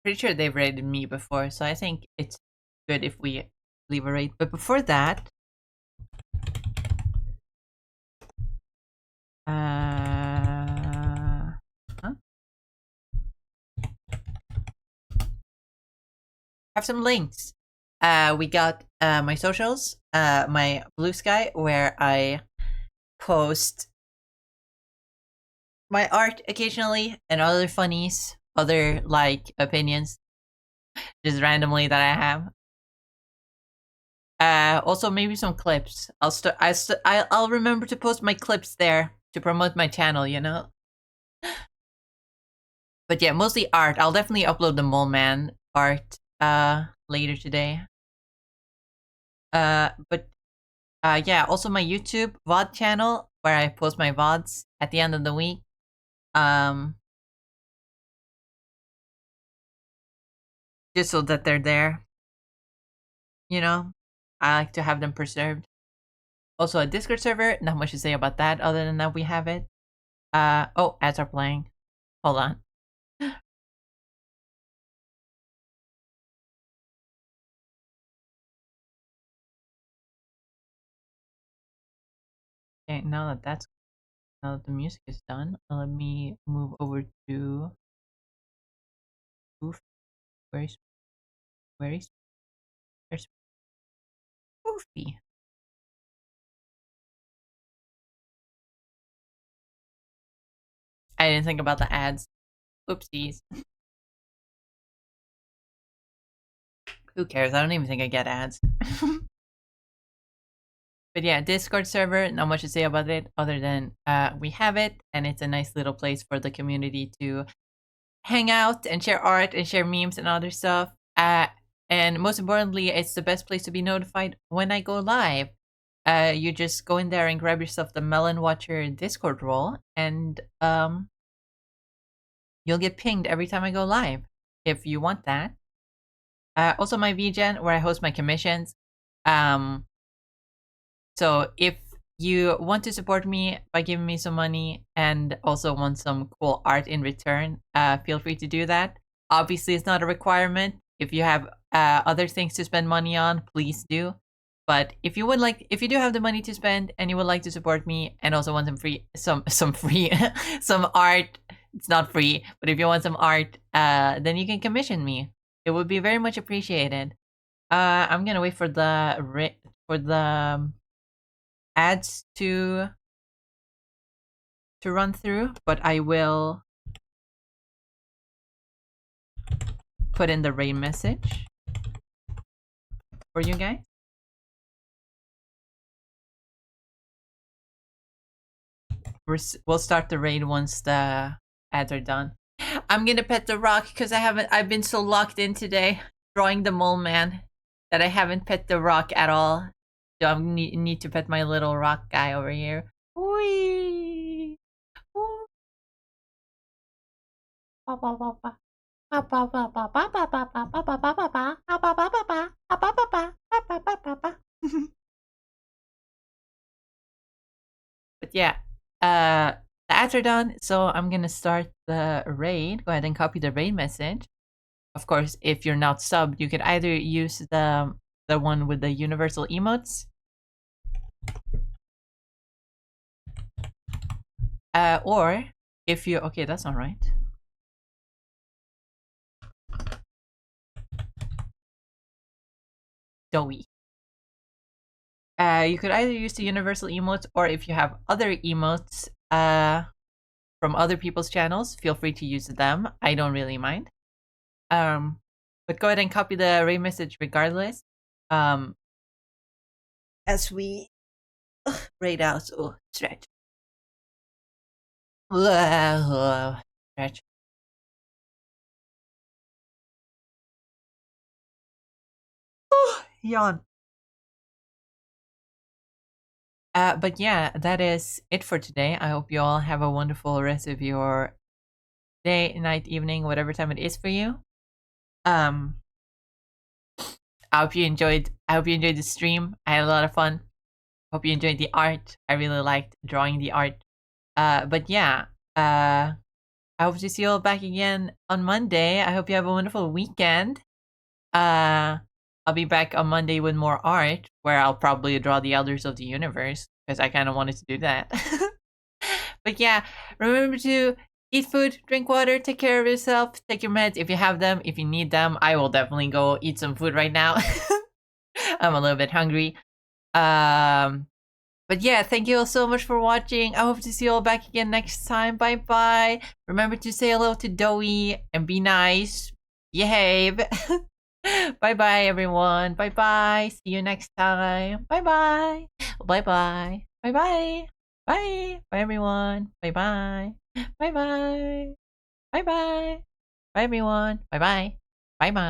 Pretty sure they've raided me before, so I think it's good if we leave a raid. But before that, huh? Have some links. We got my socials, my Bsky, where I post my art occasionally, and other funnies, other like opinions, just randomly that I have. Also maybe some clips. I'll remember to post my clips there to promote my channel, you know. But yeah, mostly art. I'll definitely upload the Mole Man art later today. But yeah, also my YouTube VOD channel where I post my VODs at the end of the week. Just so that they're there. You know, I like to have them preserved. Also a Discord server, not much to say about that other than that we have it. Oh, ads are playing. Hold on. Okay, now that the music is done, let me move over to Oof. Where's where's there's Goofy? I didn't think about the ads. Oopsies. Who cares? I don't even think I get ads. But yeah, Discord server, not much to say about it other than we have it, and it's a nice little place for the community to hang out and share art and share memes and other stuff. And most importantly, it's the best place to be notified when I go live. You just go in there and grab yourself the Melon Watcher Discord role, and you'll get pinged every time I go live if you want that. Also, my VGen where I host my commissions. So if you want to support me by giving me some money and also want some cool art in return, feel free to do that. Obviously, it's not a requirement. If you have other things to spend money on, please do. But if you do have the money to spend and you would like to support me and also want some free some art, it's not free, but if you want some art, then you can commission me. It would be very much appreciated. I'm gonna wait for the ads to run through, but I will put in the raid message for you guys. We'll start the raid once the ads are done. I'm gonna pet the rock because I've been so locked in today drawing the Mole Man that I haven't pet the rock at all. So I need to pet my little rock guy over here. Whee! But yeah, the ads are done, so I'm gonna start the raid. Go ahead and copy the raid message. Of course, if you're not subbed, you could either use the one with the universal emotes, or if you okay, that's not right. Doughy. You could either use the universal emotes, or if you have other emotes from other people's channels, feel free to use them. I don't really mind. But go ahead and copy the raid message regardless. As we raid out. Oh, stretch. Stretch. Yawn. But yeah, that is it for today. I hope you all have a wonderful rest of your day, night, evening, whatever time it is for you. I hope you enjoyed. I hope you enjoyed the stream. I had a lot of fun. Hope you enjoyed the art. I really liked drawing the art. But yeah, I hope to see you all back again on Monday. I hope you have a wonderful weekend. I'll be back on Monday with more art, where I'll probably draw the Elders of the Universe, because I kind of wanted to do that. But yeah, remember to eat food, drink water, take care of yourself, take your meds if you have them, if you need them. I will definitely go eat some food right now. I'm a little bit hungry. But yeah, thank you all so much for watching. I hope to see you all back again next time. Bye bye. Remember to say hello to Doughy and be nice. Behave. Bye bye, everyone. Bye bye. See you next time. Bye bye. Bye bye. Bye bye. Bye. Bye, everyone. Bye bye. Bye bye. Bye bye. Bye, everyone. Bye bye. Bye bye.